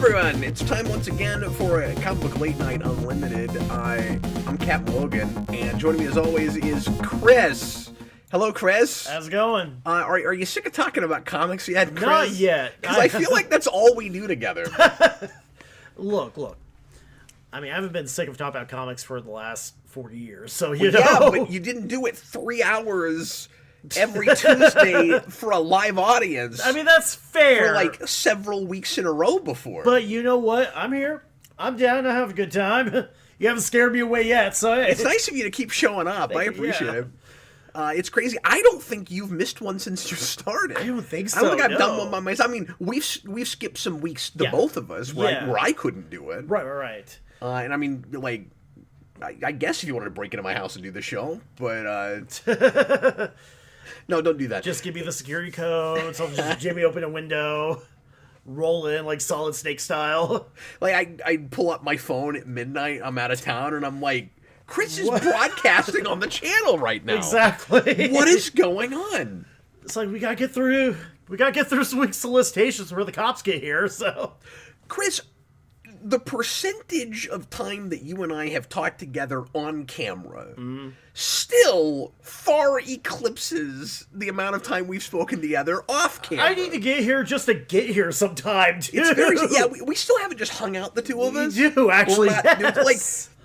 everyone, it's time once again for a Comic Book Late Night Unlimited. I'm Captain Logan, and joining me as always is Chris. Hello, Chris. How's it going? Are you sick of talking about comics yet, Chris? Not yet. Because I feel like that's all we do together. Look. I mean, I haven't been sick of talking about comics for the last 40 years, so you know. Yeah, but you didn't do it 3 hours every Tuesday for a live audience. I mean, that's fair. For like several weeks in a row before. But you know what? I'm here. I'm down to have a good time. You haven't scared me away yet, so hey. It's nice of you to keep showing up. I appreciate it. It's crazy. I don't think you've missed one since you started. I don't think so. I don't think I've done one by myself. I mean, we've skipped some weeks, the both of us, where I couldn't do it. Right. And I mean, like, I guess if you wanted to break into my house and do the show, but no, don't do that. Just give me the security code. So just Jimmy open a window, roll in like Solid Snake style. Like I pull up my phone at midnight. I'm out of town, and I'm like, Chris is broadcasting on the channel right now. Exactly. What is going on? It's like we gotta get through some week's solicitations before the cops get here. So, Chris, the percentage of time that you and I have talked together on camera still far eclipses the amount of time we've spoken together off camera. I need to get here just to get here sometime, too. It's very we still haven't just hung out, the two of us. We do, actually. Like,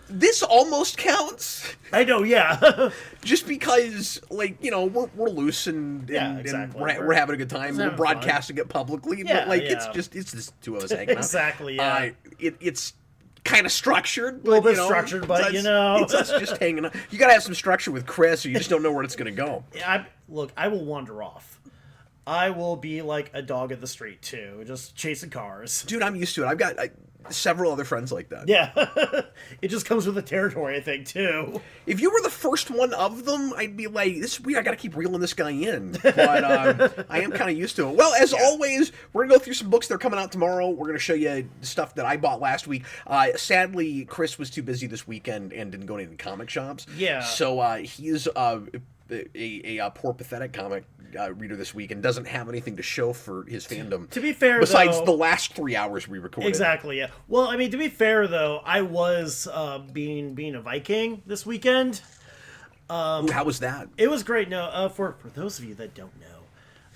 this almost counts. I know, yeah. Just because, like, you know, we're loose and exactly. we're having a good time. We're broadcasting it publicly, but like it's just two of us hanging out. Exactly, yeah. It's kind of structured. A little bit structured, but you know. It's us just hanging out. You gotta have some structure with Chris, or you just don't know where it's gonna go. Look, I will wander off. I will be like a dog in the street, too, just chasing cars. Dude, I'm used to it. I've got several other friends like that. Yeah. It just comes with the territory, I think, too. If you were the first one of them, I'd be like, this is weird, I gotta keep reeling this guy in. But I am kind of used to it. Well, as always, we're gonna go through some books that are coming out tomorrow. We're gonna show you stuff that I bought last week. Sadly, Chris was too busy this weekend and didn't go to any comic shops. Yeah. So he's a poor, pathetic comic reader this week and doesn't have anything to show for his fandom. To be fair, besides the last 3 hours we recorded. Exactly, yeah. Well, I mean, to be fair, though, I was being a Viking this weekend. Ooh, how was that? It was great. No, for those of you that don't know,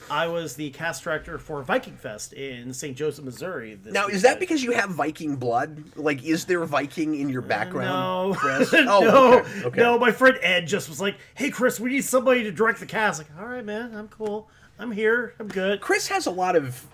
I was the cast director for Viking Fest in St. Joseph, Missouri. Now, is that because you have Viking blood? Like, is there Viking in your background, no. Chris? No. Okay. No, my friend Ed just was like, hey, Chris, we need somebody to direct the cast. Like, all right, man, I'm cool. I'm here. I'm good. Chris has a lot of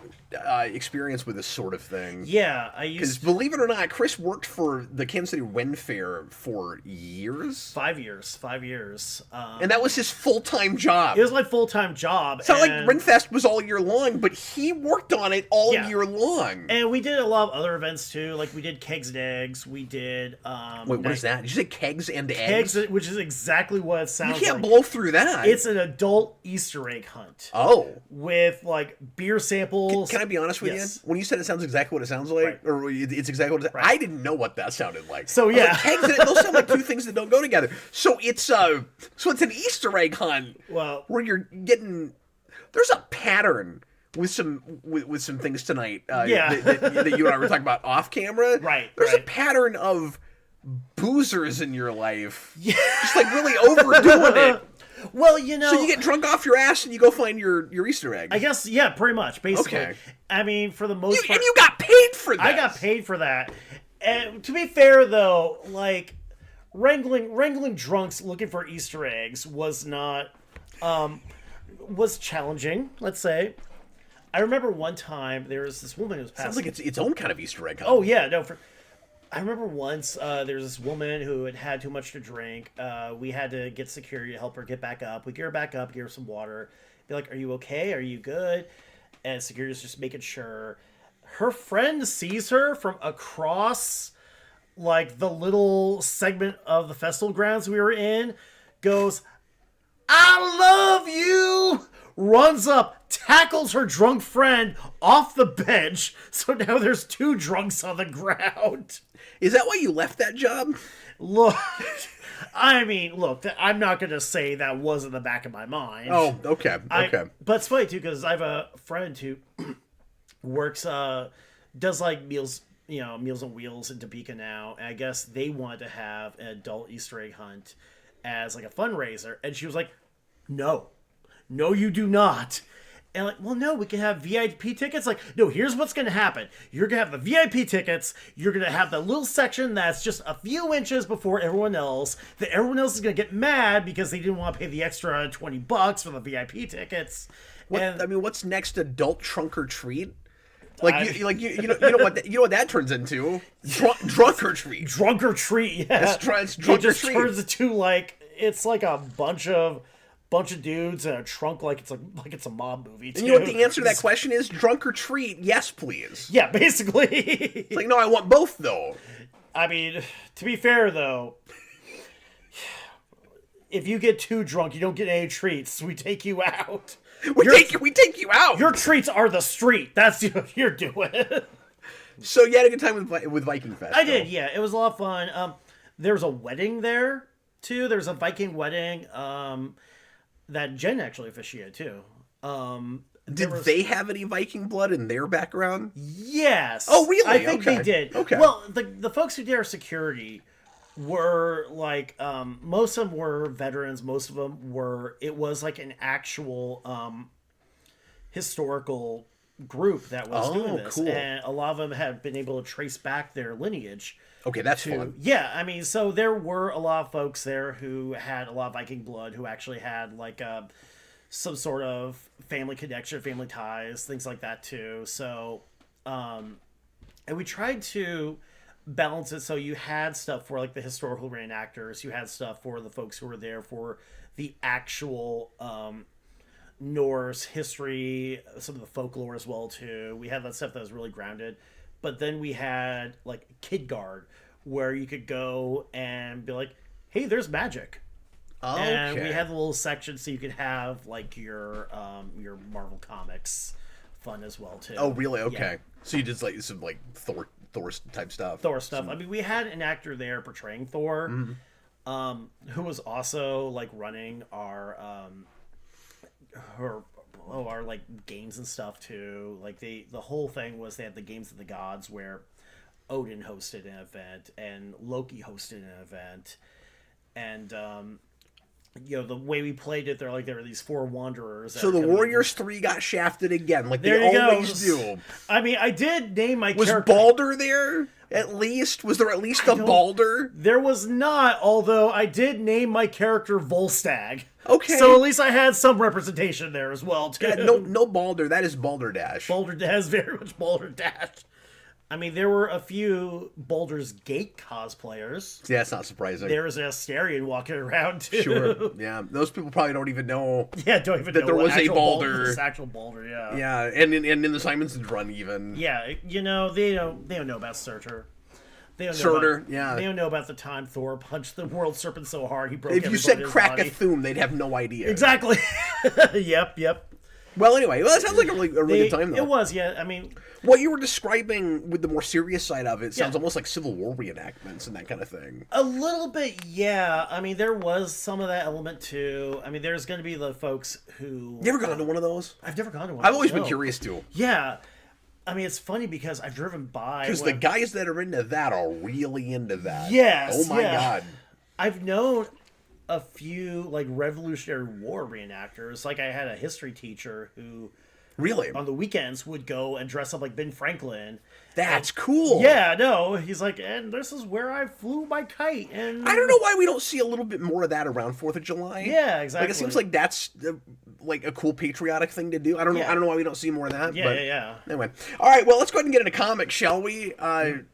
experience with this sort of thing. Yeah, I used... Because, believe it or not, Chris worked for the Kansas City Ren Fair for years. 5 years. 5 years. And that was his full-time job. It was my full-time job. It's not like Renfest was all year long, but he worked on it all year long. And we did a lot of other events, too. Like, we did Kegs and Eggs. We did... Wait, what is that? Did you say Kegs and Eggs? Kegs, which is exactly what it sounds like. You can't blow through that. It's an adult Easter egg hunt. Oh. With, like, beer samples. Can I be honest with you? When you said it sounds exactly what it sounds like, or it's exactly what it I didn't know what that sounded like. So, yeah. Like, Kegs and those sound like two things that don't go together. So it's an Easter egg hunt. Well, where you're getting... There's a pattern with some things tonight that you and I were talking about off camera. Right. There's a pattern of boozers in your life. Yeah. Just like really overdoing it. Well, you know... So you get drunk off your ass and you go find your Easter egg. I guess, yeah, pretty much, basically. Okay. I mean, for the most part... And you got paid for that. I got paid for that. And to be fair, though, like, wrangling drunks looking for Easter eggs was not... was challenging, let's say. I remember one time, there was this woman who was passing... Sounds like it's its own kind of Easter egg hunt. Oh, yeah, no, I remember once there was this woman who had had too much to drink. We had to get security to help her get back up. We get her back up, give her some water. Be like, are you okay? Are you good? And security's just making sure. Her friend sees her from across, like, the little segment of the festival grounds we were in, goes, I love you! Runs up, tackles her drunk friend off the bench, so now there's two drunks on the ground. Is that why you left that job? Look, I mean, look, I'm not going to say that was in the back of my mind. Oh, okay, okay. But it's funny, too, because I have a friend who works does like Meals on Wheels in Topeka now. And I guess they wanted to have an adult Easter egg hunt as like a fundraiser. And she was like, no, you do not. And like, well, no, we can have VIP tickets. Like, no, here's what's going to happen. You're going to have the VIP tickets. You're going to have the little section that's just a few inches before everyone else. That everyone else is going to get mad because they didn't want to pay the extra $20 for the VIP tickets. What's next? Adult trunk or treat? You know what that turns into? Drunk or treat. Drunk or treat. Yeah. It's drunk or treat. It just turns into like it's like a bunch of dudes in a trunk, like it's a mob movie. Too. And you know what the answer to that question is? Drunk or treat? Yes, please. Yeah, basically. It's like, no, I want both though. I mean, to be fair though, if you get too drunk, you don't get any treats. We take you out. We take you out. Your treats are the street. That's what you're doing. So you had a good time with Viking Fest. I did, yeah. It was a lot of fun. There was a wedding there too. There's a Viking wedding that Jen actually officiated too. Did they have any Viking blood in their background? Yes. Oh, really? I think they did. Okay. Well, the folks who did our security were like most of them were veterans. Most of them were. It was like an actual historical group that was doing this, cool. And a lot of them have been able to trace back their lineage. Okay, that's fun. Yeah, I mean, so there were a lot of folks there who had a lot of Viking blood, who actually had like some sort of family connection, family ties, things like that too. So, and we tried to balance it so you had stuff for like the historical reenactors, you had stuff for the folks who were there for the actual Norse history, some of the folklore as well too. We had that stuff that was really grounded. But then we had like Kid Guard, where you could go and be like, hey, there's magic. Okay. And we had a little section so you could have like your Marvel Comics fun as well too. Oh, really? Okay. Yeah. So you did like some like Thor type stuff. Thor stuff. I mean, we had an actor there portraying Thor, who was also like running our like games and stuff too. Like the whole thing was they had the Games of the Gods where Odin hosted an event and Loki hosted an event, and the way we played it, there were these four wanderers. So the Warriors 3 got shafted again, like they always do. I mean, I did name my character. Was Balder there? At least? Was there at least a Balder? There was not, although I did name my character Volstagg. Okay. So at least I had some representation there as well, too. Yeah, no Balder. That is Balderdash. Balderdash, very much Balderdash. I mean, there were a few Baldur's Gate cosplayers. Yeah, it's not surprising. There was an Astarion walking around, too. Sure, yeah. Those people probably don't even know that there was a Balder. This actual Balder, yeah. Yeah, and in the Simonson's run, even. Yeah, they don't know about Surtur. Surtur, yeah. They don't know about the time Thor punched the world serpent so hard he broke If you said Krak-a-Thum, they'd have no idea. Exactly. Yep. Well, anyway, that sounds like a really good time, though. It was, yeah. I mean, what you were describing with the more serious side of it sounds almost like Civil War reenactments and that kind of thing. A little bit, yeah. I mean, there was some of that element, too. I mean, there's going to be the folks who... You ever gone to one of those? I've never gone to one I've always been curious, too. Yeah. I mean, it's funny because I've driven by... Because the guys that are into that are really into that. Yes, oh, my God. I've known a few, like, Revolutionary War reenactors. Like, I had a history teacher who... Really? On the weekends would go and dress up like Ben Franklin. That's cool. Yeah, no. He's like, and this is where I flew my kite. And I don't know why we don't see a little bit more of that around 4th of July. Yeah, exactly. Like, it seems like that's like a cool patriotic thing to do. I don't know why we don't see more of that. Yeah. Anyway. All right, well, let's go ahead and get into comics, shall we?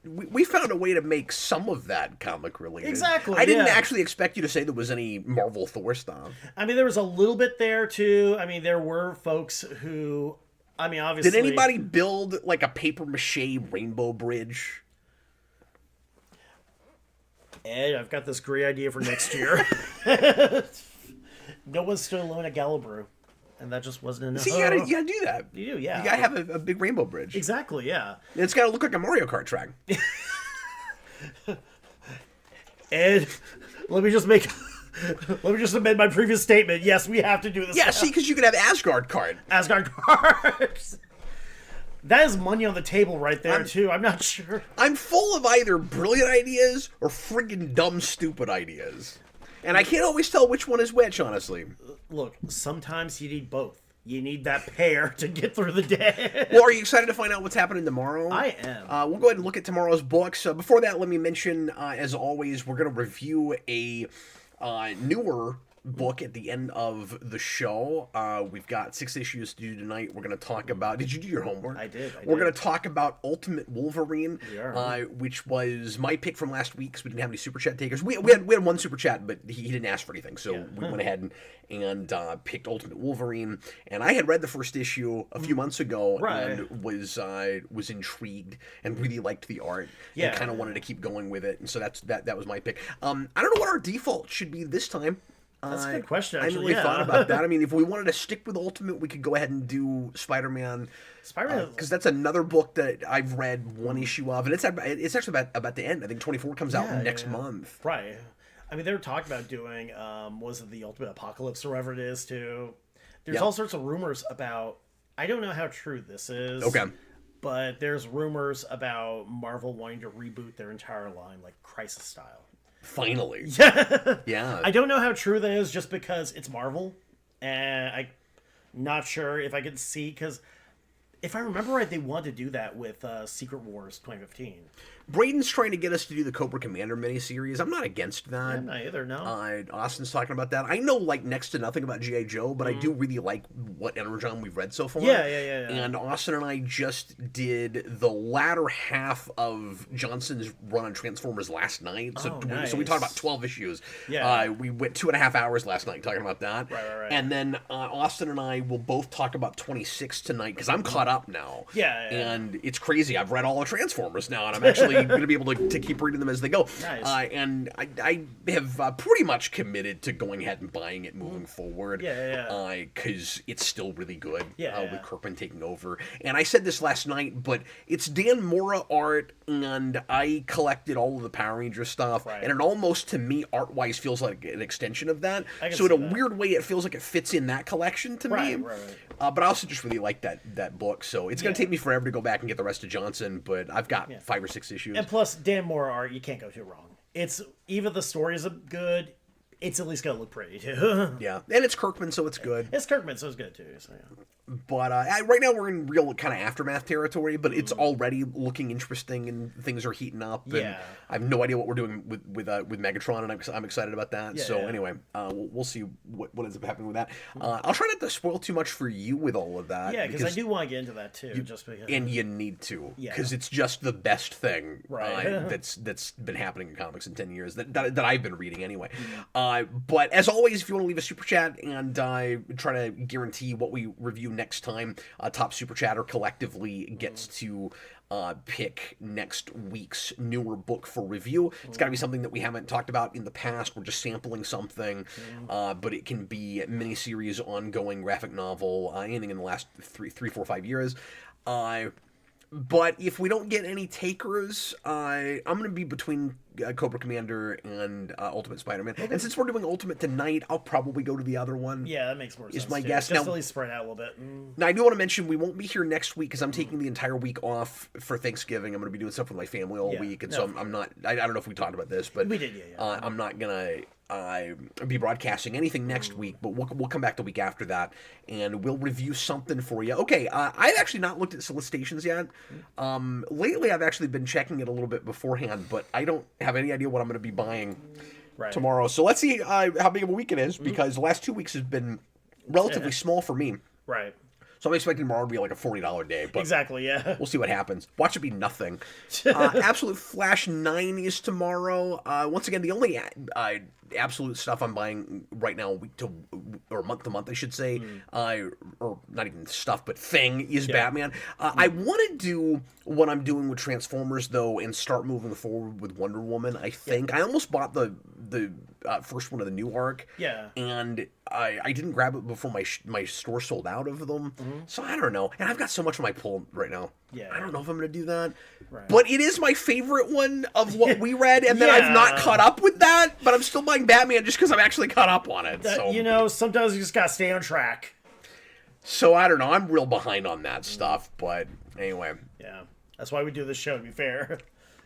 We found a way to make some of that comic related. Exactly. I didn't actually expect you to say there was any Marvel Thor stuff. I mean, there was a little bit there, too. I mean, there were folks who... I mean, obviously... Did anybody build, like, a papier-mâché rainbow bridge? Ed, I've got this great idea for next year. No one stood alone at Galabru, and that just wasn't enough. See, you gotta do that. You do, yeah. You gotta have a big rainbow bridge. Exactly, yeah. And it's gotta look like a Mario Kart track. Ed, let me just amend my previous statement. Yes, we have to do this. Yeah, see, because you could have Asgard card. Asgard cards. That is money on the table right there, too. I'm not sure. I'm full of either brilliant ideas or friggin' dumb, stupid ideas. And I can't always tell which one is which, honestly. Look, sometimes you need both. You need that pair to get through the day. Well, are you excited to find out what's happening tomorrow? I am. We'll go ahead and look at tomorrow's books. Before that, let me mention, as always, we're going to review a newer book at the end of the show. We've got 6 issues to do tonight. We're going to talk about... Did you do your homework? I did. We're going to talk about Ultimate Wovlerine, We which was my pick from last week because we didn't have any Super Chat takers. We had one Super Chat, but he didn't ask for anything, so we went ahead and picked Ultimate Wolverine. And I had read the first issue a few months ago and was intrigued and really liked the art and kind of wanted to keep going with it. And so that was my pick. I don't know what our default should be this time. That's a good question, actually. I haven't really thought about that. I mean, if we wanted to stick with Ultimate, we could go ahead and do Spider-Man. Because that's another book that I've read one issue of, and it's actually about the end. I think 24 comes out next month. Right. I mean, they were talking about doing, was it the Ultimate Apocalypse or whatever it is, too. There's all sorts of rumors about, I don't know how true this is. Okay. But there's rumors about Marvel wanting to reboot their entire line, like Crisis style. Finally. Yeah. I don't know how true that is just because it's Marvel. And I'm not sure if I could see, because if I remember right, they wanted to do that with Secret Wars 2015. Braden's trying to get us to do the Cobra Commander miniseries. I'm not against that. I'm not either, no. Austin's talking about that. I know next to nothing about G.I. Joe, but I do really like what Energon we've read so far. Yeah. And Austin and I just did the latter half of Johnson's run on Transformers last night. So, nice. So we talked about 12 issues. Yeah. We went 2.5 hours last night talking about that. Right. And then Austin and I will both talk about 26 tonight because I'm caught up now. Yeah. And it's crazy. I've read all the Transformers now, and I'm actually going to be able to keep reading them as they go. Nice. And I have pretty much committed to going ahead and buying it moving forward. Because it's still really good with Kirkman taking over. And I said this last night, but it's Dan Mora art, and I collected all of the Power Ranger stuff, and it almost, to me, art-wise, feels like an extension of that. So in a weird way, it feels like it fits in that collection to me. But I also just really like that book, so it's going to take me forever to go back and get the rest of Johnson, but I've got 5 or 6 issues. And plus, Dan Mora art, you can't go too wrong. It's even the stories are good. It's at least gonna look pretty too. Yeah, and it's Kirkman, so it's good. It's Kirkman, so it's good too. So, But right now we're in real kind of aftermath territory, but it's already looking interesting and things are heating up. And I have no idea what we're doing with Megatron, and I'm excited about that. Anyway, we'll see what ends up happening with that. I'll try not to spoil too much for you with all of that. Yeah, because I do want to get into that too. Just because, and you need to, because it's just the best thing that's been happening in comics in 10 years that I've been reading anyway. But as always, if you want to leave a super chat and try to guarantee what we review next time, top super chatter collectively gets to pick next week's newer book for review. It's got to be something that we haven't talked about in the past. We're just sampling something, but it can be miniseries, ongoing, graphic novel, anything in the last 3, 4, 5 years. But if we don't get any takers, I'm going to be between Cobra Commander and Ultimate Spider-Man. And since we're doing Ultimate tonight, I'll probably go to the other one. Yeah, that makes more sense. Is my guess. Just at least spread out a little bit. Now, I do want to mention we won't be here next week because I'm taking the entire week off for Thanksgiving. I'm going to be doing stuff with my family all week, and so I'm not. I don't know if we talked about this, but we did. I'm not gonna be broadcasting anything next week, but we'll come back the week after that, and we'll review something for you. Okay, I've actually not looked at solicitations yet. Lately, I've actually been checking it a little bit beforehand, but I don't have any idea what I'm going to be buying tomorrow. So let's see how big of a week it is, because the last 2 weeks has been relatively small for me. Right. So I'm expecting tomorrow to be like a $40 day. But exactly, yeah. We'll see what happens. Watch it be nothing. Absolute Flash 9 is tomorrow. Once again, the only absolute stuff I'm buying right now, week to or month to month, I should say, or not even stuff, but thing is Batman. I want to do what I'm doing with Transformers though, and start moving forward with Wonder Woman. I think I almost bought the first one of the new arc. Yeah. And I didn't grab it before my store sold out of them. So I don't know. And I've got so much on my pull right now. Yeah. I don't know if I'm going to do that. Right. But it is my favorite one of what we read, and then I've not caught up with that, but I'm still buying Batman just because I'm actually caught up on it. So sometimes you just got to stay on track. So I don't know. I'm real behind on that stuff, but Anyway. Yeah. That's why we do this show, to be fair.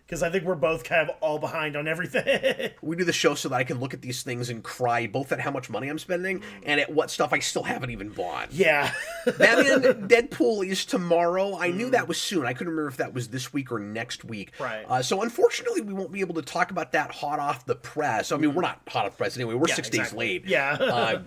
Because I think we're both kind of all behind on everything. We do the show so that I can look at these things and cry both at how much money I'm spending and at what stuff I still haven't even bought. Yeah. Batman Deadpool is tomorrow. I knew that was soon. I couldn't remember if that was this week or next week. Right. So unfortunately, we won't be able to talk about that hot off the press. I mean, we're not hot off the press anyway. We're 6 days late. Yeah.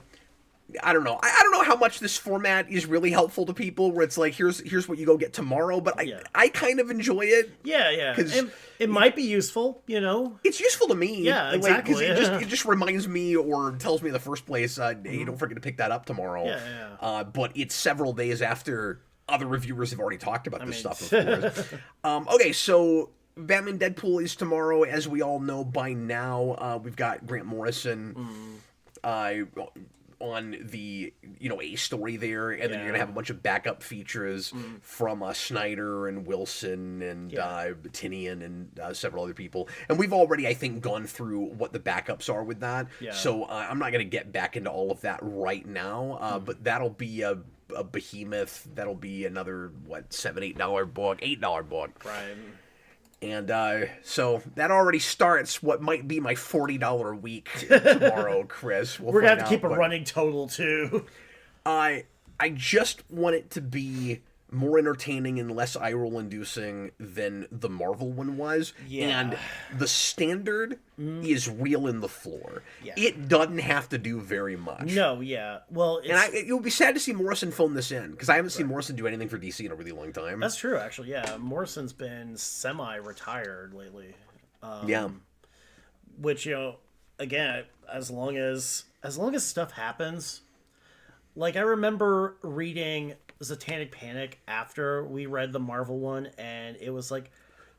I don't know. I don't know how much this format is really helpful to people. Where it's like, here's what you go get tomorrow. But I kind of enjoy it. Yeah. Because it might be useful, you know. It's useful to me. Yeah, exactly. Like, it just reminds me or tells me in the first place, hey, don't forget to pick that up tomorrow. Yeah. But it's several days after other reviewers have already talked about this stuff, of course. Okay, so Batman Deadpool is tomorrow. As we all know by now, we've got Grant Morrison on the A story there, and then you're gonna have a bunch of backup features from Snyder and Wilson and Tinian and several other people, and we've already, I think, gone through what the backups are with that. So I'm not gonna get back into all of that right now, but that'll be a behemoth. That'll be another $7-8 book, $8 book, Right. And so that already starts what might be my $40 a week tomorrow, Chris. We're going to have to keep a running total, too. I just want it to be more entertaining and less eye-roll inducing than the Marvel one was. Yeah. And the standard is real in the floor. Yeah. It doesn't have to do very much. No, yeah. Well, it's... And it would be sad to see Morrison phone this in, because I haven't seen Morrison do anything for DC in a really long time. That's true, actually, yeah. Morrison's been semi-retired lately. Which, again, as long as stuff happens... Like, I remember reading Satanic Panic after we read the Marvel one, and it was like,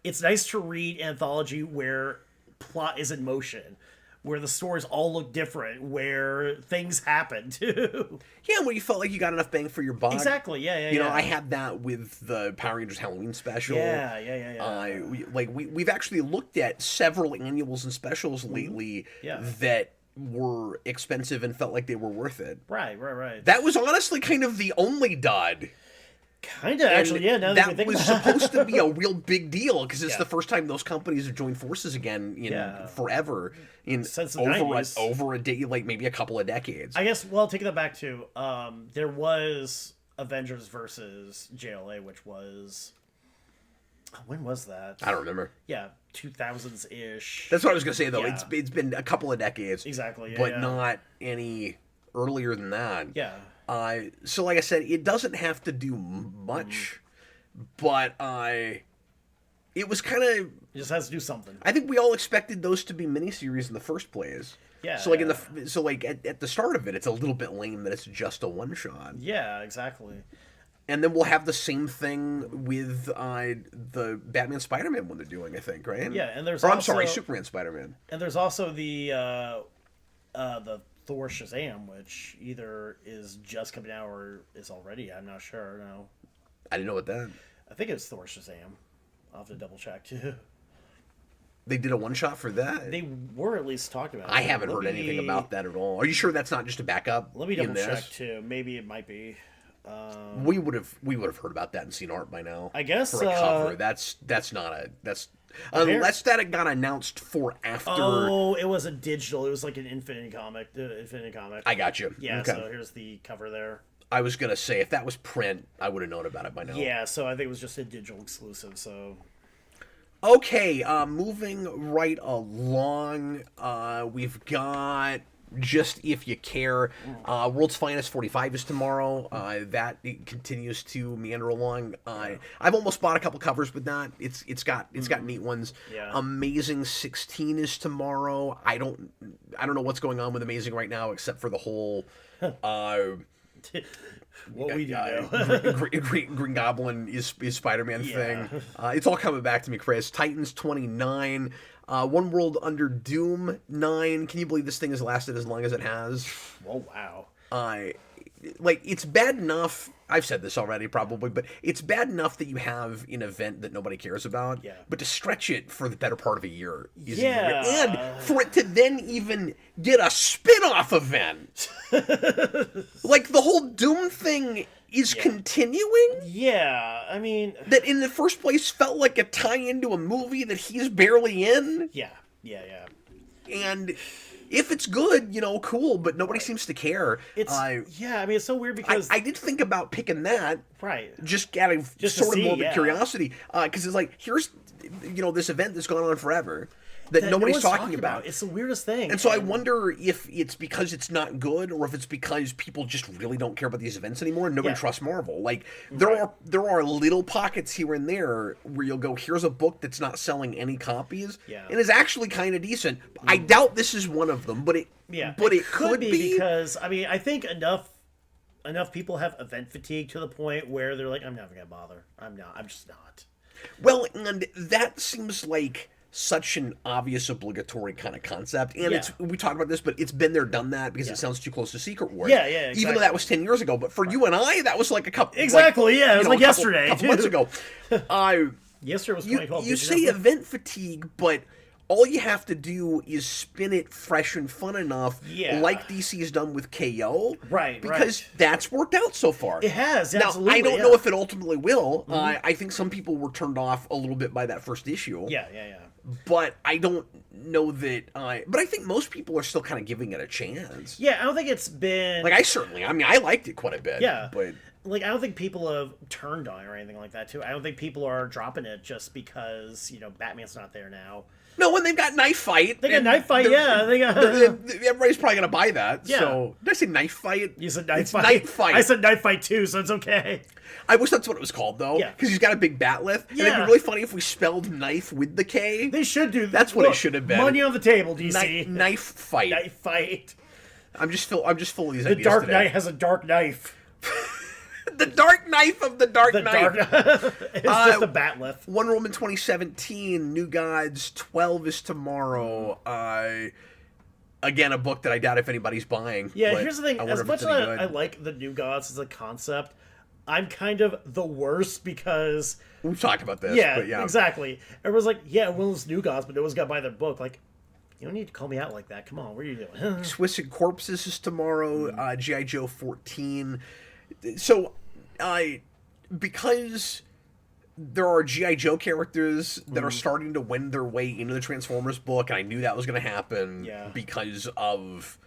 it's nice to read anthology where plot is in motion, where the stories all look different, where things happen, too. Yeah, where you felt like you got enough bang for your buck. Exactly, yeah. You know, I had that with the Power Rangers Halloween special. Yeah. We've actually looked at several annuals and specials lately that were expensive and felt like they were worth it. Right. That was honestly kind of the only dud. Kind of, actually, yeah. Now that was supposed to be a real big deal because it's the first time those companies have joined forces again in forever, since the 90s. over a day, like maybe a couple of decades. I guess. Well, taking that back to, there was Avengers versus JLA, which was. When was that? I don't remember. Yeah, 2000s-ish. That's what I was going to say, though. Yeah. It's been a couple of decades. Exactly, but not any earlier than that. Yeah. So, like I said, it doesn't have to do much, but it was kind of... It just has to do something. I think we all expected those to be miniseries in the first place. Yeah. So, like, at the start of it, it's a little bit lame that it's just a one-shot. Yeah, exactly. And then we'll have the same thing with the Batman Spider-Man one they're doing, I think, right? Yeah, and there's I'm sorry, Superman Spider-Man. And there's also the Thor Shazam, which either is just coming out or is already. I'm not sure. No. I didn't know what that. I think it's Thor Shazam. I'll have to double check too. They did a one shot for that. They were at least talking about it. I haven't heard anything about that at all. Are you sure that's not just a backup? Let me double check too. Maybe it might be. We would have heard about that and seen art by now. I guess for a cover. That's not a unless that it got announced for after. Oh, it was a digital. It was like an Infinity comic. I got you. Yeah. Okay. So here's the cover there. I was gonna say if that was print, I would have known about it by now. Yeah. So I think it was just a digital exclusive. So. Okay. Moving right along. We've got. Just if you care, World's Finest 45 is tomorrow. That it continues to meander along. I've almost bought a couple covers with that. It's got neat ones. Yeah. Amazing 16 is tomorrow. I don't know what's going on with Amazing right now, except for the whole. What we do know. Green Goblin is Spider-Man thing. It's all coming back to me, Chris. Titans 29. One World Under Doom 9. Can you believe this thing has lasted as long as it has? Oh, wow. It's bad enough. I've said this already, probably, but it's bad enough that you have an event that nobody cares about. Yeah. But to stretch it for the better part of a year is and for it to then even get a spin-off event. Like the whole Doom thing is continuing. Yeah, I mean, that in the first place felt like a tie-in to a movie that he's barely in. Yeah. And if it's good, cool, but nobody seems to care. It's it's so weird because I did think about picking that, right? Just out of just sort of morbid yeah. curiosity, because it's like here's this event that's gone on forever that nobody's talking about. It's the weirdest thing. And so I wonder if it's because it's not good, or if it's because people just really don't care about these events anymore and nobody trusts Marvel. Like there are little pockets here and there where you'll go, here's a book that's not selling any copies, and is actually kind of decent. I doubt this is one of them, but it could be because I think enough people have event fatigue to the point where they're like, I'm never gonna bother. I'm just not. Well, and that seems like such an obvious obligatory kind of concept, and we talked about this, but it's been there, done that, because it sounds too close to Secret Wars. Exactly. Even though that was 10 years ago, but for you and I, that was like a couple. It was like yesterday, a couple months ago. Yesterday was 2012. You say event fatigue, but all you have to do is spin it fresh and fun enough, like DC's done with KO, because that's worked out so far. It has. Now, absolutely, I don't know if it ultimately will. I think some people were turned off a little bit by that first issue. Yeah. But I don't know that. But I think most people are still kind of giving it a chance. Yeah, I don't think it's been like I liked it quite a bit. Yeah, but like I don't think people have turned on it or anything like that too. I don't think people are dropping it just because Batman's not there now. No, when they've got Knife Fight. They got Knife Fight, yeah. Everybody's probably going to buy that. Yeah. So, did I say Knife Fight? You said Knife Fight. Knife Fight. I said Knife Fight too, so it's okay. I wish that's what it was called, though. Yeah. Because he's got a big batleth. Yeah. And it'd be really funny if we spelled knife with the K. They should do that. That's what it should have been. Money on the table, DC. Knife Fight. Knife Fight. I'm just full of these ideas The Dark today. Knight has a dark knife. The Dark Knife of the Dark Knight. It's just a batleth. Wonder Woman 2017, New Gods, 12 is tomorrow. Again, a book that I doubt if anybody's buying. Yeah, here's the thing. As much as I like the New Gods as a concept, I'm kind of the worst because... We've talked about this. Yeah, but yeah. Exactly. Everyone's like, yeah, well, it's New Gods, but no one's got to buy their book. Like, you don't need to call me out like that. Come on, what are you doing? Swiss and Corpses is tomorrow. G.I. Joe 14. So, because there are G.I. Joe characters that are starting to wend their way into the Transformers book, and I knew that was going to happen because of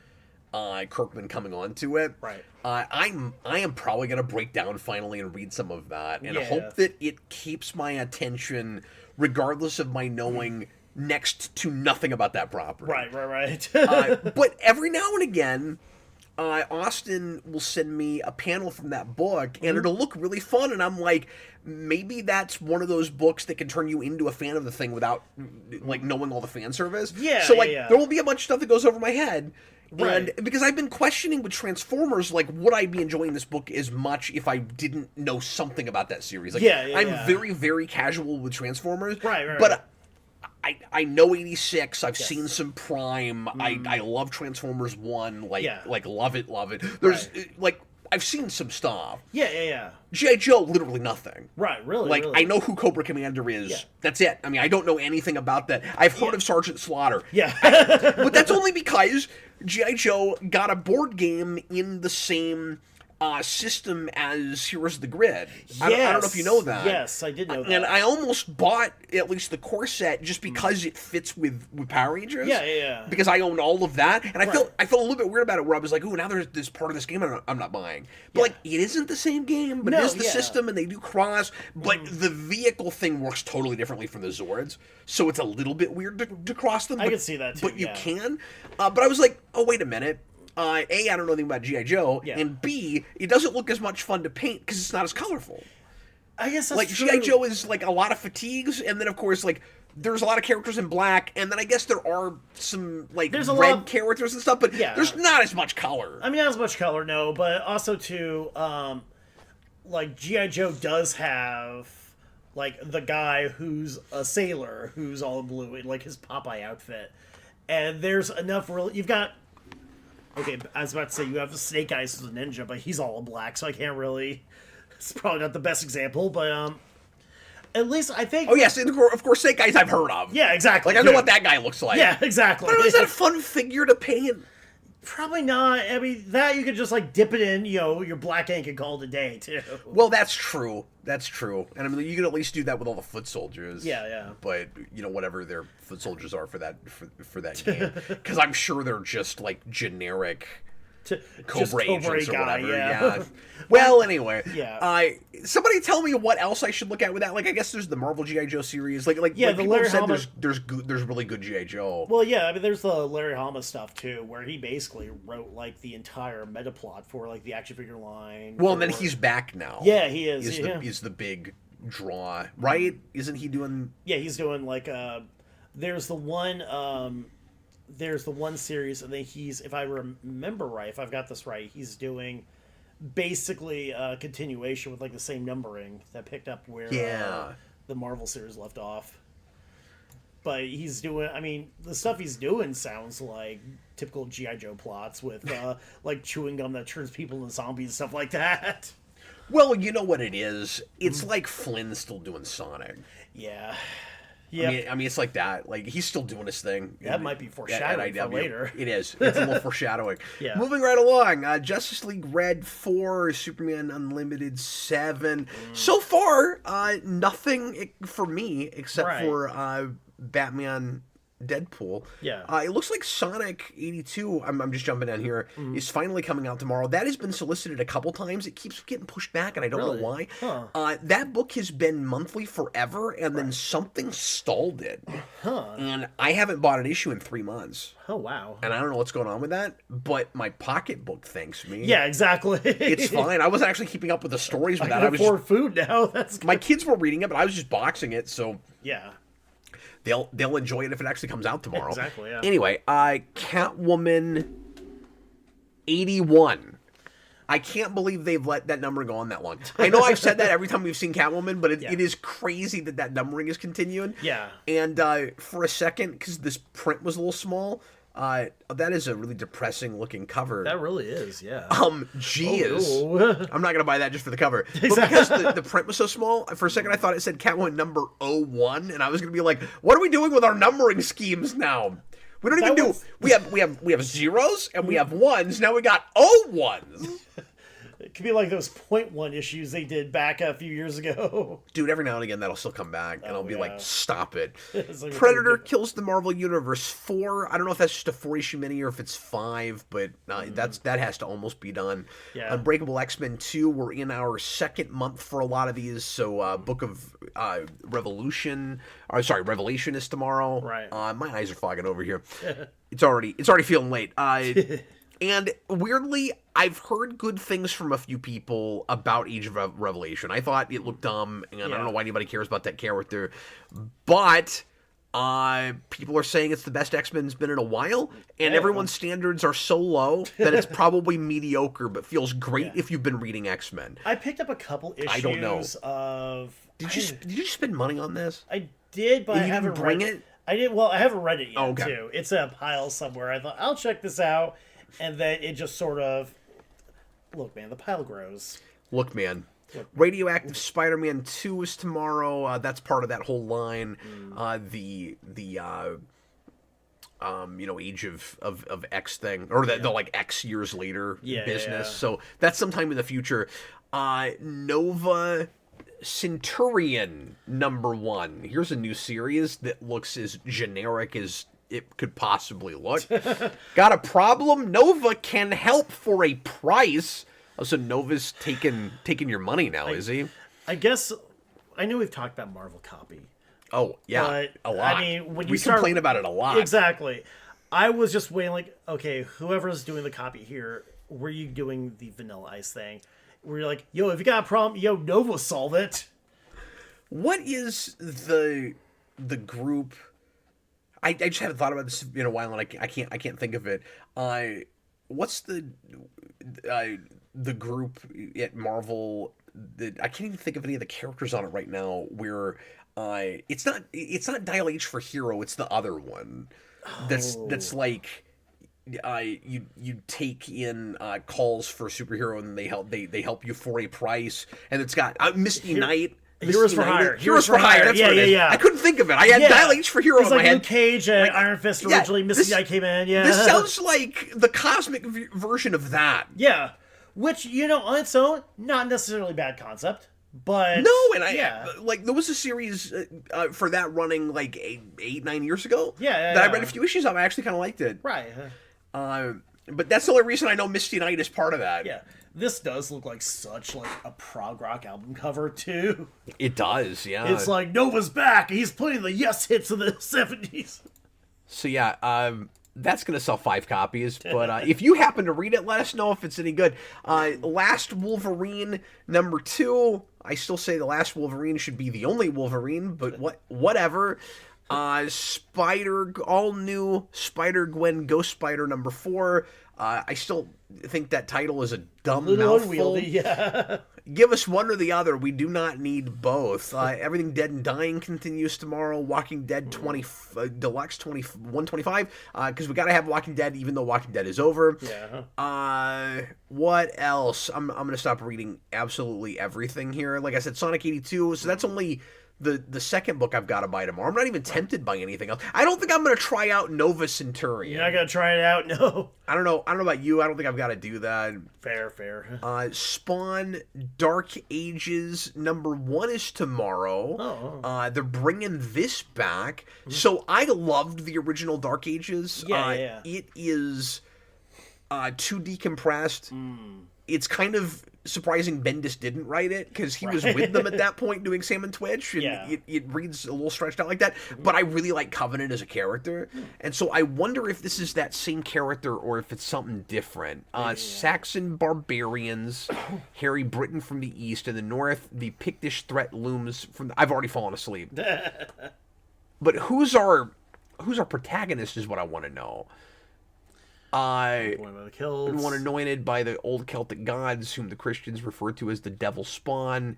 Kirkman coming on to it. Right. I am probably going to break down finally and read some of that, and hope that it keeps my attention regardless of my knowing next to nothing about that property. Right. But every now and again, Austin will send me a panel from that book, and it'll look really fun, and I'm like, maybe that's one of those books that can turn you into a fan of the thing without, like, knowing all the fan service. Yeah, so, like, there will be a bunch of stuff that goes over my head. Right. And because I've been questioning with Transformers, like, would I be enjoying this book as much if I didn't know something about that series? Like, I'm very, very casual with Transformers. Right. But I know 86. I've seen some Prime. I love Transformers 1. Like love it. There's like I've seen some stuff. Yeah. G.I. Joe, literally nothing. Right, really. Like really. I know who Cobra Commander is. Yeah. That's it. I mean, I don't know anything about that. I've heard of Sergeant Slaughter. Yeah. But that's only because G.I. Joe got a board game in the same system as Heroes of the Grid. I don't know if you know that. Yes, I did know that. And I almost bought at least the core set just because it fits with Power Rangers. Yeah. Because I own all of that, and I felt a little bit weird about it, where I was like, "Ooh, now there's this part of this game I'm not buying." But like, it isn't the same game, but it is the system, and they do cross. But the vehicle thing works totally differently from the Zords, so it's a little bit weird to cross them. I can see that too. But you can. But I was like, "Oh, wait a minute." A, I don't know anything about G.I. Joe, and B, it doesn't look as much fun to paint because it's not as colorful. I guess that's like true. G.I. Joe is like a lot of fatigues, and then of course like there's a lot of characters in black, and then I guess there are some like red characters and stuff, but there's not as much color. I mean, not as much color, no, but also too, like G.I. Joe does have like the guy who's a sailor who's all in blue, in like his Popeye outfit, and there's enough you've got. Okay, I was about to say you have the Snake Eyes as a ninja, but he's all in black, so I can't really... It's probably not the best example, but at least I think... Oh, yes, of course, Snake Eyes I've heard of. Yeah, exactly. Like, I know what that guy looks like. Yeah, exactly. But is that a fun figure to paint? Probably not. I mean, that you could just like dip it in, your black ink and call it a day too. Well, that's true. That's true. And I mean, you can at least do that with all the foot soldiers. Yeah. But whatever their foot soldiers are for that game, because I'm sure they're just like generic Cobra agents or whatever. Yeah. Well, anyway. Yeah. Somebody tell me what else I should look at with that. Like, I guess there's the Marvel G.I. Joe series. Like the people Larry have said Hama... there's really good G.I. Joe. Well, yeah. I mean, there's the Larry Hama stuff too, where he basically wrote like the entire meta plot for like the action figure line. Well, and then he's back now. Yeah, he is. He's the big draw, right? Isn't he doing? Yeah, he's doing like there's the one series, and then he's, if I remember right, if I've got this right, he's doing basically a continuation with like the same numbering that picked up where the Marvel series left off. But he's doing, I mean, the stuff he's doing sounds like typical G.I. Joe plots with like chewing gum that turns people into zombies and stuff like that. Well, you know what it is? It's like Flynn still doing Sonic. Yeah. Yep. I mean, it's like that. Like, he's still doing his thing. That might be foreshadowing for later. It is. It's a little foreshadowing. Yeah. Moving right along. Justice League Red 4, Superman Unlimited 7. So far, nothing for me except for Batman Deadpool. Yeah. It looks like Sonic 82, I'm just jumping down here, is finally coming out tomorrow. That has been solicited a couple times. It keeps getting pushed back, and I don't know why. Huh. That book has been monthly forever, and then something stalled it. And I haven't bought an issue in 3 months. Oh, wow. And I don't know what's going on with that, but my pocketbook thanks me. Yeah, exactly. It's fine. I wasn't actually keeping up with the stories with that. I can afford food now. That's good. My kids were reading it, but I was just boxing it, so... Yeah. They'll enjoy it if it actually comes out tomorrow. Exactly, yeah. Anyway, Catwoman 81. I can't believe they've let that number go on that long. I know I've said that every time we've seen Catwoman, but it is crazy that numbering is continuing. Yeah. And for a second, because this print was a little small, that is a really depressing looking cover. That really is, yeah. Jeez. I'm not going to buy that just for the cover. But because the print was so small, for a second I thought it said Catwoman number 01, and I was going to be like, what are we doing with our numbering schemes now? We don't even do... We have zeros, and we have ones, now we got 01s. It could be like those .1 issues they did back a few years ago. Dude, every now and again that'll still come back, and I'll be like, stop it. Like Predator kills the Marvel Universe 4. I don't know if that's just a 4-issue mini or if it's 5, but that has to almost be done. Yeah. Unbreakable X-Men 2, we're in our second month for a lot of these, so Book of Revelation is tomorrow. Right. My eyes are fogging over here. It's already feeling late. And weirdly, I've heard good things from a few people about Age of Revelation. I thought it looked dumb, and I don't know why anybody cares about that character. But people are saying it's the best X-Men's been in a while, and everyone's standards are so low that it's probably mediocre, but feels great if you've been reading X-Men. I picked up a couple issues I don't know. of... Did you spend money on this? I did, but I haven't read it. I did. Well, I haven't read it yet, okay. too. It's a pile somewhere. I thought, I'll check this out. And then it just sort of... Look, man, the pile grows. Look, man. Radioactive Spider-Man 2 is tomorrow. That's part of that whole line. The Age of X thing. Or the like X years later business. Yeah. So that's sometime in the future. Nova Centurion #1. Here's a new series that looks as generic as it could possibly look. Got a problem? Nova can help for a price. Oh, so Nova's taking your money now, is he? I guess I know we've talked about Marvel Copy. Oh yeah, but, a lot. I mean, when we complain about it a lot. Exactly. I was just waiting, like, okay, whoever's doing the copy here, were you doing the Vanilla Ice thing? Where you're like, yo, if you got a problem, yo, Nova, solve it. What is the group? I just haven't thought about this in a while, and I can't think of it. What's the group at Marvel that I can't even think of any of the characters on it right now? Where it's not Dial H for Hero, it's the other one. That's like you take in calls for superhero and they help you for a price, and it's got Misty Knight. Heroes for Hire. Heroes for Hire. That's what it is. Yeah. I couldn't think of it. I had Dial H for Hero in my like head. Luke Cage and Iron Fist originally. Misty Knight came in. Yeah. This sounds like the cosmic version of that. Yeah. Which, on its own, not necessarily bad concept. But no, and there was a series for that running like 8-9 years ago. Yeah, that I read a few issues of. I actually kind of liked it. Right. But that's the only reason I know Misty Knight is part of that. Yeah. This does look like such like a prog rock album cover too. It does, yeah. It's like Nova's back. He's playing the Yes hits of the 70s. So yeah, that's going to sell 5 copies. But if you happen to read it, let us know if it's any good. Last Wolverine #2. I still say the last Wolverine should be the only Wolverine, but whatever. All new Spider-Gwen Ghost Spider #4. I still think that title is a dumb mouthful. Unwieldy, yeah. Give us one or the other. We do not need both. Everything Dead and Dying continues tomorrow. Walking Dead Deluxe 125. Because we got to have Walking Dead, even though Walking Dead is over. Yeah. What else? I'm going to stop reading absolutely everything here. Like I said, Sonic 82. So that's only the second book I've got to buy tomorrow. I'm not even tempted by anything else. I don't think I'm going to try out Nova Centurion. You're not going to try it out? No. I don't know about you. I don't think I've got to do that. Fair. Spawn Dark Ages #1 is tomorrow. Oh. They're bringing this back. So I loved the original Dark Ages. Yeah. It is 2D compressed. It's kind of surprising Bendis didn't write it because he was with them at that point doing Sam and Twitch, and it reads a little stretched out like that. But I really like Covenant as a character, and so I wonder if this is that same character or if it's something different. Saxon barbarians, Harry Britain from the east and the north. The Pictish threat looms from. I've already fallen asleep. But who's our protagonist is what I want to know. One anointed by the old Celtic gods, whom the Christians refer to as the devil spawn.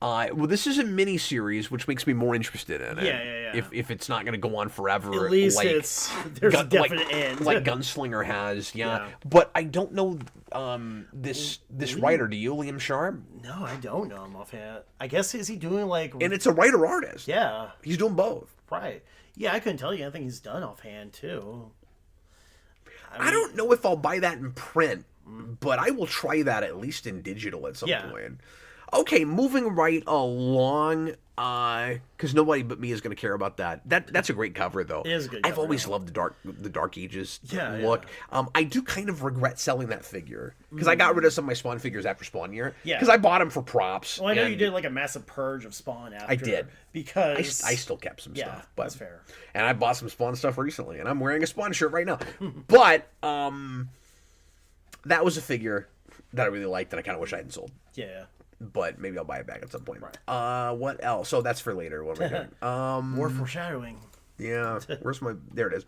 Well, this is a mini-series, which makes me more interested in it. Yeah. If it's not going to go on forever. At least there's a definite end. Like Gunslinger has, yeah. But I don't know this writer. Do you, Liam Sharp? No, I don't know him offhand. I guess, is he doing like... And it's a writer-artist. Yeah. He's doing both. Right. Yeah, I couldn't tell you anything he's done offhand, too. I don't know if I'll buy that in print, but I will try that at least in digital at some point. Okay, moving right along, because nobody but me is going to care about that. That's a great cover, though. It is a good cover. I've always loved the Dark Ages look. Yeah. I do kind of regret selling that figure, because I got rid of some of my Spawn figures after Spawn year. Yeah. Because I bought them for props. Well, I know you did like a massive purge of Spawn after. I did. Because... I still kept some stuff. But, that's fair. And I bought some Spawn stuff recently, and I'm wearing a Spawn shirt right now. But that was a figure that I really liked that I kind of wish I hadn't sold. Yeah. But maybe I'll buy it back at some point. Right. What else? So that's for later. What am I doing? More foreshadowing. Yeah. Where's my... There it is.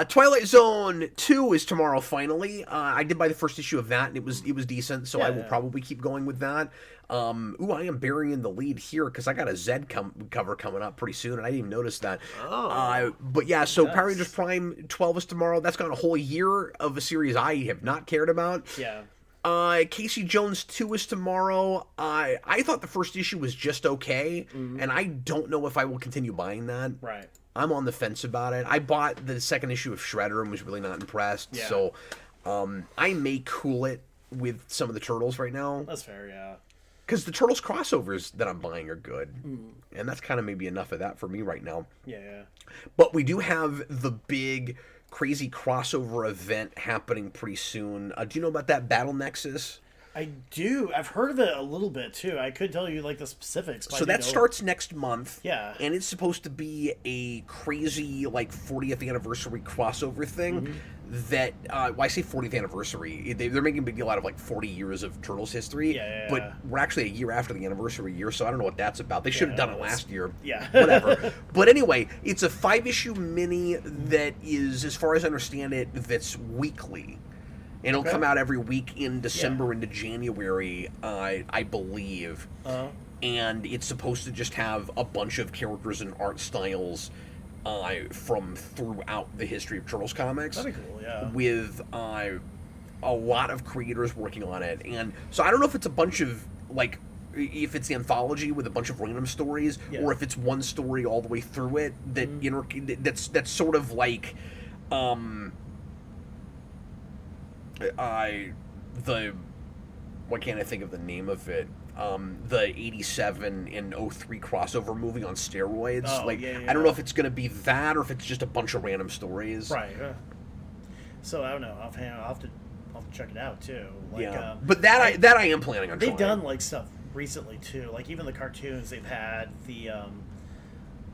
Twilight Zone 2 is tomorrow, finally. I did buy the first issue of that, and it was decent, so I will probably keep going with that. I am burying the lead here, because I got a Zed cover coming up pretty soon, and I didn't even notice that. But yeah, so Power Rangers Prime 12 is tomorrow. That's gone a whole year of a series I have not cared about. Yeah. Casey Jones 2 is tomorrow. I thought the first issue was just okay, and I don't know if I will continue buying that. Right. I'm on the fence about it. I bought the second issue of Shredder and was really not impressed, so I may cool it with some of the Turtles right now. That's fair, yeah. Because the Turtles crossovers that I'm buying are good, and that's kind of maybe enough of that for me right now. Yeah. But we do have the big crazy crossover event happening pretty soon. Do you know about that Battle Nexus? I do. I've heard of it a little bit too. I could tell you like the specifics. So that starts next month. Yeah. And it's supposed to be a crazy like 40th anniversary crossover thing that, I say 40th anniversary. They're making a big deal out of like 40 years of Turtles history. Yeah. But we're actually a year after the anniversary year, so I don't know what that's about. They should have done it last year. Yeah. Whatever. But anyway, it's a 5-issue mini that is, as far as I understand it, that's weekly. And it'll come out every week in December into January, I believe. And it's supposed to just have a bunch of characters and art styles from throughout the history of Turtles comics. That'd be cool, yeah. With a lot of creators working on it. And so I don't know if it's a bunch of, like, if it's anthology with a bunch of random stories, or if it's one story all the way through it that's sort of like the why can't I think of the name of it? The 87 and 03 crossover movie on steroids. I don't know if it's going to be that or if it's just a bunch of random stories. Right. So I don't know. I'll have to check it out too. But that I am planning on. They've done like stuff recently too. Like even the cartoons they've had the.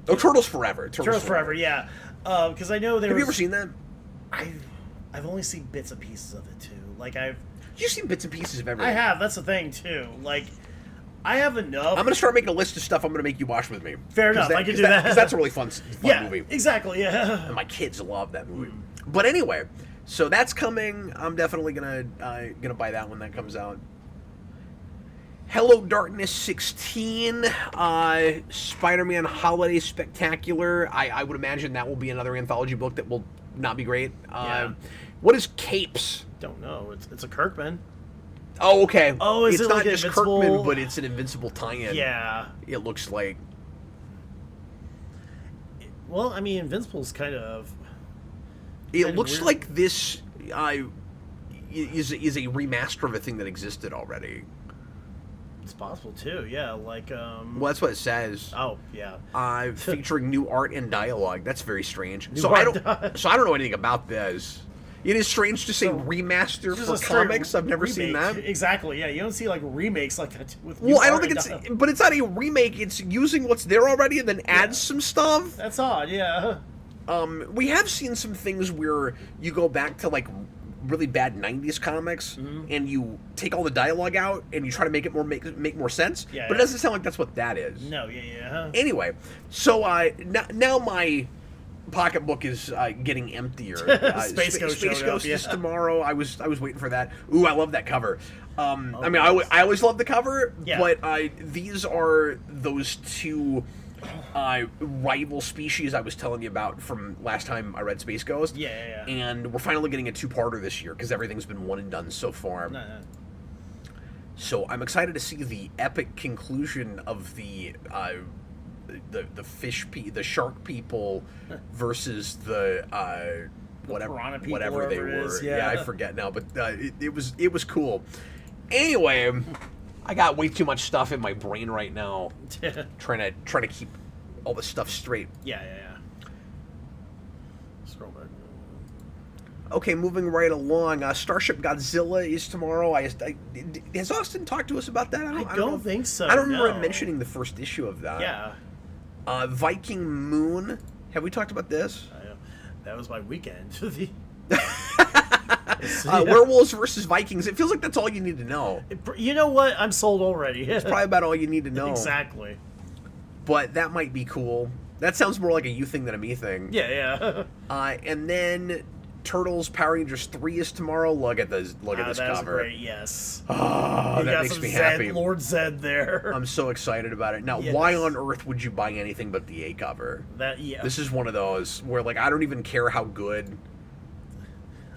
Turtles Forever. Turtles Forever. Yeah. Because I know there. Have you ever seen that? I've only seen bits and pieces of it too. You've seen bits and pieces of everything. I have. That's the thing too. I have enough. I'm gonna start making a list of stuff I'm gonna make you watch with me. Fair enough. I can do that because that's a really fun movie. Exactly. Yeah. And my kids love that movie. But anyway, so that's coming. I'm definitely gonna buy that when that comes out. Hello Darkness 16, Spider-Man Holiday Spectacular. I would imagine that will be another anthology book that will not be great. What is Capes? Don't know. It's a Kirkman. Oh, okay. Oh, is it's it not like just Invincible? Kirkman, but it's an Invincible tie-in. Yeah. It looks like. Well, I mean, Invincible's kind of. It looks weird. Like this is a remaster of a thing that existed already. It's possible too. Yeah, Well, that's what it says. Oh, yeah. Featuring new art and dialogue. That's very strange. So I don't know anything about this. It is strange to say remaster for comics. I've never seen that. Exactly. Yeah, you don't see remakes like that with. Well, I don't think it's, but it's not a remake. It's using what's there already and then adds some stuff. That's odd. Yeah. We have seen some things where you go back to really bad '90s comics and you take all the dialogue out and you try to make it make more sense. Yeah. But it doesn't sound like that's what that is. No. Yeah. Anyway, so now my pocketbook is getting emptier. Space Ghost is tomorrow. I was waiting for that. Ooh, I love that cover. I mean, I always love the cover, but these are those two rival species I was telling you about from last time I read Space Ghost. Yeah. And we're finally getting a two-parter this year because everything's been one and done so far. No. So I'm excited to see the epic conclusion of the shark people versus the whatever they were. Yeah, I forget now, but it was cool. Anyway, I got way too much stuff in my brain right now, trying to keep all the stuff straight. Yeah. Scroll back. Okay, moving right along. Starship Godzilla is tomorrow. Has Austin talked to us about that? I don't think so. I don't remember him mentioning the first issue of that. Yeah. Viking Moon. Have we talked about this? That was my weekend. Werewolves versus Vikings. It feels like that's all you need to know. You know what? I'm sold already. It's probably about all you need to know. Exactly. But that might be cool. That sounds more like a you thing than a me thing. Yeah. And then Turtles Power Rangers 3 is tomorrow. Look at this cover. That's great, yes. Oh, that makes me happy. Lord Zed there. I'm so excited about it. Now, why on earth would you buy anything but the A cover? This is one of those where I don't even care how good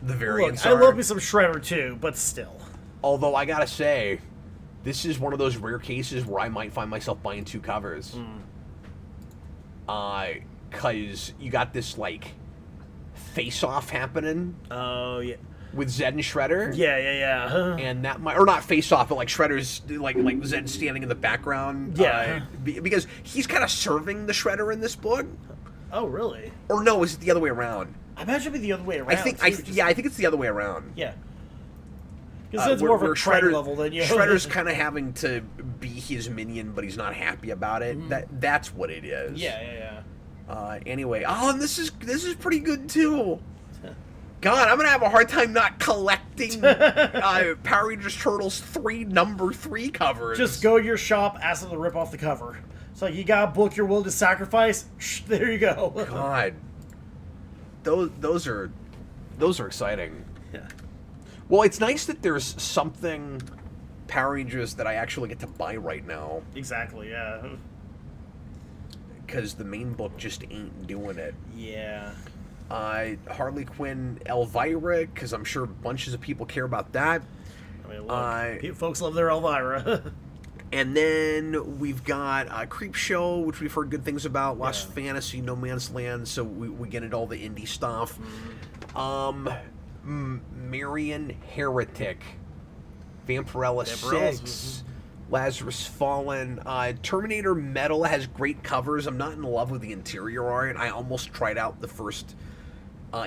the variants are. I love me some Shredder too, but still. Although I gotta say, this is one of those rare cases where I might find myself buying two covers. Because you got this face-off happening. Oh yeah. With Zed and Shredder. Yeah. And that might, or not face-off, but Shredder's like Zed standing in the background. Yeah. Because he's kind of serving the Shredder in this book. Oh really? Or no, is it the other way around? I imagine it'd be the other way around. I think it's the other way around. Yeah. Because it's more of a Shredder level than you. Shredder's kind of having to be his minion, but he's not happy about it. That's what it is. Yeah. Anyway, and this is pretty good too. God, I'm gonna have a hard time not collecting Power Rangers Turtles 3 number 3 covers. Just go to your shop, ask them to rip off the cover. It's like you got a book you're willing to sacrifice. There you go. God, those are exciting. Yeah. Well, it's nice that there's something Power Rangers that I actually get to buy right now. Exactly. Yeah. Because the main book just ain't doing it. Yeah. Harley Quinn, Elvira, because I'm sure bunches of people care about that. I mean, look, folks love their Elvira. And then we've got Creep Show, which we've heard good things about. Lost Yeah. Fantasy, No Man's Land. So we get into all the indie stuff. Marion Heretic, Vampirella 6, Lazarus Fallen. Terminator Metal has great covers. I'm not in love with the interior art. I almost tried out the first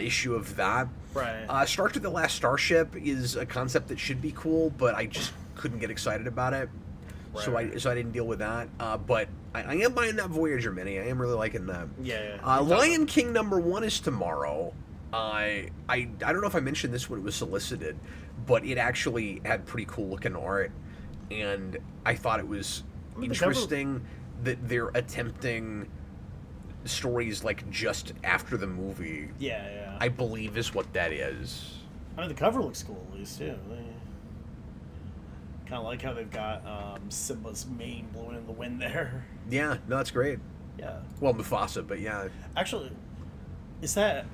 issue of that. Right. Star Trek: The Last Starship is a concept that should be cool, but I just couldn't get excited about it. Right. So I didn't deal with that. But I am buying that Voyager mini. I am really liking that. Yeah. Lion King #1 is tomorrow. I don't know if I mentioned this when it was solicited, but it actually had pretty cool looking art, and I thought it was interesting that they're attempting stories like just after the movie. Yeah. I believe is what that is. I mean, the cover looks cool, at least, too. Kind of like how they've got Simba's mane blowing in the wind there. Yeah, no, that's great. Yeah. Well, Mufasa, but yeah. Actually, is that...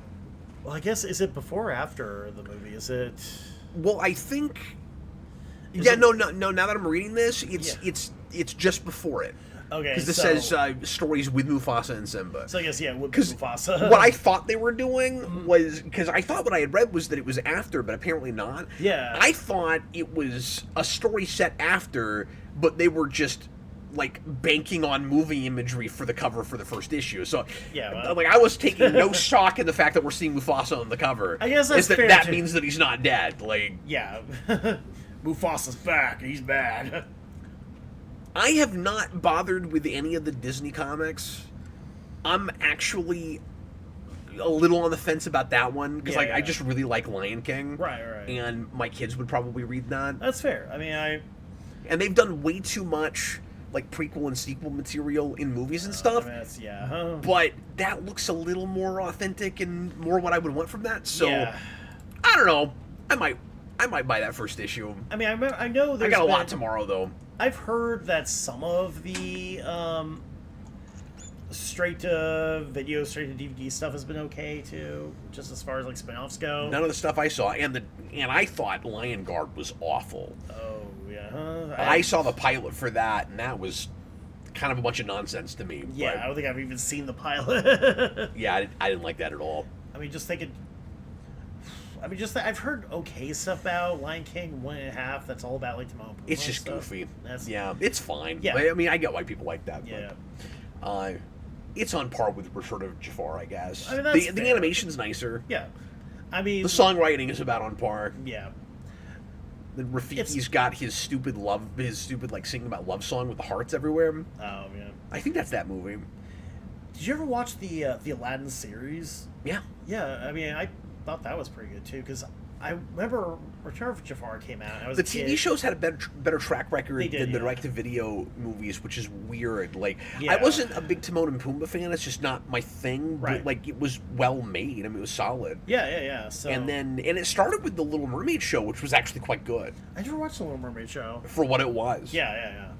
Well, I guess, is it before or after the movie? Is it... Well, I think... Is yeah, it... no. Now that I'm reading this, it's just before it. Okay, because this says stories with Mufasa and Simba. So I guess, with Mufasa. What I thought they were doing was... Because I thought what I had read was that it was after, but apparently not. Yeah. I thought it was a story set after, but they were just... like banking on movie imagery for the cover for the first issue. So like I was taking no shock in the fact that we're seeing Mufasa on the cover. I guess that's fair. That means that he's not dead. Like Mufasa's back. He's bad. I have not bothered with any of the Disney comics. I'm actually a little on the fence about that one because I just really like Lion King. Right. And my kids would probably read that. That's fair. I mean, and they've done way too much like prequel and sequel material in movies and stuff. I mean, But that looks a little more authentic and more what I would want from that. So yeah. I don't know. I might buy that first issue. I mean, I know there's I got a lot tomorrow though. I've heard that some of the straight to video, straight to DVD stuff has been okay too, just as far as like spin-offs go. None of the stuff I saw, and I thought Lion Guard was awful. Oh yeah, I saw the pilot for that, and that was kind of a bunch of nonsense to me. Yeah, I don't think I've even seen the pilot. Yeah, I didn't like that at all. I mean, I've heard okay stuff about Lion King 1.5. That's all about like Timon and Pumbaa. It's just stuff. goofy. Yeah, it's fine. Yeah, I mean, I get why people like that. Yeah. But, it's on par with Return of Jafar, I guess. I mean, the animation's nicer. Yeah. I mean, the songwriting is about on par. Yeah. Then Rafiki's got his stupid like singing about love song with the hearts everywhere. Oh yeah. I think that's that movie. Did you ever watch the Aladdin series? Yeah. Yeah. I mean, I thought that was pretty good too because I remember Return of Jafar came out. I was the TV shows had a better track record than the direct-to-video movies, which is weird. Like, I wasn't a big Timon and Pumbaa fan. It's just not my thing. Right. But, like, it was well made. I mean, it was solid. Yeah. So and it started with the Little Mermaid show, which was actually quite good. I never watched the Little Mermaid show for what it was. Yeah.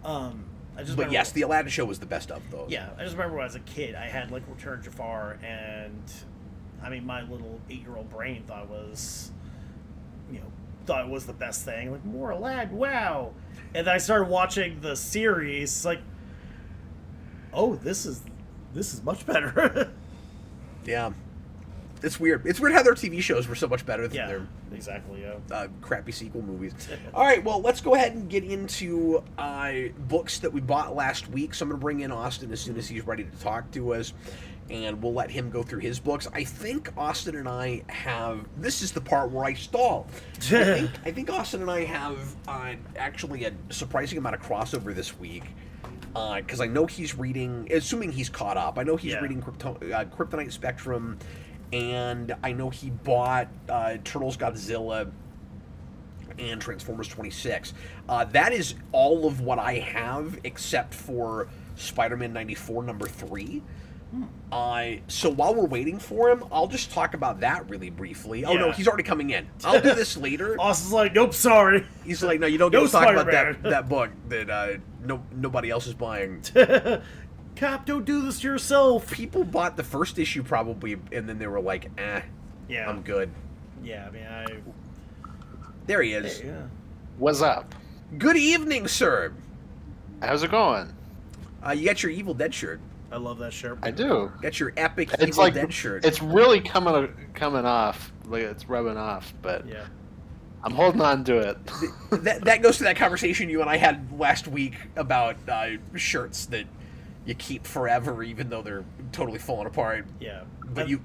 But yes, the Aladdin show was the best of those. Yeah, I just remember when I was a kid, I had like Return of Jafar, and I mean, my little 8-year-old brain thought it was the best thing. Like, more Aladdin, wow! And then I started watching the series, like, oh, this is much better. Yeah, it's weird. It's weird how their TV shows were so much better than their crappy sequel movies. All right, well, let's go ahead and get into books that we bought last week. So I'm going to bring in Austin as soon as he's ready to talk to us, and we'll let him go through his books. I think Austin and I have... This is the part where I stall. I think Austin and I have actually a surprising amount of crossover this week. Because I know he's reading... Assuming he's caught up. I know he's reading Kryptonite Spectrum, and I know he bought Turtles Godzilla and Transformers 26. That is all of what I have, except for Spider-Man 94 #3. So while we're waiting for him, I'll just talk about that really briefly. Oh no, he's already coming in. I'll do this later. Austin's like, nope, sorry. He's like, no, you don't get to talk about that book that nobody else is buying. Cap, don't do this to yourself. People bought the first issue probably, and then they were like, I'm good. Yeah, I mean, There he is. Hey, yeah. What's up? Good evening, sir. How's it going? You got your Evil Dead shirt. I love that shirt. I do. Got your epic It's Evil like Dead shirt. it's really coming off. Like it's rubbing off, but Yeah. I'm holding on to it. that goes to that conversation you and I had last week about shirts that you keep forever, even though they're totally falling apart. Yeah. But you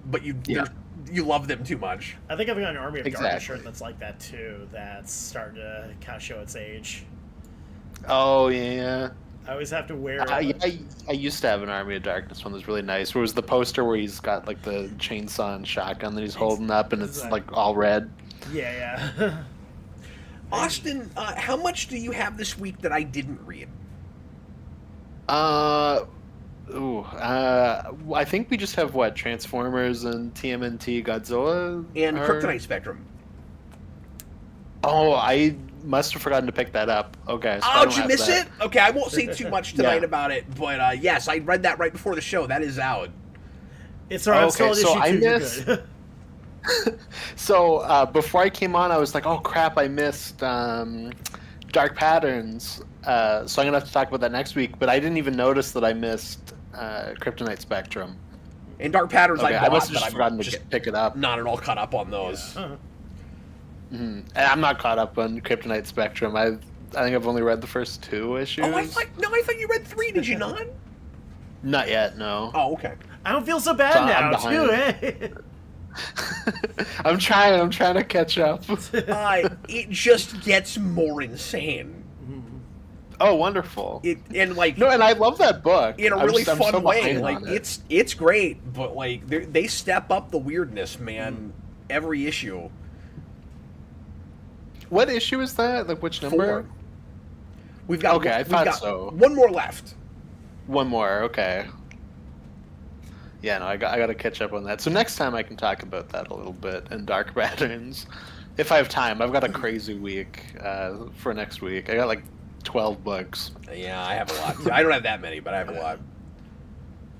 Yeah. you love them too much. I think I've got an Army of Darkness Exactly. shirt that's like that too. That's starting to kind of show its age. Oh yeah. I always have to wear. I used to have an Army of Darkness one that was really nice. Where it was the poster where he's got like the chainsaw and shotgun that he's holding up, and it's Exactly. like all red. Yeah. Austin, how much do you have this week that I didn't read? I think we just have what Transformers and TMNT Godzilla And are- Kryptonite Spectrum. Oh, I must have forgotten to pick that up. Okay. So I Oh, don't did you have miss that. it? Okay, I won't say too much tonight Yeah. about it, but yes, I read that right before the show. That is out. It's alright. Okay, I'm still so on I issue 2. You're missed- good. So before I came on, I was like, "Oh crap, I missed Dark Patterns." So I'm gonna have to talk about that next week. But I didn't even notice that I missed Kryptonite Spectrum. And Dark Patterns Okay, I I bought, must have but just I'm forgotten to just pick it up. not at all caught up on those. Uh-huh. And I'm not caught up on Kryptonite Spectrum. I think I've only read the first 2 issues. Oh, I thought you read 3. Did you not? Not yet. No. Oh, okay. I don't feel so bad So I'm now, behind. too, eh? I'm trying to catch up. It just gets more insane. Oh, wonderful. And like No, and I love that book. in a I'm really I'm fun so way. behind Like on it. it's great, but like they step up the weirdness, man. Every issue. What issue is that? Like which number? 4. We've got Okay, I we've thought got so. one more left. One more. Okay. Yeah, no, I got to catch up on that. So next time I can talk about that a little bit and Dark Patterns, if I have time. I've got a crazy week for next week. I got like 12 books. Yeah, I have a lot. Too. I don't have that many, but I have a lot.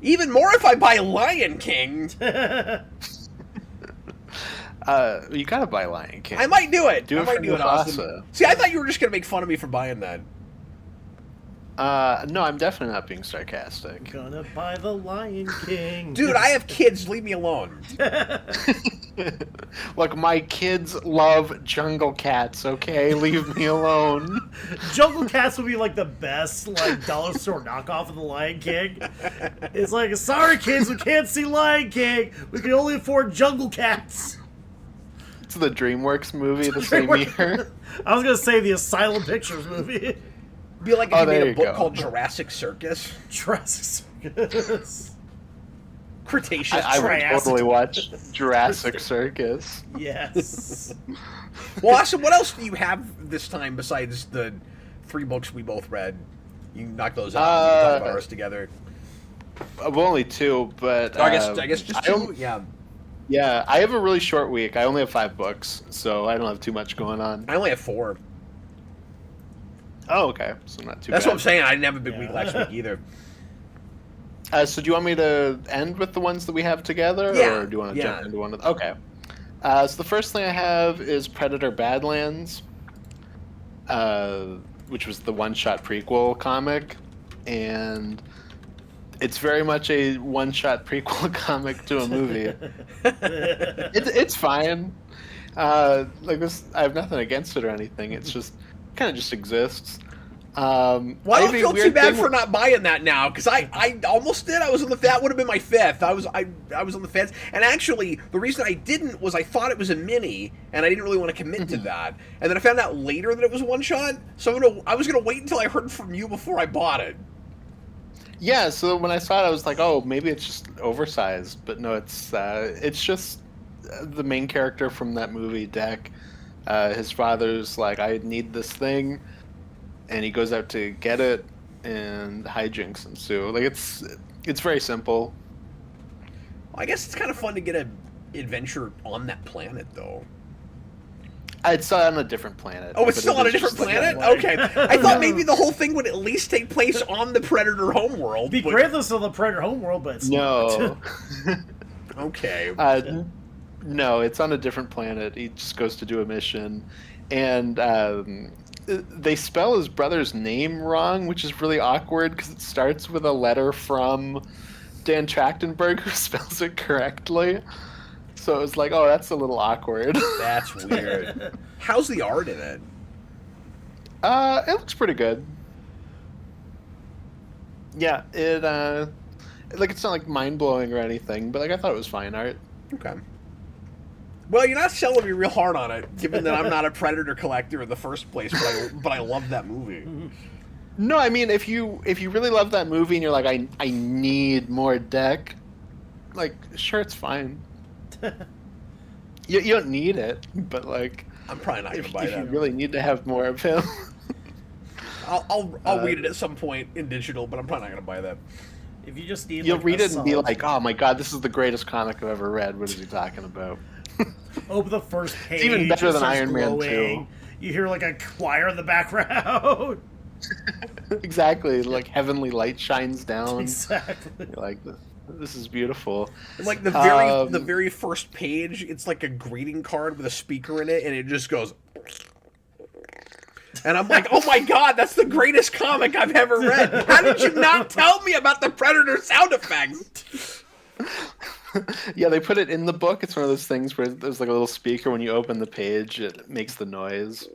Even more if I buy Lion King. You gotta buy Lion King. I might do it. Do I it might for do it, Austin. Mufasa. See, I thought you were just gonna make fun of me for buying that. No, I'm definitely not being sarcastic. Gonna buy the Lion King. Dude, I have kids. Leave me alone. Look, my kids love Jungle Cats. Okay, leave me alone. Jungle Cats would be like the best like dollar store knockoff of the Lion King. It's like, sorry kids, we can't see Lion King. We can only afford Jungle Cats. It's the DreamWorks movie the same year. I was gonna say the Asylum Pictures movie. Be like if Oh, you made there a you book go. called Jurassic Circus. Jurassic Circus. Cretaceous. I would Triassic. totally watch Jurassic Circus. Yes. Well, Austin, what else do you have this time besides the 3 books we both read? You can knock those out. We can talk about ours together. Well, only 2, but Oh, I guess just 2. Yeah. Yeah, I have a really short week. I only have 5 books, so I don't have too much going on. I only have 4. Oh, okay, so not too That's bad. what I'm saying. I didn't have a big week Yeah. last week either. So do you want me to end with the ones that we have together, Yeah, or do you want to yeah. jump into one of them? Okay. So the first thing I have is Predator Badlands, which was the one-shot prequel comic, and it's very much a one-shot prequel comic to a movie. It's fine. Like this, I have nothing against it or anything. It's just kind of just exists. Well, I don't feel too bad for not buying that now, because I almost did. I was on the that would have been my 5th. I was on the fence, and actually the reason I didn't was I thought it was a mini, and I didn't really want to commit to that. And then I found out later that it was one shot, so I was gonna wait until I heard from you before I bought it. Yeah, so when I saw it, I was like, "Oh, maybe it's just oversized," but no, it's just the main character from that movie, Deck. His father's like, "I need this thing," and he goes out to get it, and hijinks ensue. Like it's very simple. Well, I guess it's kind of fun to get an adventure on that planet, though. It's on a different planet. Oh, it's but still it on a is different just like planet? that. Okay. I thought maybe the whole thing would at least take place on the Predator homeworld. Be but- great this on the Predator homeworld, but it's No. Okay. No, it's on a different planet. He just goes to do a mission, and they spell his brother's name wrong, which is really awkward because it starts with a letter from Dan Trachtenberg, who spells it correctly. So it was like, oh, that's a little awkward. That's weird. How's the art in it? It looks pretty good. Yeah, it's not like mind blowing or anything, but like I thought it was fine art. Okay. Well, you're not selling me real hard on it, given that I'm not a Predator collector in the first place, but I love that movie. No, I mean if you really love that movie and you're like I need more Deck, like sure it's fine. you don't need it, but like I'm probably not gonna buy if that. you really need to have more of him. I'll read it at some point in digital, but I'm probably not gonna buy that. If you just need, You'll like, read a it and be solid- like, oh my god, this is the greatest comic I've ever read. What is he talking about? open the first page. even better it than starts Iron Man 2. glowing. You hear like a choir in the background. Exactly, like heavenly light shines down. Exactly. You're like, this is beautiful. And like the very first page, it's like a greeting card with a speaker in it, and it just goes. And I'm like, oh my god, that's the greatest comic I've ever read. How did you not tell me about the Predator sound effects? Yeah, they put it in the book. It's one of those things where there's like a little speaker when you open the page, it makes the noise.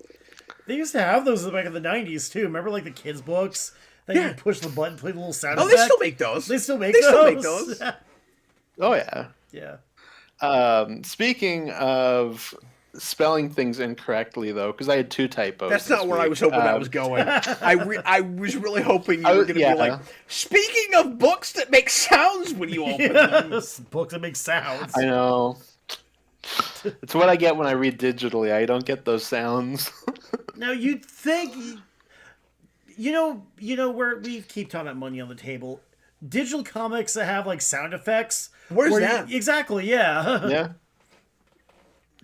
They used to have those back in the 90s too. Remember like the kids' books that Yeah. you push the button, play the little sound Oh, effect? they still make those. They still make They those. still make those. Oh yeah. Yeah. Speaking of spelling things incorrectly, though, because I had 2 typos. That's not this where I week. was hoping that was going. I was really hoping you were going to yeah. be like, speaking of books that make sounds when you open them. Yes. Books that make sounds. I know. It's what I get when I read digitally. I don't get those sounds. Now you'd think, you know where we keep talking about money on the table. Digital comics that have like sound effects. Where's where that? Exactly. Yeah. Yeah.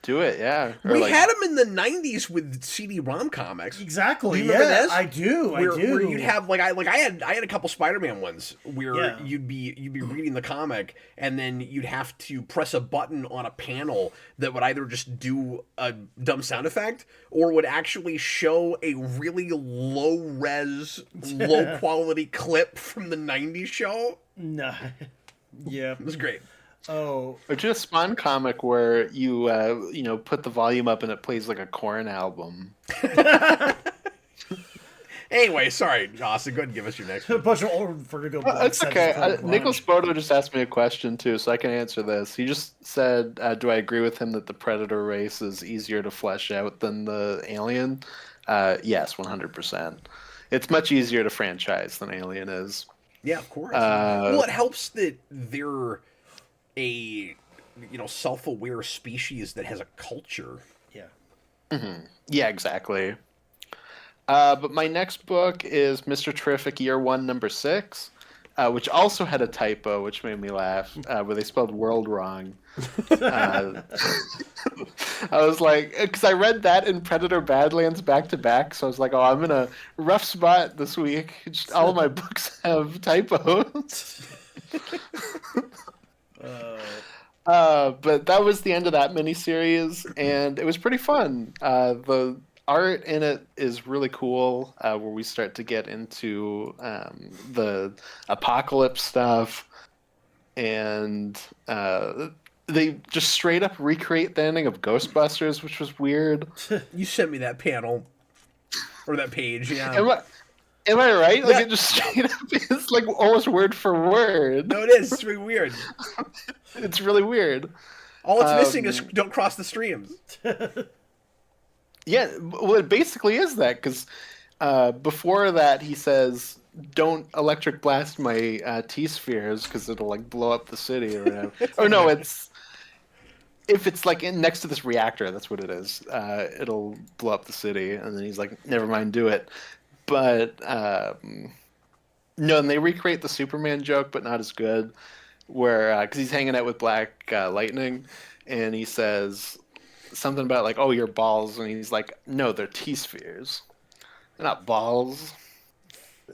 Do it, yeah. Or We like, had them in the 90s with CD-ROM comics. Exactly. Do you remember yeah. this? I do. Where you'd have I had a couple Spider-Man ones where Yeah. you'd be reading the comic and then you'd have to press a button on a panel that would either just do a dumb sound effect or would actually show a really low res, low quality clip from the 90s show. No. Yeah. It was great. Oh. Or just a Spawn comic where you put the volume up and it plays like a Korn album. Anyway, sorry, Austin, go ahead and give us your next A one. bunch of old Vertigo books. It's that okay. just go Nicholas wrong. Bodo just asked me a question too, so I can answer this. He just said, "Do I agree with him that the Predator race is easier to flesh out than the Alien?" Yes, 100%. It's much easier to franchise than Alien is. Yeah, of course. Well, it helps that they're a self-aware species that has a culture. Yeah. Yeah, exactly. But my next book is Mr. Terrific Year 1, number 6, which also had a typo, which made me laugh, where they spelled world wrong. I was like, because I read that in Predator Badlands back to back, so I was like, oh, I'm in a rough spot this week. Just, all of my books have typos. But that was the end of that miniseries, and it was pretty fun. The art in it is really cool, where we start to get into the apocalypse stuff, and they just straight up recreate the ending of Ghostbusters, which was weird. You sent me that panel or that page, yeah. Am I right? Like Yeah. it just straight up is like almost word for word. No, it is. It's really weird. It's really weird. All it's missing is don't cross the streams. Yeah, well, it basically is that because before that he says, "Don't electric blast my T-spheres because it'll like blow up the city or whatever." Or no, it's if it's like next to this reactor, that's what it is. It'll blow up the city, and then he's like, "Never mind, do it." But no, and they recreate the Superman joke, but not as good. Where because he's hanging out with Black Lightning, and he says something about like, "Oh, your balls," and he's like, "No, they're T-spheres. They're not balls."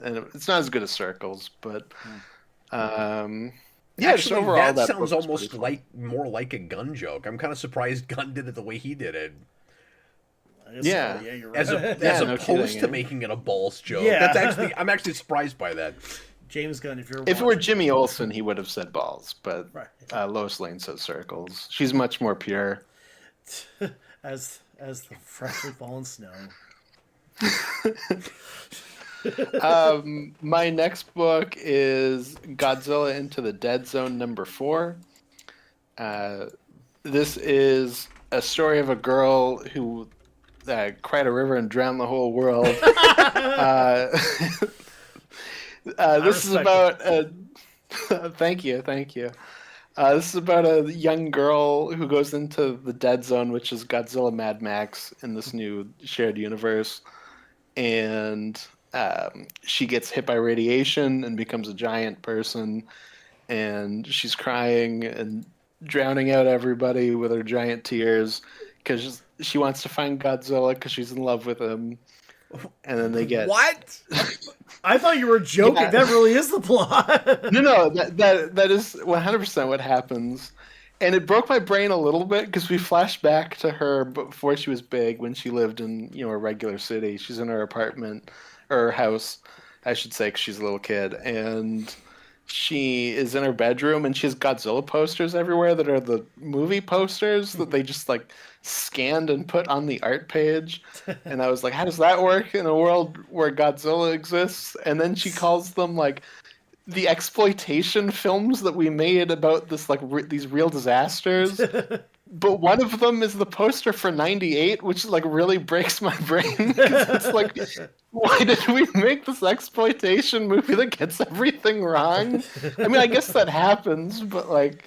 And it's not as good as circles, but yeah, just Actually, overall, that book sounds was almost pretty fun. more like a Gunn joke. I'm kind of surprised Gunn did it the way he did it. Yeah. Yeah, you're right. As Yeah, no opposed kidding, to eh? making it a balls joke. Yeah. I'm actually surprised by that. James Gunn, if you're If it were watching- Jimmy Olsen, he would have said balls, but Right. Lois Lane says circles. She's much more pure. as the freshly fallen snow. My next book is Godzilla Into the Dead Zone #4. This is a story of a girl who cried a river and drowned the whole world. This is about thank you. This is about a young girl who goes into the Dead Zone, which is Godzilla Mad Max in this new shared universe, and she gets hit by radiation and becomes a giant person, and she's crying and drowning out everybody with her giant tears because she wants to find Godzilla because she's in love with him. And then they get What? I thought you were joking. Yeah. That really is the plot. no, that is 100% what happens, and it broke my brain a little bit because we flashed back to her before she was big when she lived in a regular city. She's in her apartment or her house, I should say, because she's a little kid, and she is in her bedroom and she has Godzilla posters everywhere that are the movie posters that they just like scanned and put on the art page. And I was like, how does that work in a world where Godzilla exists? And then she calls them like the exploitation films that we made about this like these real disasters. But one of them is the poster for '98, which like really breaks my brain. 'Cause it's like, why did we make this exploitation movie that gets everything wrong? I mean, I guess that happens, but like,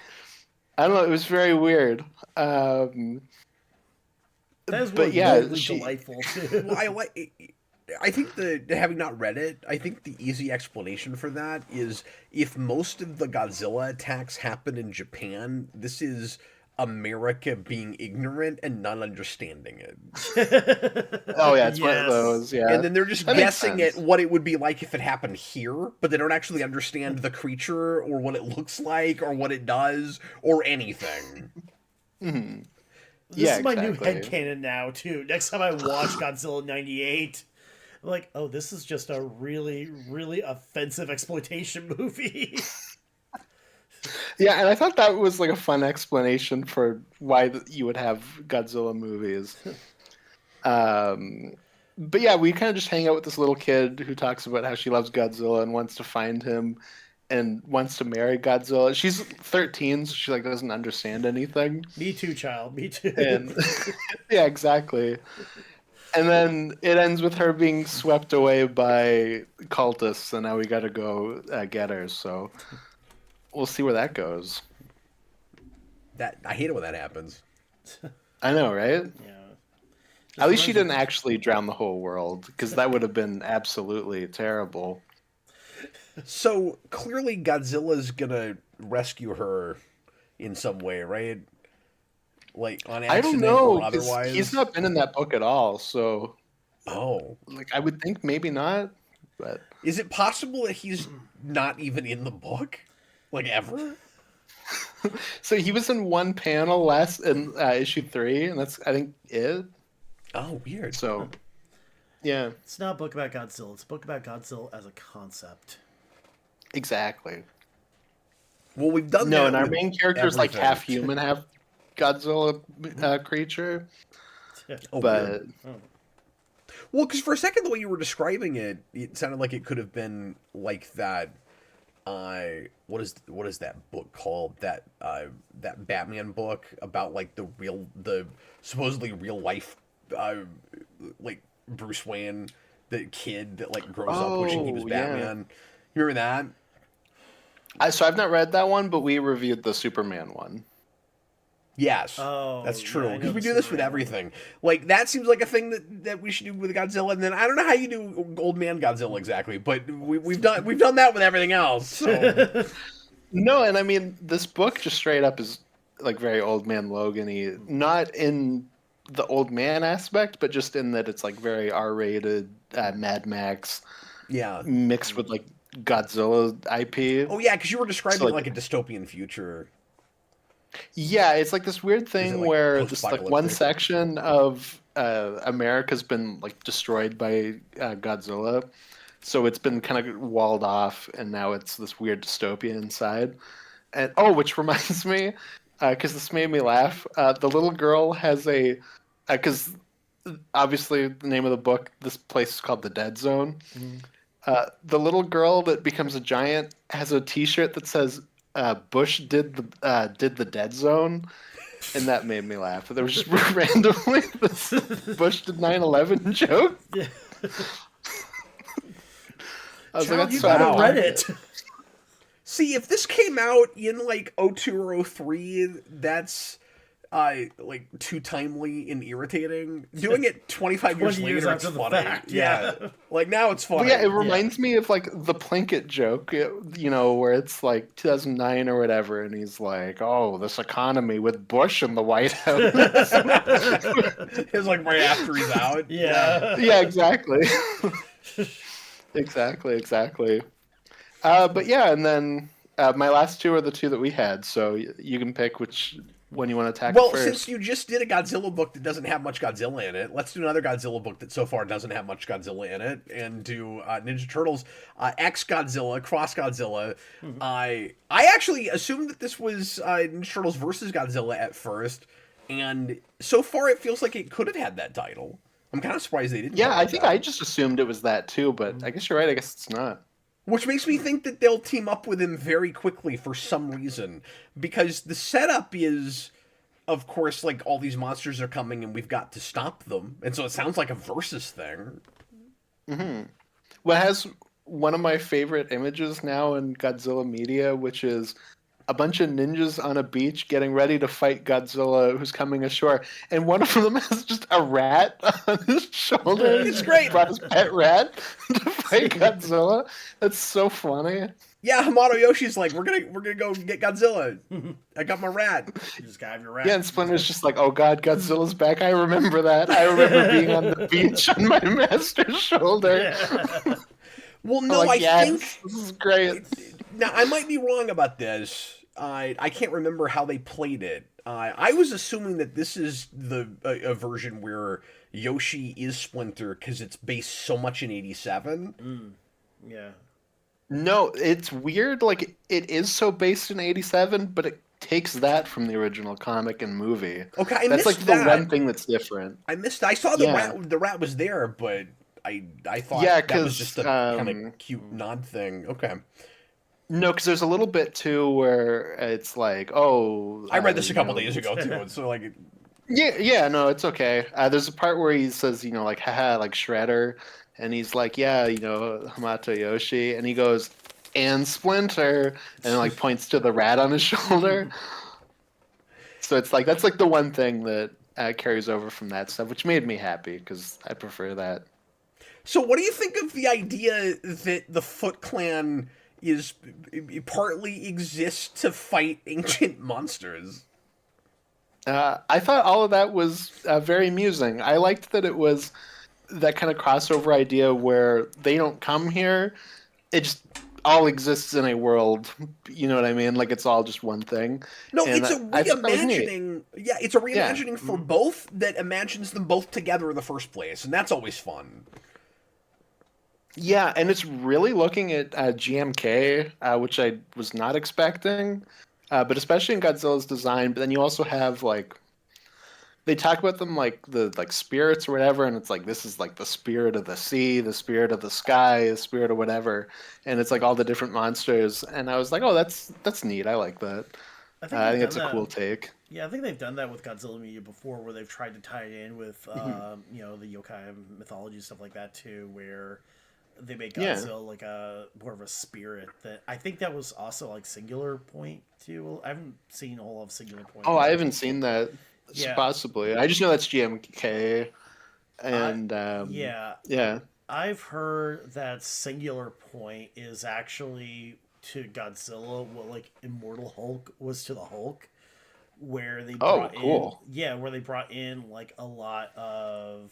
I don't know. It was very weird. That is But really, yeah, really delightful too. Well, I think having not read it, I think the easy explanation for that is if most of the Godzilla attacks happen in Japan, this is America being ignorant and not understanding it. Oh yeah, it's one of Yes. those. Yeah, And then they're just That makes guessing at sense. what it would be like if it happened here, but they don't actually understand the creature or what it looks like or what it does or anything. Mhm. This Yeah, is my new exactly. headcanon now too. Next time I watch Godzilla '98, I'm like, oh, this is just a really, really offensive exploitation movie. Yeah, and I thought that was like a fun explanation for why you would have Godzilla movies. But yeah, we kind of just hang out with this little kid who talks about how she loves Godzilla and wants to find him and wants to marry Godzilla. She's 13, so she like doesn't understand anything. Me too, child. Me too. And yeah, exactly. And then it ends with her being swept away by cultists, and now we got to go get her. So we'll see where that goes. That I hate it when that happens. I know, right? Yeah. At least she didn't actually drown the whole world, because that would have been absolutely terrible. So clearly Godzilla's gonna rescue her in some way, right? Like on I accident don't know, or 'cause otherwise. he's not been in that book at all, so Oh. like I would think maybe not, but Is it possible that he's not even in the book? Like ever? so he was in one panel last in issue 3, and that's I think it. Oh, weird. So yeah, It's not a book about Godzilla. It's a book about Godzilla as a concept. exactly. Well, we've done No, that and our with main character is like everything. half human, half Godzilla creature. Oh, But weird. Well, because for a second, the way you were describing it, it sounded like it could have been like that. What is that book called? That Batman book about like the supposedly real life, like Bruce Wayne, the kid that like grows up wishing he was Oh, yeah. Batman. You remember that? so I've not read that one, but we reviewed the Superman one. Yes. Oh, That's yeah, true. I know Because we the do this with Superman everything. Like that seems like a thing that we should do with Godzilla. And then I don't know how you do Old Man Godzilla exactly, but we've done that with everything else. So. No, and I mean this book just straight up is like very Old Man Logan-y. Not in the old man aspect, but just in that it's like very R-rated, Mad Max Yeah. mixed with like Godzilla IP. Oh yeah, because you were describing So, like- like a dystopian future. Yeah, it's like this weird thing like, where this like one post-apocalyptic? section of America's been like destroyed by Godzilla, so it's been kind of walled off, and now it's this weird dystopia inside. And oh, which reminds me, because this made me laugh. The little girl has a, because obviously the name of the book, this place is called the Dead Zone. The little girl that becomes a giant has a T-shirt that says "Bush did the Dead Zone," and that made me laugh. There was just randomly this Bush did 9/11 joke. Yeah. I was Child, like, that's you so gotta Wow. read it. See, if this came out in like '02 or '03, that's like too timely and irritating. Doing it 25 years 20 years later, it's after the funny. fact, yeah. Like now it's funny. Well, yeah, it reminds me of like the Plinkett joke, where it's like 2009 or whatever, and he's like, "Oh, this economy with Bush in the White House." It's like right after he's out. Yeah. Yeah, exactly. Exactly. But yeah, and then my last two are the two that we had, so you can pick which one you want to tackle Well, first. since you just did a Godzilla book that doesn't have much Godzilla in it, let's do another Godzilla book that so far doesn't have much Godzilla in it, and do Ninja Turtles X Godzilla, Cross Godzilla. I actually assumed that this was Ninja Turtles versus Godzilla at first, and so far it feels like it could have had that title. I'm kind of surprised they didn't. Yeah, go I with think that. I just assumed it was that too, but I guess you're right. I guess it's not. Which makes me think that they'll team up with him very quickly for some reason. Because the setup is, of course, like all these monsters are coming and we've got to stop them. And so it sounds like a versus thing. Well, it has one of my favorite images now in Godzilla media, which is a bunch of ninjas on a beach getting ready to fight Godzilla who's coming ashore. And one of them has just a rat on his shoulder. It's great. He brought his pet rat to fight Godzilla. That's so funny. Yeah, Hamato Yoshi's like, we're gonna go get Godzilla. I got my rat. You just gotta have your rat. Yeah, and Splinter's just like, oh god, Godzilla's back. I remember that. I remember being on the beach on my master's shoulder. Yeah. Well, I'm no, like, I yes, think this is great. now I might be wrong about this. I can't remember how they played it. I was assuming that this is a version where Yoshi is Splinter because it's based so much in '87. Yeah. No, it's weird. Like, it is so based in '87, but it takes that from the original comic and movie. Okay, I That's missed like that. the one thing that's different. I missed. I saw the Yeah. rat. The rat was there, but I thought Yeah, that was 'cause, just a kind of cute nod thing. Okay, No, because there's a little bit too where it's like, oh, I read this a you couple know, days ago too. So like, Yeah, no, it's okay. There's a part where he says, like, haha, like Shredder, and he's like, yeah, Hamato Yoshi, and he goes, and Splinter, and like points to the rat on his shoulder. So it's like that's like the one thing that carries over from that stuff, which made me happy because I prefer that. so what do you think of the idea that the Foot Clan is partly exists to fight ancient monsters? I thought all of that was very amusing. I liked that it was that kind of crossover idea where they don't come here; it just all exists in a world. You know what I mean? Like it's all just one thing. No, And it's a I thought that was neat. reimagining. Yeah, it's a reimagining for both that imagines them both together in the first place, and that's always fun. Yeah, and it's really looking at GMK, which I was not expecting, but especially in Godzilla's design. But then you also have like they talk about them like the spirits or whatever, and it's like this is like the spirit of the sea, the spirit of the sky, the spirit of whatever, and it's like all the different monsters. And I was like, oh, that's neat. I like that. I they've think it's done a that. cool take. Yeah, I think they've done that with Godzilla media before, where they've tried to tie it in with, the yokai mythology stuff like that too, where they make Yeah. Godzilla like a more of a spirit. That I think that was also like Singular Point too. I haven't seen a whole lot of Singular Point. Oh, I haven't seen that. Yeah. Possibly. I just know that's GMK, and Yeah, yeah. I've heard that Singular Point is actually to Godzilla what like Immortal Hulk was to the Hulk, where they brought cool. where they brought in like a lot of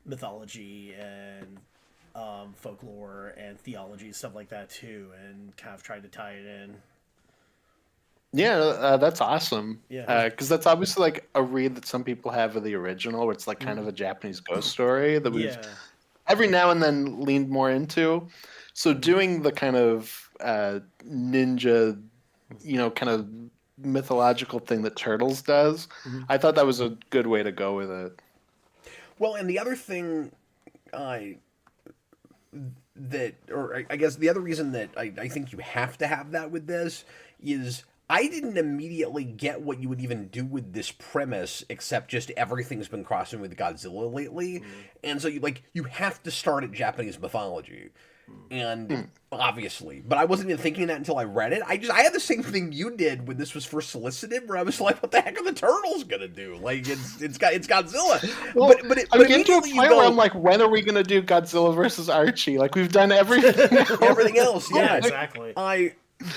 mythology and folklore and theology stuff like that too, and kind of tried to tie it in. Yeah, that's awesome. Yeah. Because that's obviously like a read that some people have of the original, where it's like kind of a Japanese ghost story that we've Yeah. every now and then leaned more into. So doing the kind of ninja, kind of mythological thing that Turtles does, I thought that was a good way to go with it. Well, and the other thing I guess the other reason that I think you have to have that with this is I didn't immediately get what you would even do with this premise, except just everything's been crossing with Godzilla lately, and so you have to start at Japanese mythology, and obviously, but I wasn't even thinking that until I read it. I had the same thing you did when this was first solicited, where I was like, "What the heck are the turtles gonna do?" Like it's Godzilla, Well, I'm getting to a immediately point where I'm like, when are we gonna do Godzilla versus Archie? Like we've done everything. everything else, Yeah, exactly.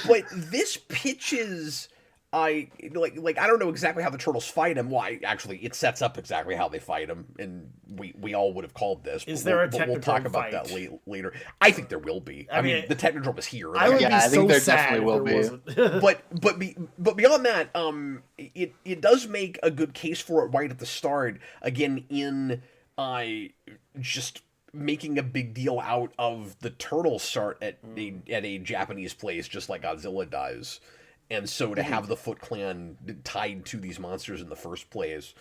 But this pitches. I don't know exactly how the turtles fight him. Well, actually, it sets up exactly how they fight him, and we all would have called this. Is there a but we'll talk Technodrome about fight? that later. I think there will be. I mean, the Technodrome is here. I would be I think so there sad definitely will if there be. wasn't. but beyond that, it does make a good case for it right at the start. Again, in just making a big deal out of the turtles start at a Japanese place, just like Godzilla does. And so to have the Foot Clan tied to these monsters in the first place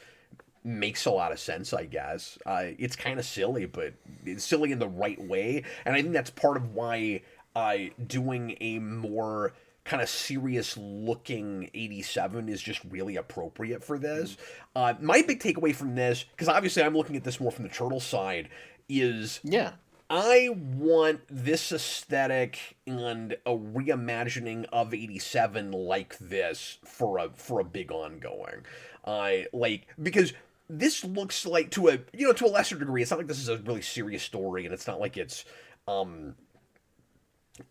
makes a lot of sense, I guess. It's kind of silly, but it's silly in the right way. And I think that's part of why doing a more kind of serious looking 87 is just really appropriate for this. My big takeaway from this, because obviously I'm looking at this more from the turtle side, is I want this aesthetic and a reimagining of 87 like this for a big ongoing. Because this looks like to a lesser degree, it's not like this is a really serious story, and it's not like it's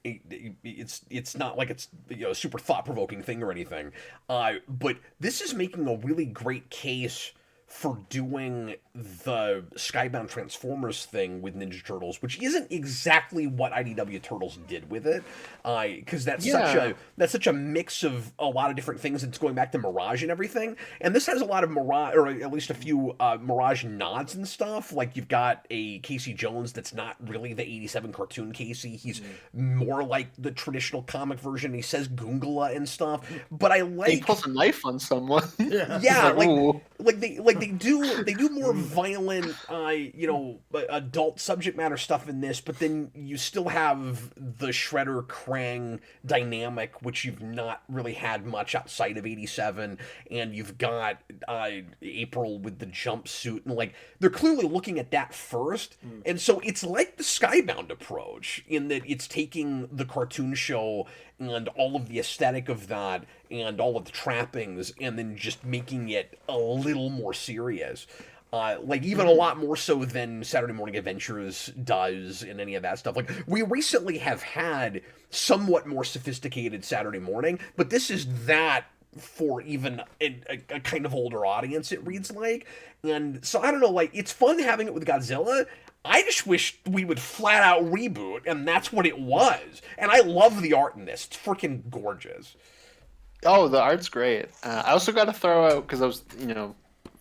it's not like it's a super thought-provoking thing or anything. But this is making a really great case for doing the Skybound Transformers thing with Ninja Turtles, which isn't exactly what IDW Turtles did with it, because that's such a mix of a lot of different things. It's going back to Mirage and everything, and this has a lot of Mirage, or at least a few Mirage nods and stuff. Like you've got a Casey Jones that's not really the 87 cartoon Casey. He's more like the traditional comic version. He says Goongala and stuff, but I like he pulls a knife on someone. Yeah, they do more violent, adult subject matter stuff in this, but then you still have the Shredder Krang dynamic, which you've not really had much outside of 87, and you've got April with the jumpsuit, and they're clearly looking at that first, and so it's like the Skybound approach in that it's taking the cartoon show and all of the aesthetic of that and all of the trappings and then just making it a little more serious. Even a lot more so than Saturday Morning Adventures does in any of that stuff. We recently have had somewhat more sophisticated Saturday Morning, but this is that for even a kind of older audience, it reads like. And so, I don't know, it's fun having it with Godzilla. I just wish we would flat out reboot, and that's what it was. And I love the art in this. It's freaking gorgeous. Oh, the art's great. I also got to throw out, because I was,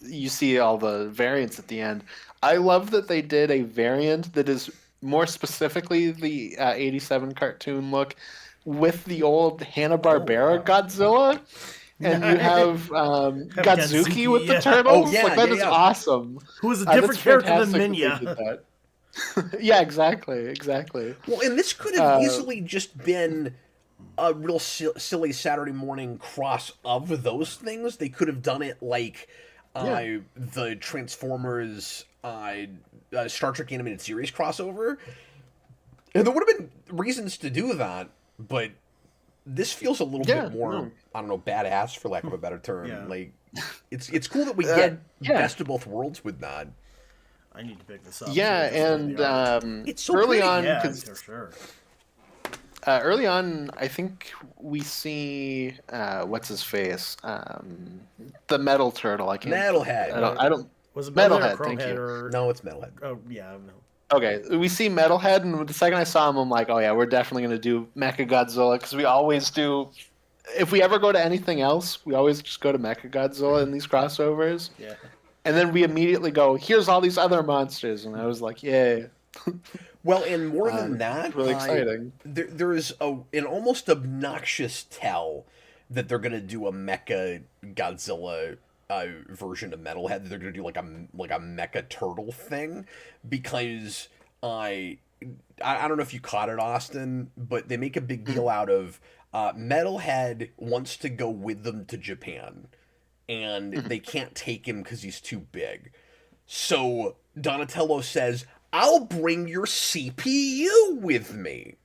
you see all the variants at the end. I love that they did a variant that is more specifically the 87 cartoon look with the old Hanna-Barbera Godzilla. And you have Godzuki with the turtles. Oh, yeah, that is awesome. Who is a different character than Minya. Yeah, exactly. Well, and this could have easily just been a real silly Saturday morning cross of those things. They could have done it like the Transformers Star Trek animated series crossover. And there would have been reasons to do that, but this feels a little bit more, I don't know, badass, for lack of a better term. Yeah. It's cool that we get best of both worlds with that. I need to pick this up. Yeah, and it's so early pretty. on, for sure. Early on, I think we see what's his face, the metal turtle. I can't. Metalhead. I don't. Was it Metalhead? Or Thank you. or... No, it's Metalhead. Oh yeah, no. Okay, we see Metalhead, and the second I saw him, I'm like, oh yeah, we're definitely gonna do Mecha Godzilla because we always do if we ever go to anything else, we always just go to Mechagodzilla in these crossovers. Yeah. And then we immediately go, here's all these other monsters. And I was like, yay. Well, and more than that, really exciting. There is an almost obnoxious tell that they're going to do a Mecha Godzilla version of Metalhead. They're going to do like a Mecha Turtle thing because I don't know if you caught it, Austin, but they make a big deal out of Metalhead wants to go with them to Japan, and they can't take him because he's too big. So Donatello says, I'll bring your CPU with me.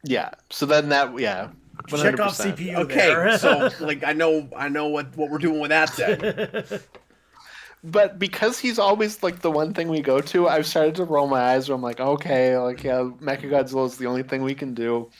Yeah. So then that, yeah. 100%. Check off CPU. Okay, there. so like I know what we're doing with that then. But because he's always like the one thing we go to, I've started to roll my eyes where I'm like, okay, like yeah, Mechagodzilla is the only thing we can do.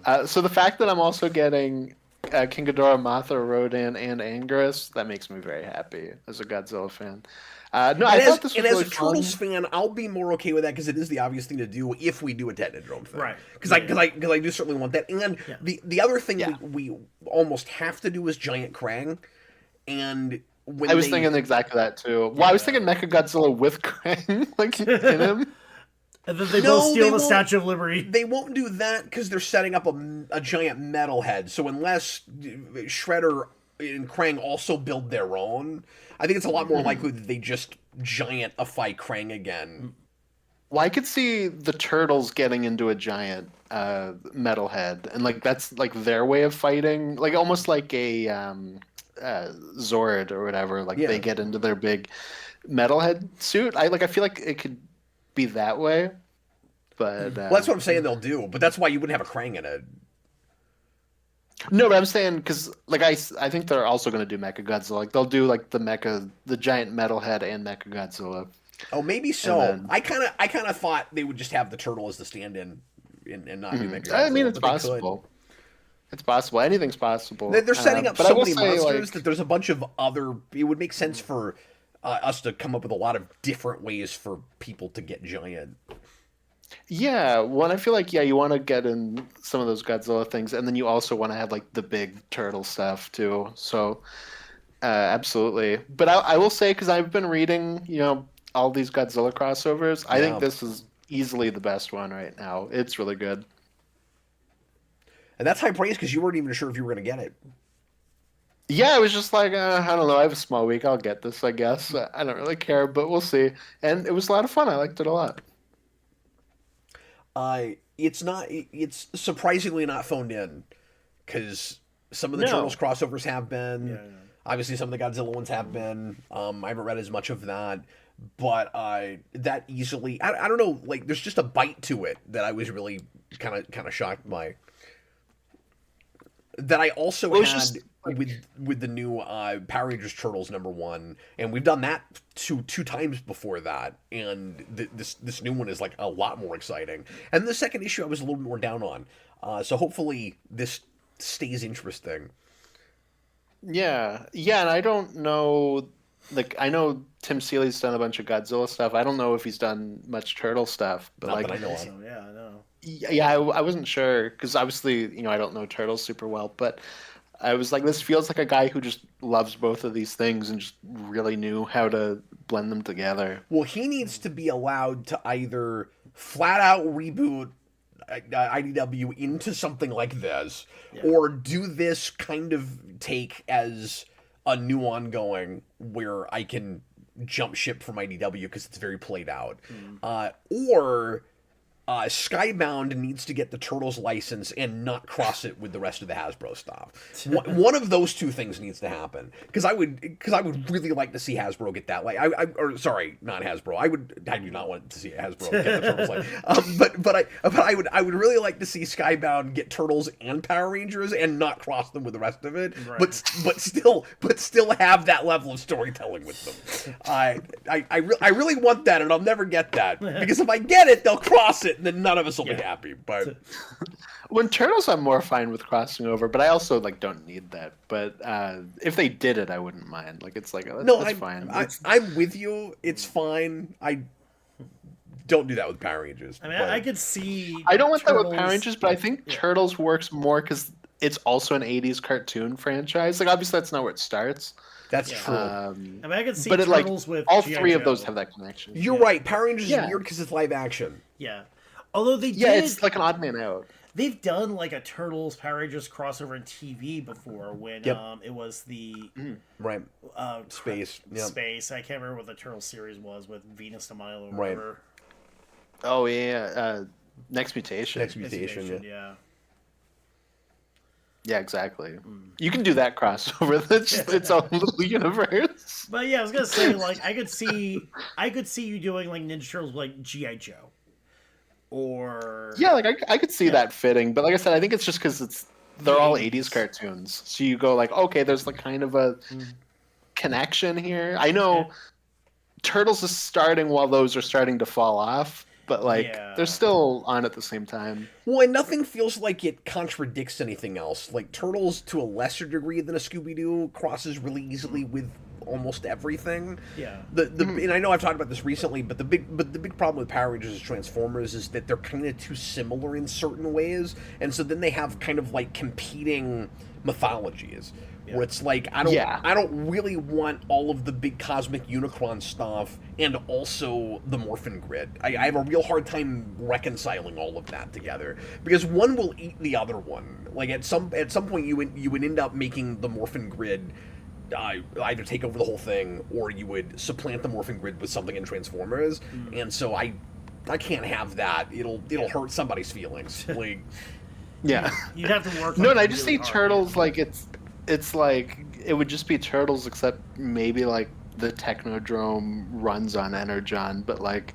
Yeah. So the fact that I'm also getting King Ghidorah, Mothra, Rodan, and Anguirus, that makes me very happy as a Godzilla fan. No, I thought this was really as a Turtles fan, I'll be more okay with that because it is the obvious thing to do if we do a Technodrome thing, right? Because I do certainly want that. And the other thing we almost have to do is Giant Krang, and when I was thinking exactly that too. Well, I was thinking Mechagodzilla with Krang, like in him. And then they both steal the Statue of Liberty. They won't do that because they're setting up a giant metal head. So unless Shredder and Krang also build their own, I think it's a lot more likely that they just giantify Krang again. Well, I could see the Turtles getting into a giant metal head, and like that's like their way of fighting, like almost like a Zord or whatever. Like they get into their big metalhead suit. I feel like it could be that way, but well, that's what I'm saying they'll do. But that's why you wouldn't have a Krang in it. No, but I'm saying because like I think they're also going to do Mechagodzilla. Like they'll do like the giant metalhead and Mechagodzilla. Oh, maybe so. Then, I kind of thought they would just have the turtle as the stand-in and not do Mechagodzilla. I mean, it's possible. It's possible. Anything's possible. They're setting up so many monsters that there's a bunch of other. It would make sense for us to come up with a lot of different ways for people to get giant. Yeah, well, I feel like you want to get in some of those Godzilla things, and then you also want to have like the big turtle stuff too. So, absolutely. But I will say, because I've been reading, all these Godzilla crossovers, I think this is easily the best one right now. It's really good. And that's high praise because you weren't even sure if you were going to get it. Yeah, I was just like, I don't know. I have a small week. I'll get this, I guess. I don't really care, but we'll see. And it was a lot of fun. I liked it a lot. It's surprisingly not phoned in because some of the Turtles crossovers have been. Yeah. Obviously, some of the Godzilla ones have been. I haven't read as much of that, but that easily. I don't know. Like, there's just a bite to it that I was really kind of shocked by. That I also had with the new Power Rangers Turtles #1, and we've done that two times before that, and this new one is like a lot more exciting. And the second issue I was a little more down on, so hopefully this stays interesting. Yeah, and I don't know. Like, I know Tim Seeley's done a bunch of Godzilla stuff. I don't know if he's done much Turtle stuff, but Not that I know of. Yeah, I know. Yeah, I wasn't sure because obviously, I don't know Turtles super well, but I was like, this feels like a guy who just loves both of these things and just really knew how to blend them together. Well, he needs to be allowed to either flat out reboot IDW into something like this, or do this kind of take as a new ongoing where I can jump ship from IDW because it's very played out, or Skybound needs to get the Turtles license and not cross it with the rest of the Hasbro stuff. One of those two things needs to happen because I would really like to see Hasbro get that. Like, sorry, not Hasbro. I do not want to see Hasbro get the Turtles license. I would really like to see Skybound get Turtles and Power Rangers and not cross them with the rest of it. Right. But still have that level of storytelling with them. I really want that, and I'll never get that because if I get it, they'll cross it. Then none of us will be happy. But when Turtles, I'm more fine with crossing over, but I also don't need that. But if they did it, I wouldn't mind. Like, it's like, that's fine. I'm with you. It's fine. I don't do that with Power Rangers. I mean, I could see. I don't want that with Power Rangers, but I think Turtles works more because it's also an 80s cartoon franchise. Like, obviously, that's not where it starts. That's Yeah. true. I mean, I could see But Turtles with all G.I. three of Joe. those have that connection. You're right. Power Rangers is Yeah. weird because it's live action. Yeah. Although they Yeah, did, it's like an odd man out. they've done like a Turtles Power Rangers crossover in TV before when Yep. it was the Right. Space. Yep. Space. I can't remember what the Turtles series was with Venus de Milo or Right. whatever. Oh yeah, Next Mutation. Next Mutation. Yeah. Yeah, exactly. You can do that crossover. That's just its own little universe. But yeah, I was gonna say like I could see you doing like Ninja Turtles with, like G.I. Joe. Or Yeah, like I could see that fitting, but like I said, I think it's just because they're all 80s cartoons. So you go like, okay, there's like kind of a connection here. I know Turtles is starting while those are starting to fall off, but like they're still on at the same time. Well, and nothing feels like it contradicts anything else. Like Turtles, to a lesser degree than a Scooby-Doo, crosses really easily with almost everything. Yeah. And I know I've talked about this recently, but the big problem with Power Rangers and Transformers is that they're kind of too similar in certain ways, and so then they have kind of like competing mythologies. Where it's like I don't really want all of the big cosmic Unicron stuff and also the Morphin Grid. I have a real hard time reconciling all of that together because one will eat the other one. Like at some point you would end up making the Morphin Grid either take over the whole thing or you would supplant the Morphin Grid with something in Transformers, and so I can't have that. It'll hurt somebody's feelings. Like yeah, you'd have to work. No, and I just see Turtles like it's like it would just be Turtles except maybe like the Technodrome runs on Energon, but like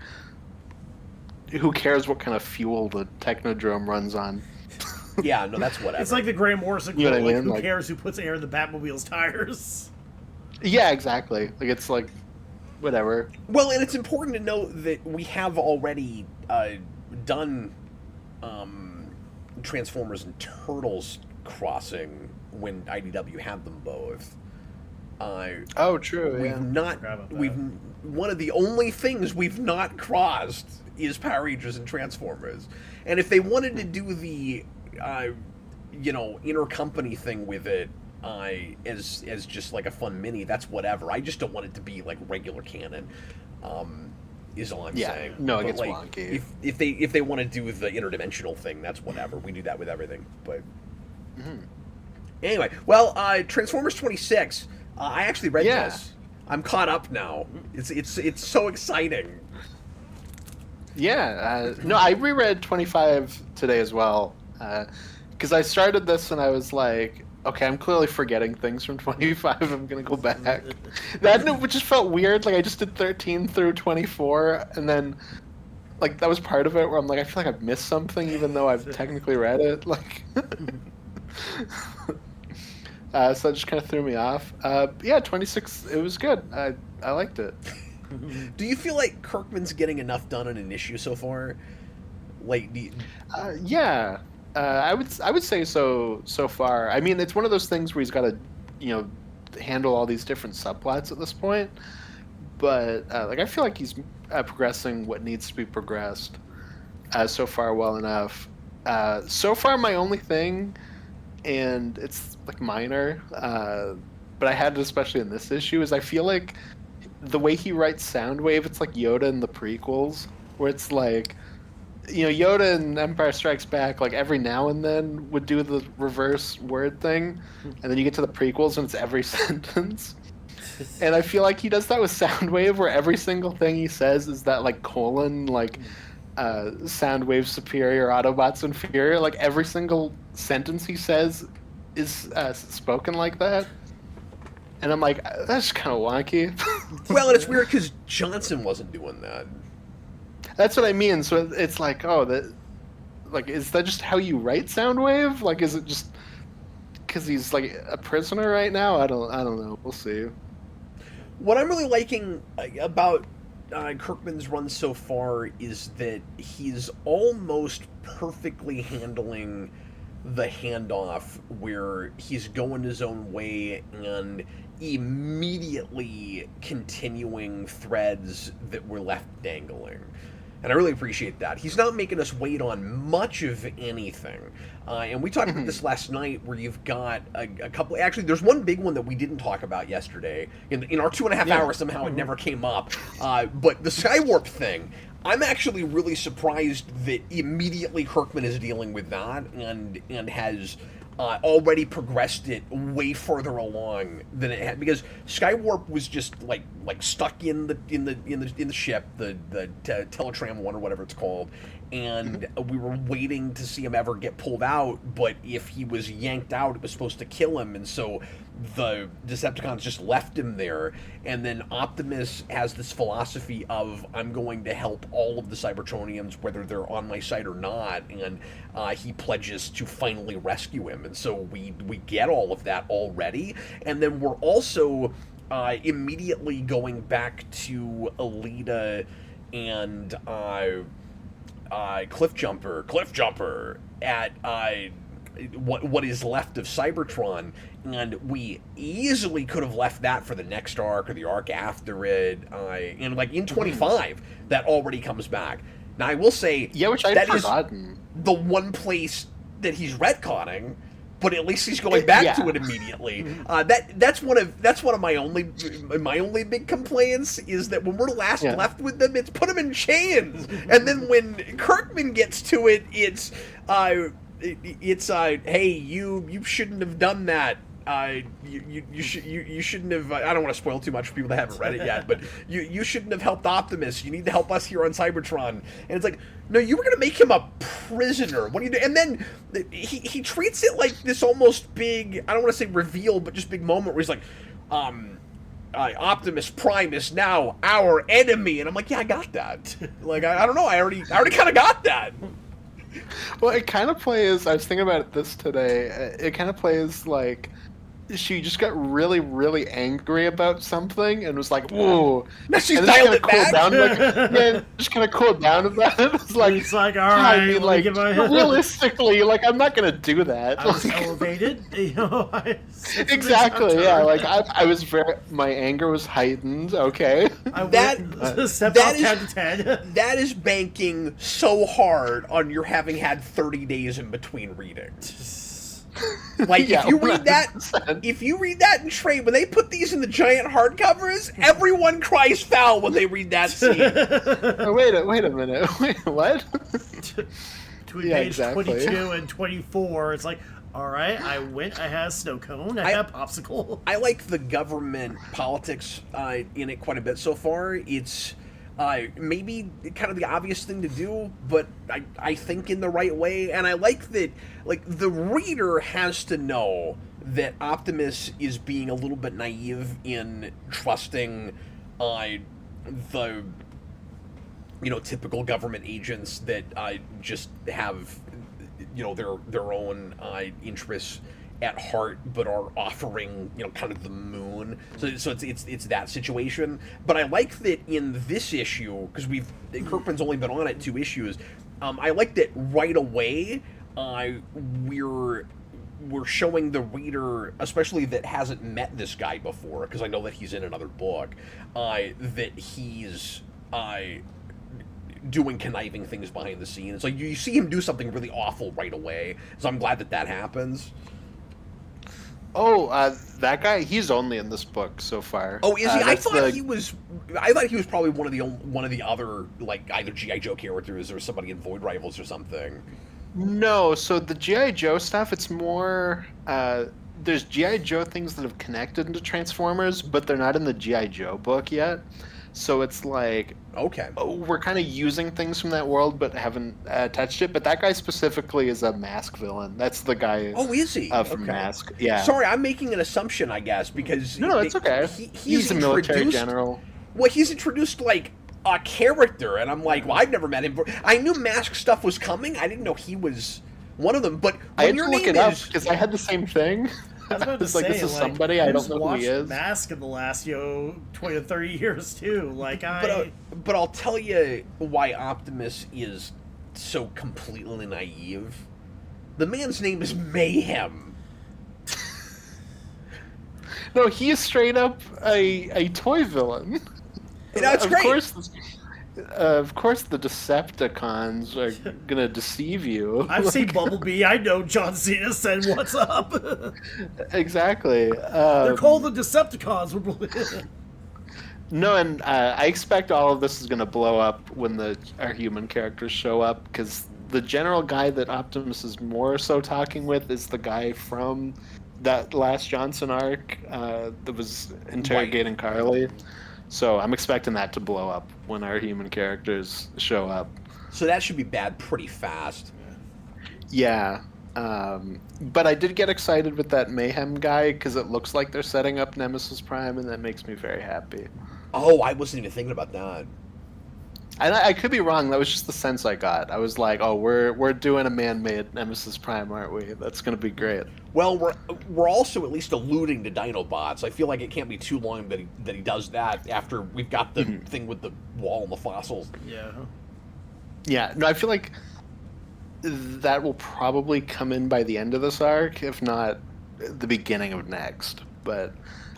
who cares what kind of fuel the Technodrome runs on? Yeah, no, that's whatever. It's like the Graham Morrison quote, You know what I mean? who cares who puts air in the Batmobile's tires? Yeah, exactly. Like it's like whatever. Well, and it's important to note that we have already done Transformers and Turtles crossing when IDW had them both. Oh, true. We've Yeah. not. One of the only things we've not crossed is Power Rangers and Transformers. And if they wanted to do the, intercompany thing with it, as just like a fun mini, that's whatever. I just don't want it to be like regular canon. Is all I'm saying. No, it But, gets like, wonky. If they want to do the interdimensional thing, that's whatever. We do that with everything. But anyway, well, Transformers 26. I actually read this. I'm caught up now. It's so exciting. Yeah. No, I reread 25 today as well because I started this and I was like, okay, I'm clearly forgetting things from 25. I'm gonna go back. That just felt weird. Like I just did 13 through 24, and then like that was part of it where I'm like, I feel like I've missed something even though I've technically read it. Like, so that just kind of threw me off. Yeah, 26. It was good. I liked it. Do you feel like Kirkman's getting enough done in an issue so far? Like, yeah. I would say so far. I mean, it's one of those things where he's got to, handle all these different subplots at this point. But like, I feel like he's progressing what needs to be progressed so far well enough. So far, my only thing, and it's like minor, but I had it especially in this issue, is I feel like the way he writes Soundwave, it's like Yoda in the prequels, where it's like, Yoda in Empire Strikes Back, like every now and then would do the reverse word thing, and then you get to the prequels and it's every sentence. And I feel like he does that with Soundwave, where every single thing he says is that like colon, like Soundwave superior, Autobots inferior. Like every single sentence he says is spoken like that. And I'm like, that's kind of wonky. well, and it's weird because Johnson wasn't doing that. That's what I mean. So it's like, is that just how you write Soundwave? Like, is it just because he's like a prisoner right now? I don't know. We'll see. What I'm really liking about Kirkman's run so far is that he's almost perfectly handling the handoff where he's going his own way and immediately continuing threads that were left dangling. and I really appreciate that. He's not making us wait on much of anything. And we talked about this last night, where you've got a couple. Actually, there's one big one that we didn't talk about yesterday. In our 2.5 hours, somehow it never came up. But the Skywarp thing, I'm actually really surprised that immediately Kirkman is dealing with that and has already progressed it way further along than it had, because Skywarp was just like stuck in the ship, the Teletram one or whatever it's called, and we were waiting to see him ever get pulled out. But if he was yanked out, it was supposed to kill him, and so the Decepticons just left him there. And then Optimus has this philosophy of, I'm going to help all of the Cybertronians, whether they're on my side or not, and he pledges to finally rescue him. And so we get all of that already, and then we're also immediately going back to Alita and Cliffjumper at what is left of Cybertron, and we easily could have left that for the next arc or the arc after it, and like in 25 that already comes back. Now I will say, which I'd forgotten. The one place that he's retconning, but at least he's going back to it immediately. That's one of my only big complaints, is that when we're last left with them, it's put them in chains, and then when Kirkman gets to it, it's hey, you shouldn't have done that. You shouldn't have. I don't want to spoil too much for people that haven't read it yet, but you shouldn't have helped Optimus. You need to help us here on Cybertron. And it's like, no, you were going to make him a prisoner. What do you do? And then he treats it like this almost big, I don't want to say reveal, but just big moment where he's like, Optimus Prime is now our enemy. And I'm like, yeah, I got that. Like, I don't know. I already kind of got that. Well, it kind of plays, I was thinking about this today, it kind of plays like she just got really, really angry about something and was like, whoa. Now she's dialed it back? Just kind of cooled down about it. It's like, all right, I mean, like, realistically, like, I'm not going to do that. I was elevated, you know. Exactly, yeah. Like, I was my anger was heightened, okay. That is banking so hard on your having had 30 days in between readings. Like, if you read 100%. that in trade, when they put these in the giant hardcovers, everyone cries foul when they read that scene. Wait a minute. Wait, what? Between page 22 and 24, it's like, all right, I had a snow cone, I had a popsicle. I like the government politics in it quite a bit so far. It's maybe kind of the obvious thing to do, but I think in the right way. And I like that, like, the reader has to know that Optimus is being a little bit naive in trusting the, typical government agents that just have, their own interests at heart, but are offering, kind of the moon. So it's that situation. But I like that in this issue, because Kirkman's only been on it 2 issues. I like that right away. We're showing the reader, especially that hasn't met this guy before, because I know that he's in another book, that he's doing conniving things behind the scenes. Like, you see him do something really awful right away. So I'm glad that happens. Oh, that guy, he's only in this book so far. Oh, is he? I thought he was probably one of the other, like, either G.I. Joe characters or somebody in Void Rivals or something. No, so the G.I. Joe stuff, it's more, there's G.I. Joe things that have connected into Transformers, but they're not in the G.I. Joe book yet. So it's like, okay, we're kind of using things from that world, but haven't touched it. But that guy specifically is a Mask villain. That's the guy. Oh, is he? From Mask. Yeah. Sorry, I'm making an assumption, I guess, because no, it's okay. He's a military general. Well, he's introduced like a character, and I'm like, well, I've never met him. I knew Mask stuff was coming. I didn't know he was one of them. But I had to look it up because I had the same thing. I was about to say, like, this is somebody I don't know who he is. Mask in the last 20 to 30 years too. Like but I'll tell you why Optimus is so completely naive. The man's name is Mayhem. No, he is straight up a toy villain. That's great. Of course. Of course, the Decepticons are gonna deceive you. I've seen Bumblebee. I know John Cena said, "What's up?" Exactly. They're called the Decepticons. No, and I expect all of this is gonna blow up when our human characters show up, because the general guy that Optimus is more so talking with is the guy from that last Johnson arc that was interrogating Carly. So I'm expecting that to blow up when our human characters show up. So that should be bad pretty fast. Yeah. But I did get excited with that Mayhem guy because it looks like they're setting up Nemesis Prime, and that makes me very happy. Oh, I wasn't even thinking about that. And I could be wrong. That was just the sense I got. I was like, "Oh, we're doing a man-made Nemesis Prime, aren't we? That's gonna be great." Well, we're also at least alluding to Dinobots. I feel like it can't be too long that he does that after we've got the thing with the wall and the fossils. Yeah. Yeah. No, I feel like that will probably come in by the end of this arc, if not the beginning of next. But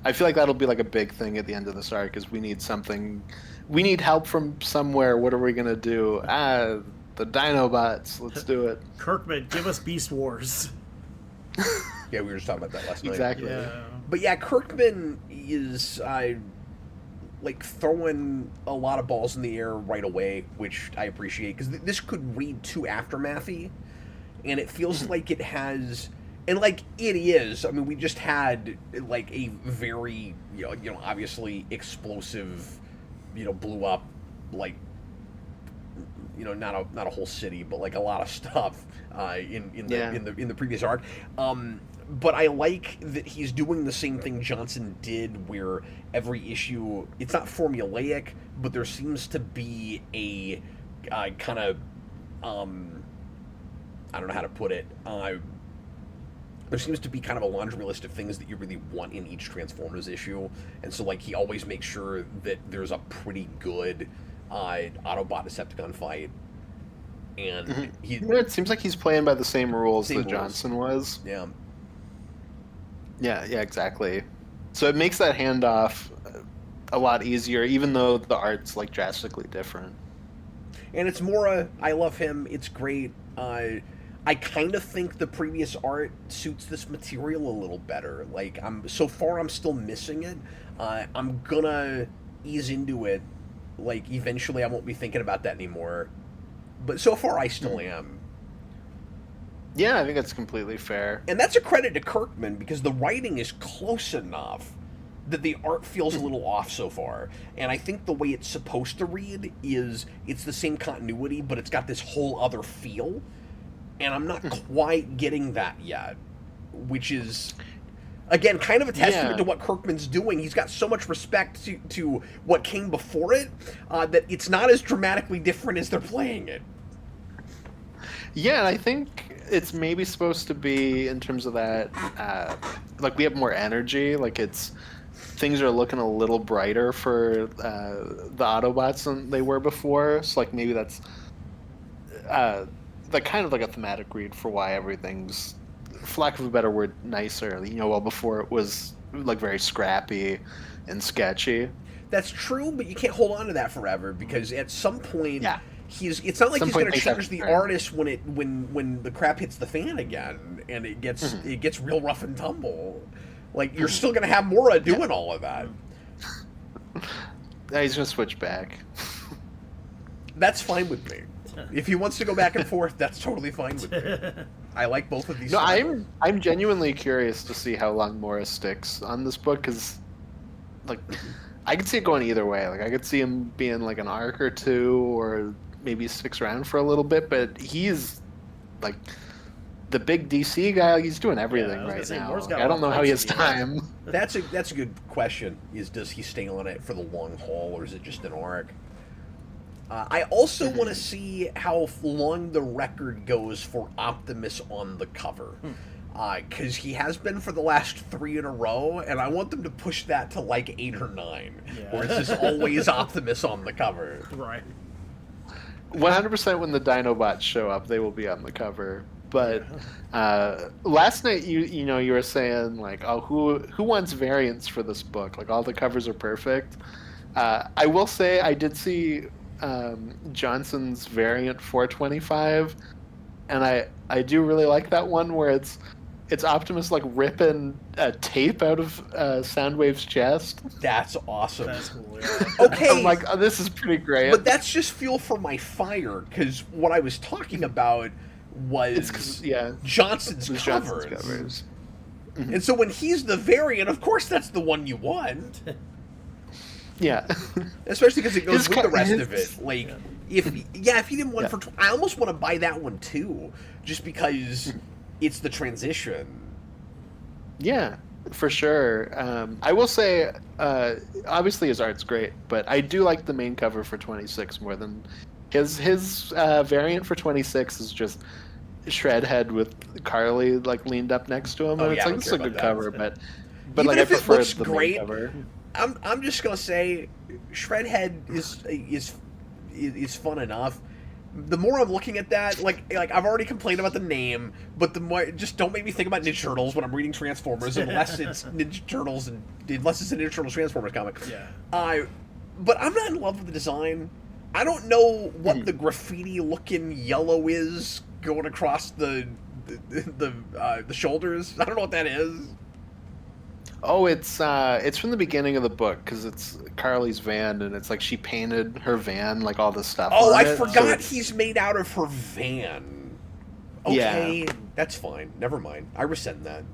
I feel like that'll be like a big thing at the end of this arc. Is we need something. We need help from somewhere. What are we gonna do? The Dinobots. Let's do it. Kirkman, give us Beast Wars. Yeah, we were just talking about that last night. Exactly. Yeah. But yeah, Kirkman is like throwing a lot of balls in the air right away, which I appreciate, because this could read too aftermathy, and it feels like it has, and like it is. I mean, we just had like a very obviously explosive, blew up, like not a whole city, but like a lot of stuff in the previous arc. But I like that he's doing the same thing Johnson did, where every issue, it's not formulaic, but there seems to be a kind of, I don't know how to put it, there seems to be kind of a laundry list of things that you really want in each Transformers issue, and so like he always makes sure that there's a pretty good Autobot Decepticon fight, and it seems like he's playing by the same rules that Johnson was. Yeah. Yeah, exactly. So it makes that handoff a lot easier, even though the art's like drastically different. And it's more I love him. It's great. I kind of think the previous art suits this material a little better. Like I'm still missing it. I'm gonna ease into it. Like eventually, I won't be thinking about that anymore. But so far, I still am. Yeah, I think that's completely fair. And that's a credit to Kirkman, because the writing is close enough that the art feels a little off so far. And I think the way it's supposed to read is it's the same continuity, but it's got this whole other feel. And I'm not quite getting that yet, which is, again, kind of a testament to what Kirkman's doing. He's got so much respect to what came before it that it's not as dramatically different as they're playing it. Yeah, and I think it's maybe supposed to be, in terms of that, like we have more energy. Like things are looking a little brighter for the Autobots than they were before. So like maybe that's like kind of like a thematic read for why everything's, for lack of a better word, nicer. Well, before it was like very scrappy and sketchy. That's true, but you can't hold on to that forever, because at some point, it's not like he's going to change the artist when the crap hits the fan again and it gets real rough and tumble. Like you're still going to have Mora doing all of that. He's going to switch back. That's fine with me. If he wants to go back and forth, that's totally fine with me. I like both of these. No, I'm genuinely curious to see how long Morris sticks on this book, because like I could see it going either way. Like I could see him being like an arc or two, or maybe he sticks around for a little bit. But he's like the big DC guy. He's doing everything right now. Like, I don't know how he has time. That's a good question. Does he stay on it for the long haul, or is it just an arc? I also want to see how long the record goes for Optimus on the cover. Because he has been for the last 3 in a row, and I want them to push that to like 8 or 9. Or it's just always Optimus on the cover. Right. 100% when the Dinobots show up, they will be on the cover. But last night, you were saying, like, oh, who wants variants for this book? Like, all the covers are perfect. I will say I did see Johnson's variant 425, and I do really like that one where it's Optimus like ripping tape out of Soundwave's chest. That's awesome. That's cool. Yeah. Okay. I'm like, oh, this is pretty great. But that's just fuel for my fire, because what I was talking about was Johnson's covers. Mm-hmm. And so when he's the variant, of course that's the one you want. Yeah. Especially because it goes with the rest of it. Like, if he did one for... I almost want to buy that one too, just because it's the transition. Yeah, for sure. I will say, obviously his art's great, but I do like the main cover for 26 more than... His variant for 26 is just Shredhead with Carly like leaned up next to him, and it's like, this is a good cover, but even like if I prefer it looks the great, main cover. I'm just gonna say, Shredhead is fun enough. The more I'm looking at that, like I've already complained about the name, but the more, just don't make me think about Ninja Turtles when I'm reading Transformers, unless it's Ninja Turtles and unless it's a Ninja Turtles Transformers comic. Yeah. But I'm not in love with the design. I don't know what the graffiti-looking yellow is going across the shoulders. I don't know what that is. Oh, it's from the beginning of the book, because it's Carly's van, and it's like she painted her van, like all this stuff. Oh, on I it, forgot so he's made out of her van. Okay, that's fine. Never mind. I rescind that.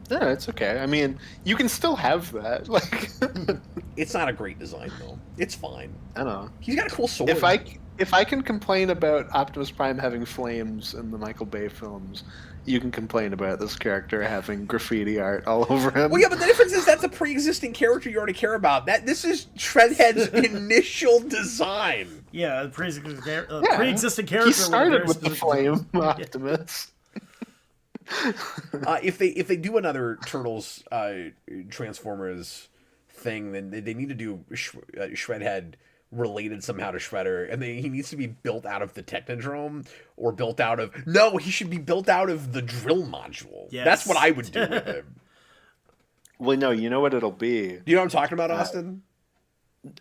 Yeah, it's okay. I mean, you can still have that. Like, it's not a great design though. It's fine. I don't know. He's got a cool sword. If I can complain about Optimus Prime having flames in the Michael Bay films, you can complain about this character having graffiti art all over him. Well, yeah, but the difference is that's a pre-existing character you already care about. This is Shredhead's initial design. Yeah, pre-existing character. He started with the flame, Optimus. If they do another Turtles Transformers thing, then they need to do Shredhead related somehow to Shredder, and he needs to be built out of the Technodrome, or built out of... No, he should be built out of the drill module. Yes. That's what I would do with him. Well, no, you know what it'll be. Do you know what I'm talking about, Austin?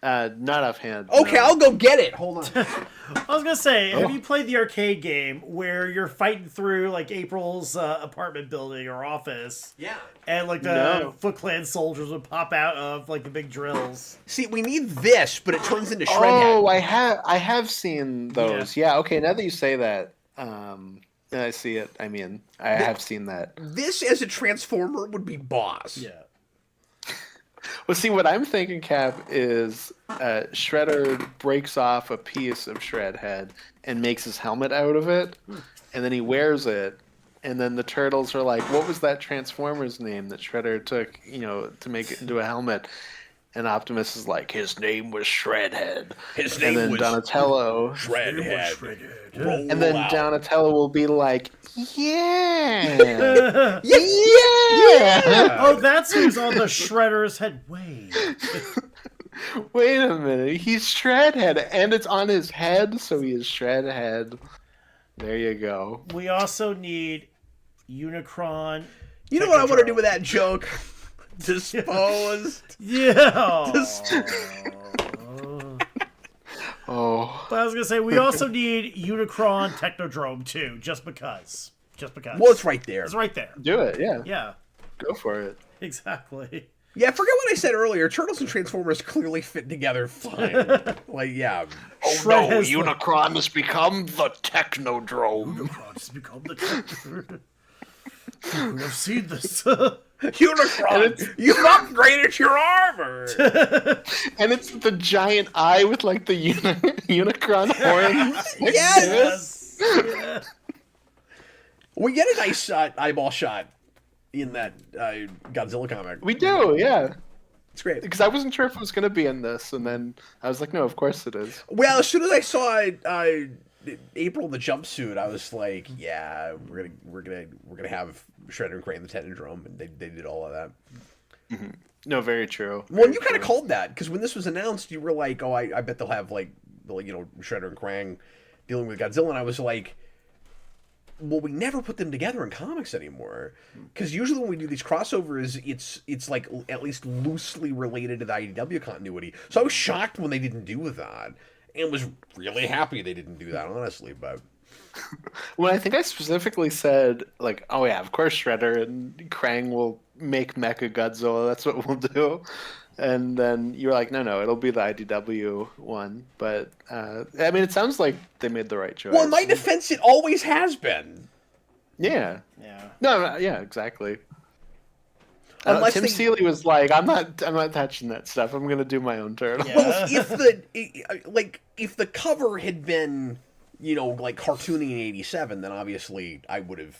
Not offhand. Okay, no. I'll go get it. Hold on. I was gonna say, have you played the arcade game where you're fighting through like April's apartment building or office? Yeah. And like the Foot Clan soldiers would pop out of like the big drills. See, we need this, but it turns into Shredhead. Oh, I have seen those. Yeah. Okay. Now that you say that, I see it. I mean, I have seen that. This as a Transformer would be boss. Yeah. Well, see, what I'm thinking, Cap, is Shredder breaks off a piece of Shredhead and makes his helmet out of it, and then he wears it, and then the Turtles are like, what was that Transformer's name that Shredder took, to make it into a helmet? And Optimus is like, his name was Shredhead. His name was Donatello. Shredhead. And then Donatello will be like, yeah. Oh, that's who's on the Shredder's head. Wait a minute. He's Shredhead, and it's on his head, so he is Shredhead. There you go. We also need Unicron. You know what I want to do with that joke? Disposed. Yeah. Oh. But I was gonna say we also need Unicron Technodrome too, just because. Well, it's right there. It's right there. Do it, yeah. Yeah. Go for it. Exactly. Yeah, forget what I said earlier. Turtles and Transformers clearly fit together fine. Yeah. Oh no, Unicron has become the Technodrome. Unicron has become the Technodrome. I've seen this. Unicron, you've upgraded your armor. And it's the giant eye with like the Unicron horns. Yes. Yeah. We get a nice eyeball shot in that Godzilla comic. We do, yeah. It's great. Because I wasn't sure if it was going to be in this, and then I was like, no, of course it is. Well, as soon as I saw April in the jumpsuit, I was like, yeah, we're gonna have Shredder and Crane the Technodrome, and they did all of that. Mm-hmm. No, very true. Well, you kind of called that, because when this was announced, you were like, oh, I bet they'll have Shredder and Krang dealing with Godzilla, and I was like, well, we never put them together in comics anymore, because usually when we do these crossovers, it's like at least loosely related to the IDW continuity. So I was shocked when they didn't do that, and was really happy they didn't do that, honestly. But Well, I think I specifically said, like, oh yeah, of course Shredder and Krang will make Mecha Godzilla. That's what we'll do. And then you were like, no, it'll be the IDW one. But I mean, it sounds like they made the right choice. well, in my defense, it always has been. Yeah. Yeah. No, yeah, exactly. Unless Tim Seeley was like, I'm not touching that stuff. I'm gonna do my own turtle. Yeah. Well, if the cover had been, like cartoony in '87, then obviously I would have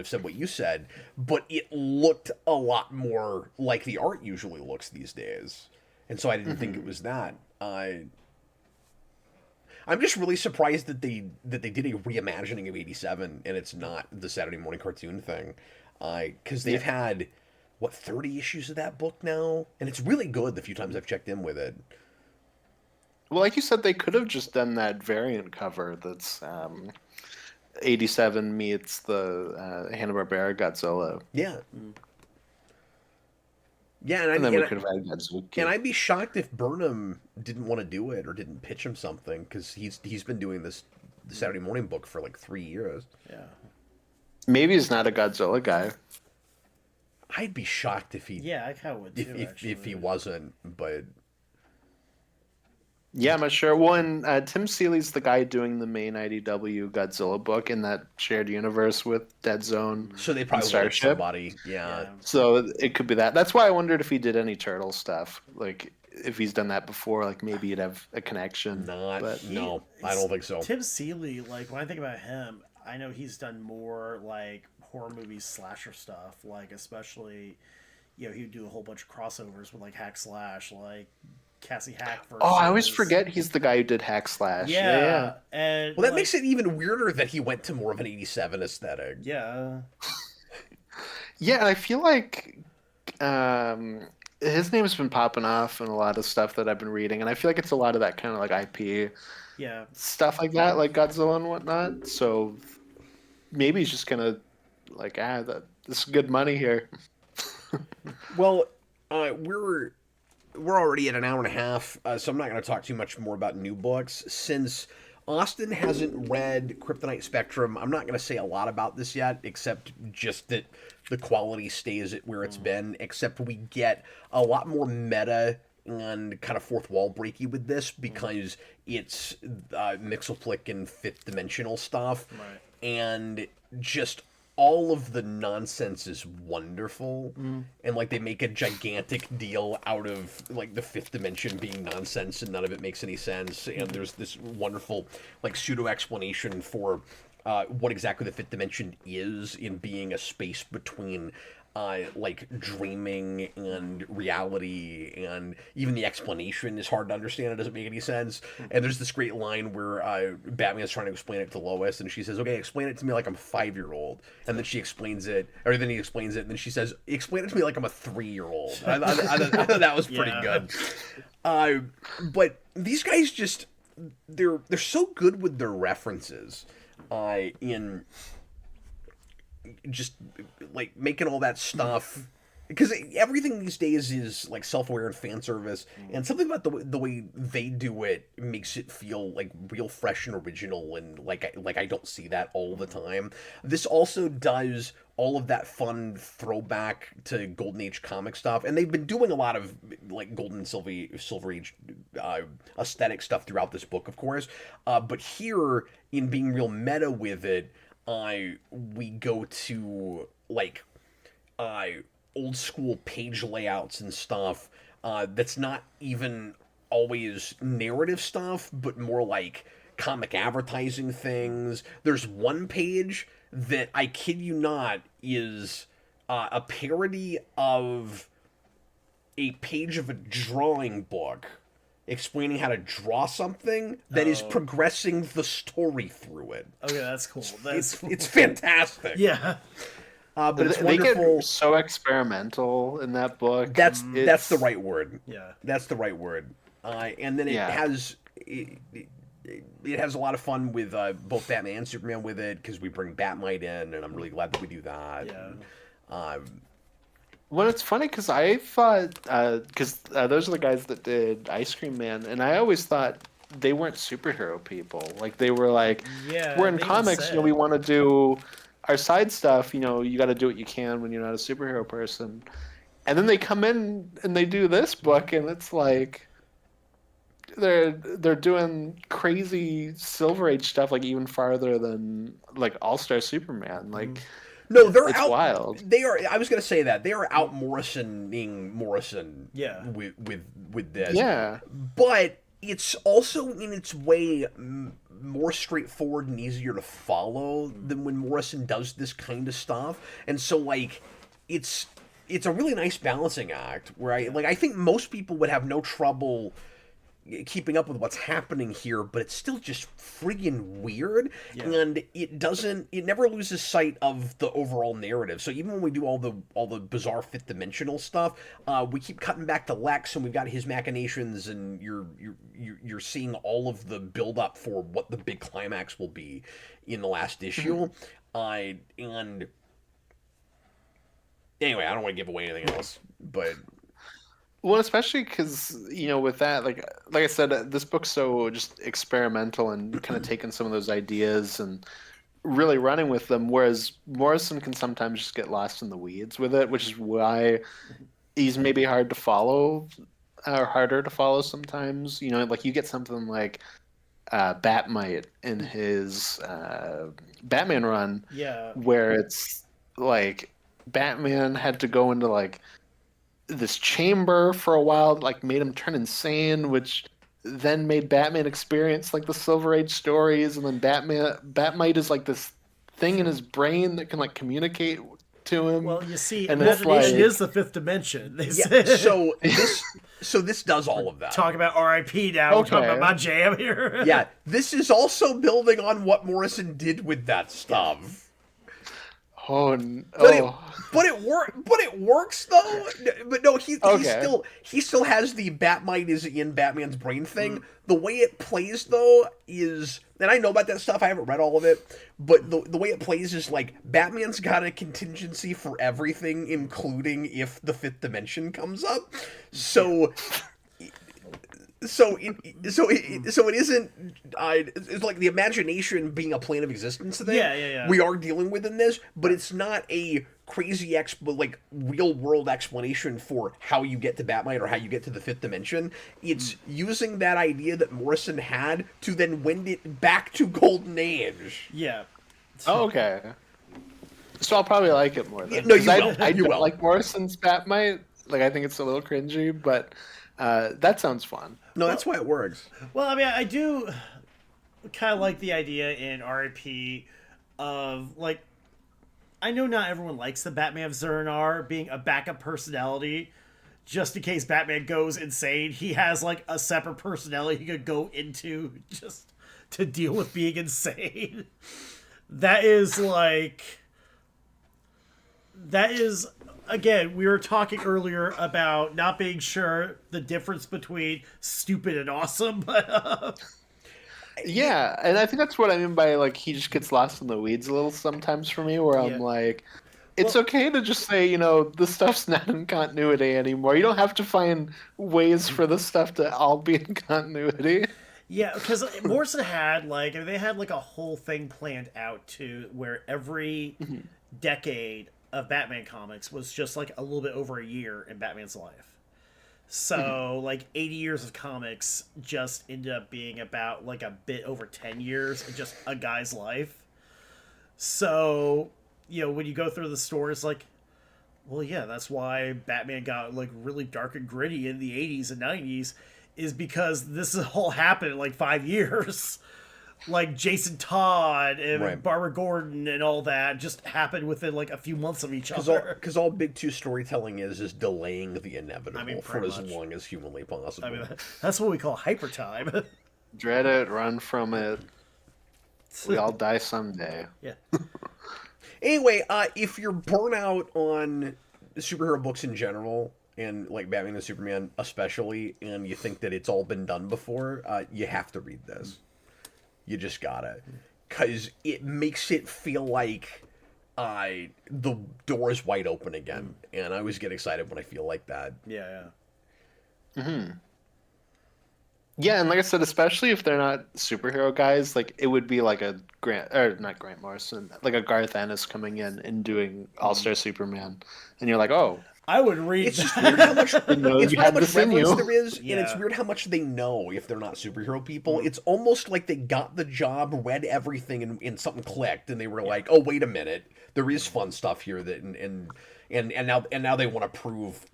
said what you said. But it looked a lot more like the art usually looks these days, and so I didn't think it was that. I'm just really surprised that they did a reimagining of '87 and it's not the Saturday morning cartoon thing, because they've had 30 issues of that book now, and it's really good the few times I've checked in with it. Well, like you said, they could have just done that variant cover that's 87 meets the Hanna-Barbera Godzilla. Yeah. Yeah, And then we could have had Godzilla. and I'd be shocked if Burnham didn't want to do it or didn't pitch him something, because he's been doing the Saturday morning book for like 3 years. Yeah. Maybe he's not a Godzilla guy. I'd be shocked if he Yeah, I kind of would too. if he wasn't, but Yeah, I'm not sure. Well, and Tim Seeley's the guy doing the main IDW Godzilla book in that shared universe with Dead Zone. so they probably wanted Starship. somebody. Yeah. So it could be that. That's why I wondered if he did any turtle stuff. Like, if he's done that before, like maybe he'd have a connection. No, I don't think so. Tim Seeley, like when I think about him, I know he's done more like horror movie slasher stuff, like especially, he would do a whole bunch of crossovers with like Hack Slash, like Cassie Hack. Versus... Oh, I always forget he's the guy who did Hack Slash. Yeah. And Well, that makes it even weirder that he went to more of an '87 aesthetic. Yeah. Yeah, I feel like his name's been popping off in a lot of stuff that I've been reading, and I feel like it's a lot of that kind of like IP Yeah. stuff like that, like Godzilla and whatnot. So maybe he's just gonna like, this is good money here. Well, we're already at an hour and a half, so I'm not going to talk too much more about new books. Since Austin hasn't read Kryptonite Spectrum, I'm not going to say a lot about this yet, except just that the quality stays at where it's been, except we get a lot more meta and kind of fourth wall breaky with this, because it's Mixelflick and fifth dimensional stuff, Right. and just all of the nonsense is wonderful, and like they make a gigantic deal out of like the fifth dimension being nonsense, and none of it makes any sense. And there's this wonderful like pseudo explanation for what exactly the fifth dimension is, in being a space between like dreaming and reality, and even the explanation is hard to understand. It doesn't make any sense. And there's this great line where Batman is trying to explain it to Lois, and she says, "Okay, explain it to me like I'm a 5-year-old." And then she explains it, or then he explains it, and then she says, "Explain it to me like I'm a 3-year-old." I thought that was pretty good. But these guys just they're so good with their references in just like making all that stuff, because everything these days is like self-aware and fan service, and something about the way they do it makes it feel like real fresh and original, and like I don't see that all the time. This also does all of that fun throwback to Golden Age comic stuff, and they've been doing a lot of like Golden and Silver Age aesthetic stuff throughout this book, of course, but here, in being real meta with it, we go to like old school page layouts and stuff that's not even always narrative stuff, but more like comic advertising things. There's one page that, I kid you not, is a parody of a page of a drawing book explaining how to draw something that is progressing the story through it. Okay, that's cool. It's fantastic. Yeah. But it's They wonderful. get so experimental in that book. That's the right word. Yeah. That's the right word. And then it has it has a lot of fun with both Batman and Superman with it, because we bring Batmite in, and I'm really glad that we do that. Yeah. Well, it's funny because I thought, because those are the guys that did Ice Cream Man, and I always thought they weren't superhero people. Like they were like, Yeah, we're in they even comics, said we it. want to do our side stuff. You got to do what you can when you're not a superhero person. And then they come in and they do this book, and it's like they're doing crazy Silver Age stuff, like even farther than like All Star Superman. Like No, they're it's out. wild. They are. I was going to say that they are out Morrisoning Morrison. Yeah. With this. Yeah. But it's also in its way more straightforward and easier to follow than when Morrison does this kind of stuff. And so like it's a really nice balancing act where I think most people would have no trouble keeping up with what's happening here, but it's still just friggin' weird, and it never loses sight of the overall narrative. So even when we do all the bizarre fifth dimensional stuff, we keep cutting back to Lex, and we've got his machinations, and you're seeing all of the build up for what the big climax will be in the last issue, and anyway, I don't want to give away anything else, but. Well, especially because with that, like I said, this book's so just experimental and kind of taking some of those ideas and really running with them. Whereas Morrison can sometimes just get lost in the weeds with it, which is why he's maybe hard to follow, or harder to follow sometimes. Like you get something like Batmite in his Batman run, where it's like Batman had to go into like this chamber for a while, like made him turn insane, which then made Batman experience like the Silver Age stories, and then Batmite is like this thing in his brain that can like communicate to him. Well, you see, and imagination is the fifth dimension. They say. So this does all of that. Talk about R.I.P. now. We're talking about my jam here. Yeah, this is also building on what Morrison did with that stuff. But it works though. But no, he still has the Batmite is in Batman's brain thing. The way it plays though is, and I know about that stuff. I haven't read all of it, but the way it plays is like Batman's got a contingency for everything, including if the fifth dimension comes up. So it isn't. It's like the imagination being a plane of existence thing. Yeah. We are dealing with in this, but it's not a crazy real world explanation for how you get to Batmite or how you get to the fifth dimension. It's using that idea that Morrison had to then wend it back to Golden Age. Yeah. Oh, okay. So I'll probably like it more. Then. No, you will. I don't like Morrison's Batmite. Like I think it's a little cringy, but that sounds fun. No, that's why it works. Well, I mean, I do kind of like the idea in RIP of, like, I know not everyone likes the Batman of Zur-En-Arrh being a backup personality. Just in case Batman goes insane, he has, like, a separate personality he could go into just to deal with being insane. That is, again, we were talking earlier about not being sure the difference between stupid and awesome, but yeah, and I think that's what I mean by like he just gets lost in the weeds a little sometimes for me, where I'm like, it's okay to just say, the stuff's not in continuity anymore. You don't have to find ways for the stuff to all be in continuity. Yeah, because Morrison had they had a whole thing planned out to where every decade of Batman comics was just a little bit over a year in Batman's life. So 80 years of comics just ended up being about a bit over 10 years of just a guy's life. So, when you go through the story, it's well, yeah, that's why Batman got really dark and gritty in the 80s and 90s, is because this all happened in 5 years. Jason Todd and Barbara Gordon and all that just happened within a few months of each other. Because all Big Two storytelling is delaying the inevitable for as long as humanly possible. I mean, that's what we call hyper time. Dread it, run from it. We all die someday. Yeah. Anyway, if you're burnt out on superhero books in general, and Batman and Superman especially, and you think that it's all been done before, you have to read this. You just gotta. Because it makes it feel like the door is wide open again. And I always get excited when I feel like that. Yeah. Yeah, and like I said, especially if they're not superhero guys, like it would be like a Grant or not Grant Morrison, like a Garth Ennis coming in and doing All Star Superman, and you're like, oh, I would read It's just that. weird how much you know, it's you weird how had much this in reverence you. there is, and it's Yeah. weird how much they know if they're not superhero people. It's almost like they got the job, read everything, and something clicked, and they were like, "Oh, wait a minute, there is fun stuff here that and now they want to prove,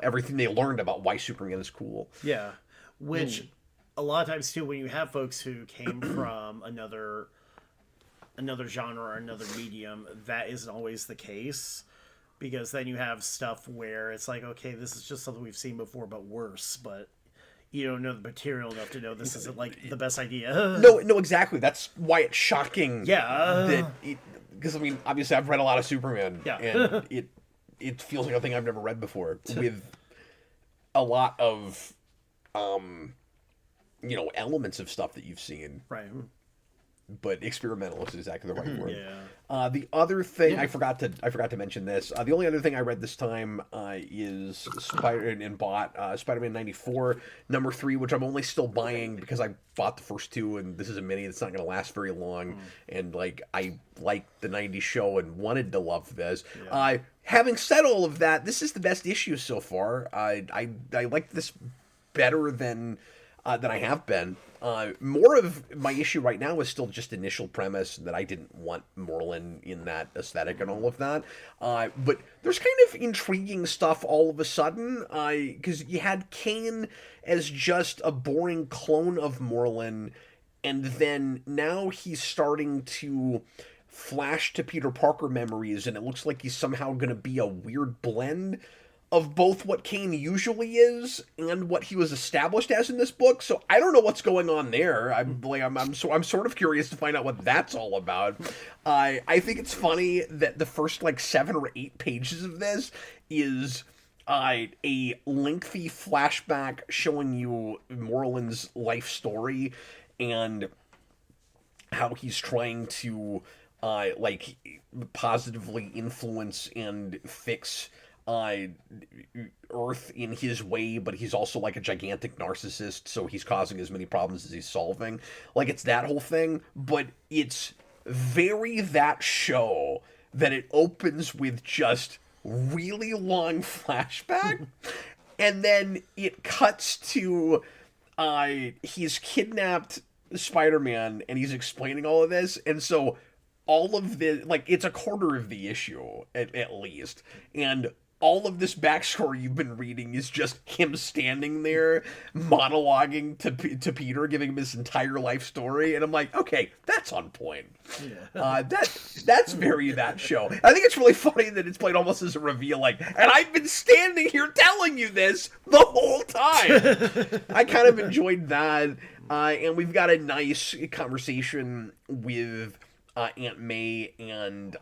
everything they learned about why Superman is cool." Yeah, which a lot of times too, when you have folks who came from another genre or another medium, that isn't always the case, because then you have stuff where it's like, okay, this is just something we've seen before but worse, but you don't know the material enough to know this isn't like the best idea. No, exactly. That's why it's shocking. Yeah. Because I mean, obviously, I've read a lot of Superman, Yeah. and it feels like a thing I've never read before, with a lot of elements of stuff that you've seen, Right. but experimental is exactly the right word. Yeah. The other thing I forgot to mention this. The only other thing I read this time is Spider-Man 94 #3, which I'm only still buying because I bought the first two, and this is a mini that's not going to last very long. And like I liked the '90s show and wanted to love this. Having said all of that, this is the best issue so far. I like this better than I have been. More of my issue right now is still just initial premise that I didn't want Merlin in that aesthetic and all of that. But there's kind of intriguing stuff all of a sudden, because you had Kane as just a boring clone of Merlin, and then now he's starting to flash to Peter Parker memories, and it looks like he's somehow going to be a weird blend of both what Kane usually is and what he was established as in this book. So I don't know what's going on there. I'm sort of curious to find out what that's all about. I think it's funny that the first like 7 or 8 pages of this is a lengthy flashback showing you Merlin's life story and how he's trying to positively influence and fix Earth in his way, but he's also like a gigantic narcissist, so he's causing as many problems as he's solving. Like, it's that whole thing, but it's very that show that it opens with just really long flashback, and then it cuts to he's kidnapped Spider-Man, and he's explaining all of this, and so all of the it's a quarter of the issue at least, and all of this backstory you've been reading is just him standing there monologuing to Peter, giving him his entire life story, and I'm like, okay, that's on point. Yeah. That's very that show. I think it's really funny that it's played almost as a reveal, and I've been standing here telling you this the whole time. I kind of enjoyed that, and we've got a nice conversation with Aunt May and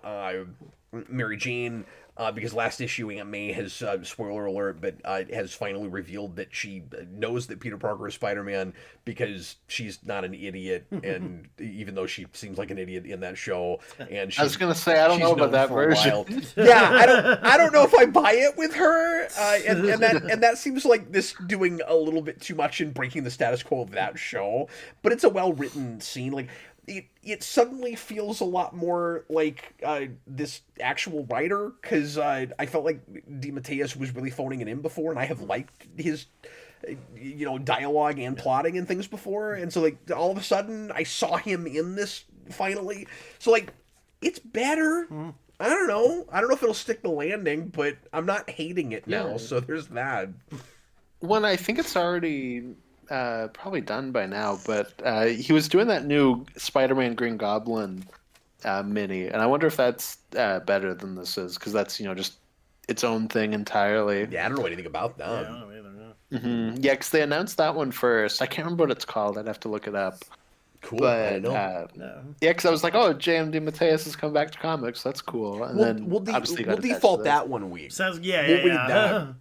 Mary Jane, because last issue Aunt May has, spoiler alert, but has finally revealed that she knows that Peter Parker is Spider-Man because she's not an idiot, and even though she seems like an idiot in that show, and I was gonna say I don't know about that version. Yeah, I don't know if I buy it with her, and that seems like this doing a little bit too much in breaking the status quo of that show, but it's a well written scene. It suddenly feels a lot more like this actual writer, because I felt like DeMatteis was really phoning it in before, and I have liked his dialogue and plotting and things before, and so all of a sudden I saw him in this finally, so it's better. I don't know if it'll stick the landing, but I'm not hating it now, so there's that. When I think it's already probably done by now, but he was doing that new Spider-Man Green Goblin mini, and I wonder if that's better than this is, because that's just its own thing entirely. Yeah, I don't know anything about that. Yeah, I don't know either. No. Mm-hmm. Yeah, because they announced that one first. I can't remember what it's called. I'd have to look it up. Cool. But I know. no. Yeah, because I was like, oh, J.M. DeMatteis has come back to comics. That's cool. And then we'll default that 1 week. Sounds We'll read that.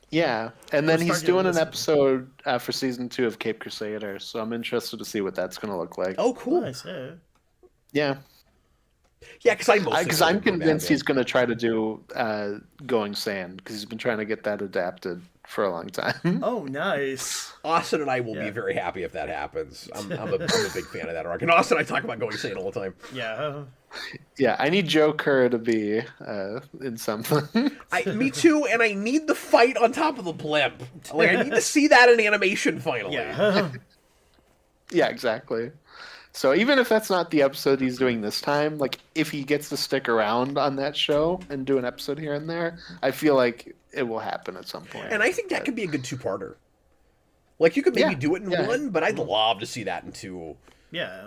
Yeah, and then he's doing an listening. episode for season 2 of Cape Crusader, so I'm interested to see what that's going to look like. Oh, cool. Nice, yeah. Yeah. Yeah, because I'm convinced he's going to try to do Going Sand, because he's been trying to get that adapted for a long time. Oh, nice. Austin and I will be Yeah. very happy if that happens. I'm a big fan of that arc. And Austin and I talk about Going Sane all the time. Yeah. Yeah, I need Joe Kerr to be in something. Me too, and I need the fight on top of the blimp. Like, I need to see that in animation finally. Yeah. Yeah, exactly. So even if that's not the episode he's doing this time, like if he gets to stick around on that show and do an episode here and there, I feel like it will happen at some point. And I think that could be a good two-parter. Like, you could maybe Yeah, do it in yeah. one, but I'd love to see that in two. Yeah.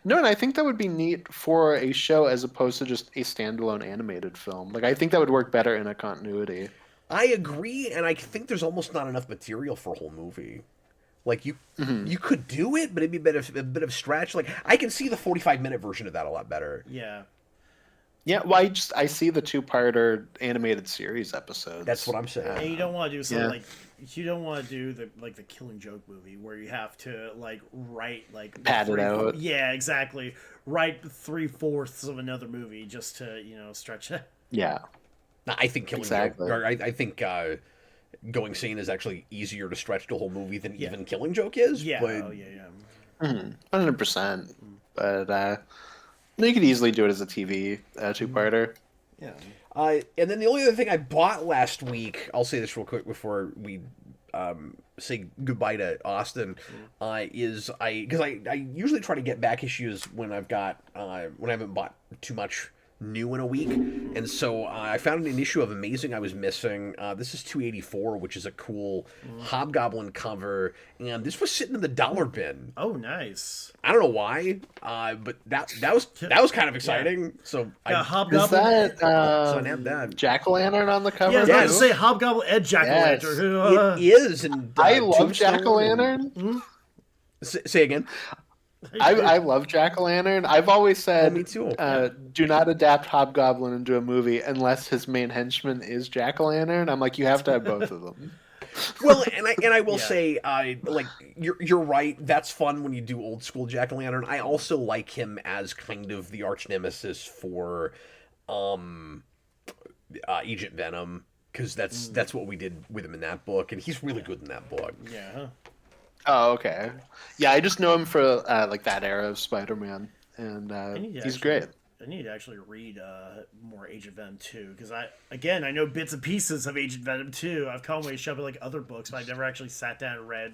No, and I think that would be neat for a show as opposed to just a standalone animated film. Like I think that would work better in a continuity. I agree, and I think there's almost not enough material for a whole movie. Like, you could do it, but it'd be a bit of stretch. Like, I can see the 45-minute version of that a lot better. Yeah. Yeah, well, I see the two-parter animated series episodes. That's what I'm saying. And you don't want to do something Yeah. like you don't want to do the Killing Joke movie where you have to like write like Pad it out. Yeah, exactly. Write 3/4 of another movie just to stretch it. Yeah. No, I think Killing Exactly. Joke. I think Going Sane is actually easier to stretch the whole movie than even Killing Joke is. Yeah. But Oh yeah. 100%. But you could easily do it as a TV two-parter. Yeah. and then the only other thing I bought last week, I'll say this real quick before we say goodbye to Austin, is because I usually try to get back issues when I've got when I haven't bought too much new in a week, and so I found an issue of Amazing I was missing. This is 284, which is a cool Hobgoblin cover, and this was sitting in the dollar bin. Oh, nice. I don't know why, but that was kind of exciting. So Yeah, I Is Hobgoblin. that so I have that. Jack-o'-lantern on the cover? Yeah, I was about to too? say Hobgoblin and Jack-o'-lantern. It is, and I love Tombstone Jack-o'-lantern. and- Say again. I love Jack-o'-lantern. I've always said, me too. do not adapt Hobgoblin into a movie unless his main henchman is Jack-o'-lantern. I'm like, you have to have both of them. Well, and I will Yeah. say, like you're right. That's fun when you do old school Jack o' Lantern. I also like him as kind of the arch nemesis for, Agent Venom, because that's what we did with him in that book, and he's really good in that book. Yeah. Oh, okay. Yeah, I just know him for like that era of Spider-Man, and need to he's actually- great. I need to actually read more Agent Venom 2 because I know bits and pieces of Agent Venom 2. I've come away shoving like other books, but I never actually sat down and read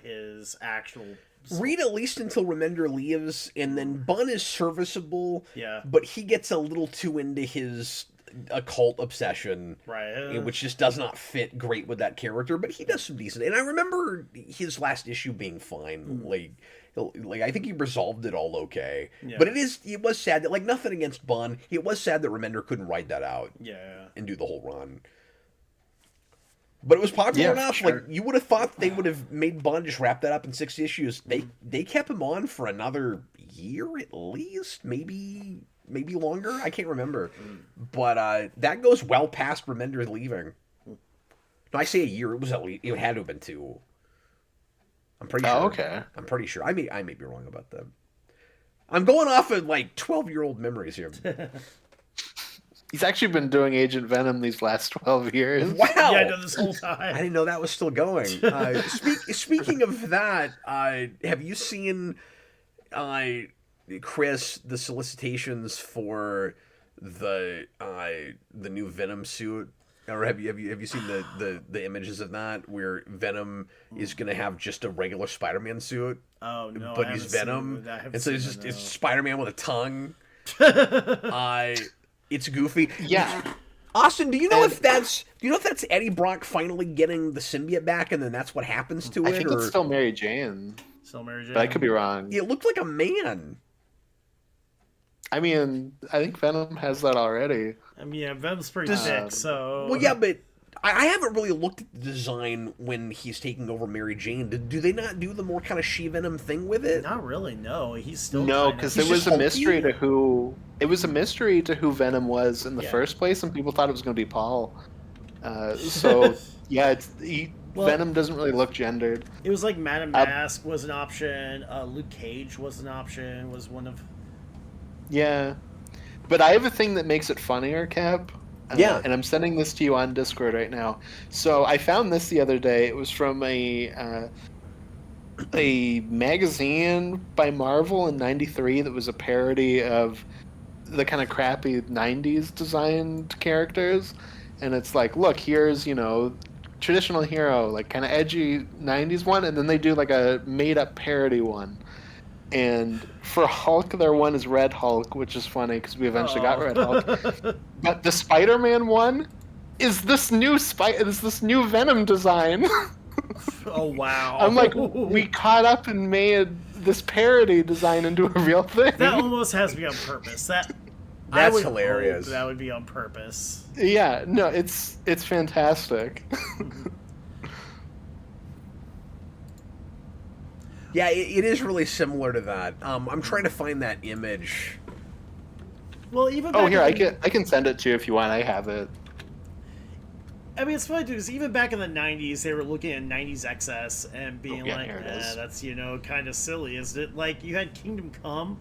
his actual. Read at least until Remender leaves, and then Bunn is serviceable. Yeah. But he gets a little too into his occult obsession, Right. which just does not fit great with that character. But he does some decent. And I remember his last issue being fine. Like I think he resolved it all okay. Yeah. But it was sad that, like, nothing against Bunn. It was sad that Remender couldn't ride that out Yeah. and do the whole run. But it was popular Yeah, enough. sure. Like, you would have thought they would have made Bunn just wrap that up in 6 issues. They kept him on for another year at least, maybe longer. I can't remember. But that goes well past Remender leaving. No, I say a year. It was at least, it had to have been 2. I'm pretty sure. Oh, okay. I'm pretty sure. I may be wrong about that. I'm going off of like 12-year-old memories here. He's actually been doing Agent Venom these last 12 years. Wow. Yeah, I know this whole I time. didn't know that was still going. Speaking of that, have you seen, Chris, the solicitations for the new Venom suit? Or have you seen the images of that where Venom is going to have just a regular Spider-Man suit, Oh no, but I he's haven't seen Venom, that. I haven't and so seen it's that, just it's no. Spider-Man with a tongue. It's goofy. Yeah. Austin, do you know if that's Eddie Brock finally getting the symbiote back, and then that's what happens to I it? think Or it's still Mary Jane, Still Mary Jane. but I could be wrong. it looked like a man. I mean, I think Venom has that already. I mean, yeah, Venom's pretty Does- sick, so. Well, yeah, but I haven't really looked at the design when he's taking over Mary Jane. Do they not do the more kind of She-Venom thing with it? Not really. No, he's still. No, kinda- because He's it was just a hulky? mystery to who. It was a mystery to who Venom was in the Yeah. first place, and people thought it was going to be Paul. So yeah, Venom doesn't really look gendered. It was like Madame Mask was an option. Luke Cage was an option. Was one of. Yeah, but I have a thing that makes it funnier, Cap. And I'm sending this to you on Discord right now. So I found this the other day. It was from a magazine by Marvel in '93 that was a parody of the kind of crappy '90s designed characters. And it's like, look, here's, traditional hero, like kind of edgy '90s one, and then they do like a made up parody one. And for Hulk, their one is Red Hulk, which is funny because we eventually got Red Hulk. But the Spider-Man one is this new Venom design. Oh wow! I'm like, we caught up and made this parody design into a real thing. That almost has to be on purpose. That's hilarious. That would be on purpose. Yeah, no, it's fantastic. Yeah, it is really similar to that. I'm trying to find that image. Well, even I can send it to you if you want. I have it. I mean, it's funny too, because even back in the '90s, they were looking at '90s excess and being that's kind of silly, isn't it? Like you had Kingdom Come,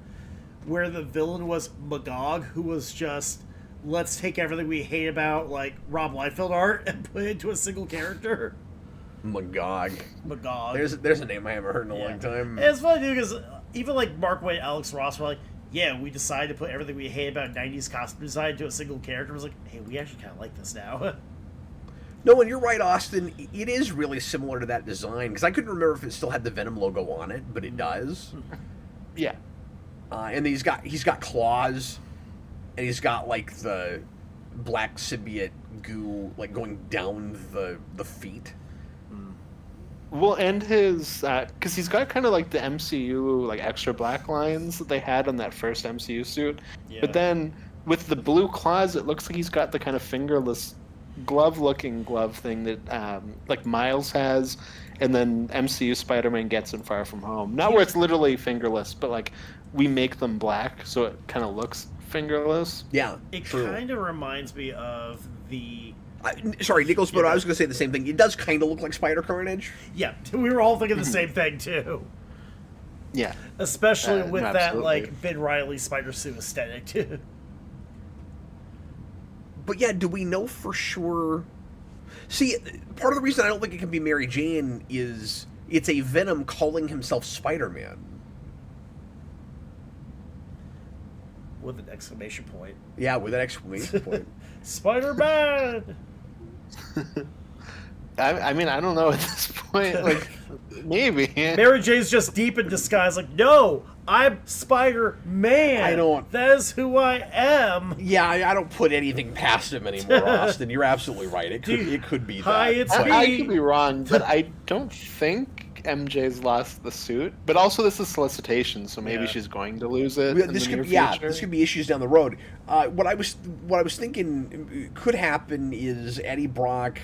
where the villain was Magog, who was just let's take everything we hate about like Rob Liefeld art and put it into a single character. Magog. There's a name I haven't heard in a long time. And it's funny, dude, because even like Mark Waid, Alex Ross were like, yeah, we decided to put everything we hate about '90s costume design into a single character. I was like, hey, we actually kind of like this now. No, and you're right, Austin. It is really similar to that design because I couldn't remember if it still had the Venom logo on it, but it does. Yeah. And he's got claws, and he's got like the black symbiote goo like going down the feet. Well, and his because he's got kind of like the MCU like extra black lines that they had on that first MCU suit, but then with the blue claws, it looks like he's got the kind of fingerless glove-looking glove thing that like Miles has, and then MCU Spider-Man gets in Far From Home. Not where it's literally fingerless, but like we make them black so it kind of looks fingerless. Yeah, it kind of reminds me of the. Sorry, Nicholas, but I was going to say the same thing. It does kind of look like Spider Carnage. Yeah, we were all thinking the same thing too. Yeah, especially with absolutely. that like Ben Reilly Spider Suit aesthetic too. But yeah, do we know for sure? See, part of the reason I don't think it can be Mary Jane is it's a Venom calling himself Spider-Man. With an exclamation point. Yeah, with an exclamation point. Spider-Man! I mean, I don't know at this point. Like, maybe. Mary Jane's just deep in disguise. Like, no, I'm Spider-Man. I don't. That is who I am. Yeah, I don't put anything past him anymore, Austin. You're absolutely right. It could be Hi, that. it's me. I could be wrong, but I don't think MJ's lost the suit. But also, this is solicitation, so maybe she's going to lose it. This could be issues down the road. What I was thinking could happen is Eddie Brock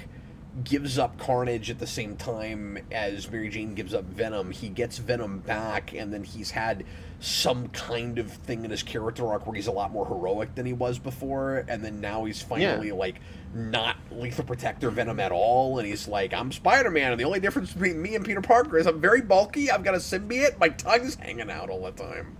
gives up Carnage at the same time as Mary Jane gives up Venom. He gets Venom back, and then he's had some kind of thing in his character arc where he's a lot more heroic than he was before, and then now he's finally like not Lethal Protector Venom at all, and he's like, I'm Spider-Man, and the only difference between me and Peter Parker is I'm very bulky, I've got a symbiote, my tongue's hanging out all the time.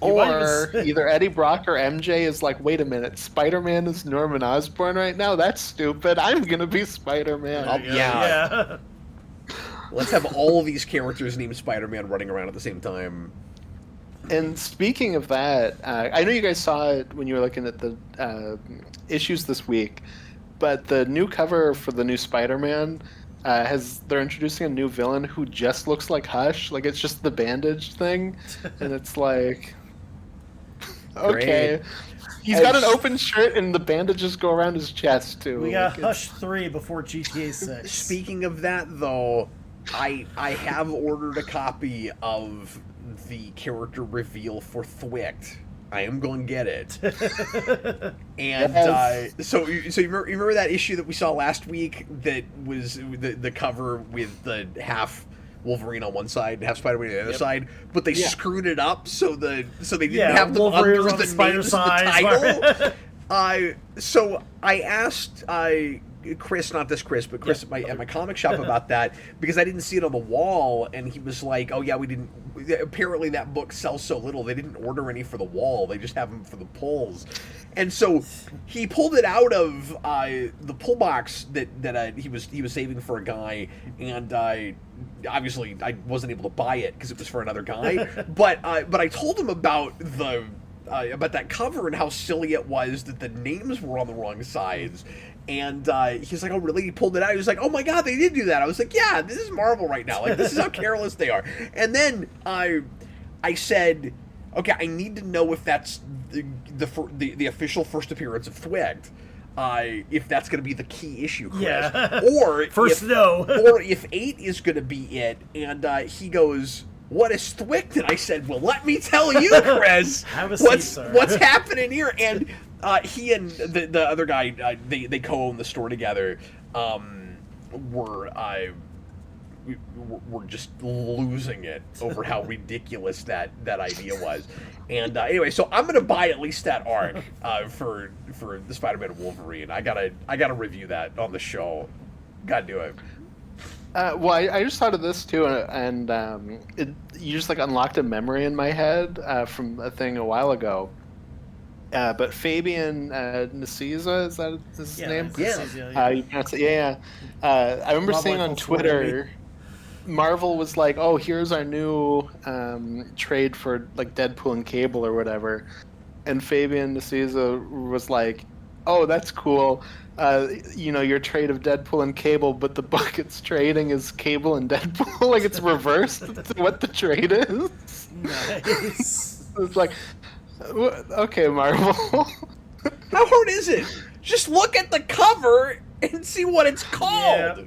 Or either Eddie Brock or MJ is like, wait a minute, Spider-Man is Norman Osborn right now? That's stupid. I'm going to be Spider-Man. Yeah. Let's have all these characters named Spider-Man running around at the same time. And speaking of that, I know you guys saw it when you were looking at the issues this week, but the new cover for the new Spider-Man they're introducing a new villain who just looks like Hush. Like, it's just the bandage thing, and it's like... Okay. Great. He's got an open shirt and the bandages go around his chest too. We got Hush 3 before GTA 6. Speaking of that, though, I have ordered a copy of the character reveal for Thwict. I am going to get it. And so you remember that issue that we saw last week that was the cover with the half Wolverine on one side and half Spider-Man on the other side, but they screwed it up so they didn't have them under the Spider title. So I asked Chris, not this Chris, but Chris at my comic shop about that because I didn't see it on the wall, and he was like, "Oh yeah, we didn't. Apparently that book sells so little they didn't order any for the wall. They just have them for the pulls." And so he pulled it out of the pull box that he was saving for a guy, and obviously I wasn't able to buy it because it was for another guy. but I told him about about that cover and how silly it was that the names were on the wrong sides. And he's like, oh, really? He pulled it out. He was like, oh, my God, they did do that. I was like, yeah, this is Marvel right now. Like, this is how careless they are. And then I said, okay, I need to know if that's the official first appearance of Thwicked. If that's going to be the key issue, Chris. Yeah. Or First no. Or if 8 is going to be it. And he goes, what is Thwicked? And I said, well, let me tell you, Chris, Have a seat, sir. what's happening here. And he and the other guy, they co-own the store together, were just losing it over how ridiculous that idea was. And anyway, so I'm gonna buy at least that arc for the Spider-Man and Wolverine. I gotta review that on the show. Gotta do it. Well, I just thought of this too, and you just like unlocked a memory in my head from a thing a while ago. But Fabian Nicieza, is that his name? Yeah. You pronounce it, yeah. I remember seeing on Twitter, Marvel was like, "Oh, here's our new trade for like Deadpool and Cable or whatever," and Fabian Nicieza was like, "Oh, that's cool. Your trade of Deadpool and Cable, but the book it's trading is Cable and Deadpool. Like it's reversed to what the trade is." Nice. It's like, okay, Marvel. How hard is it? Just look at the cover and see what it's called. Yeah.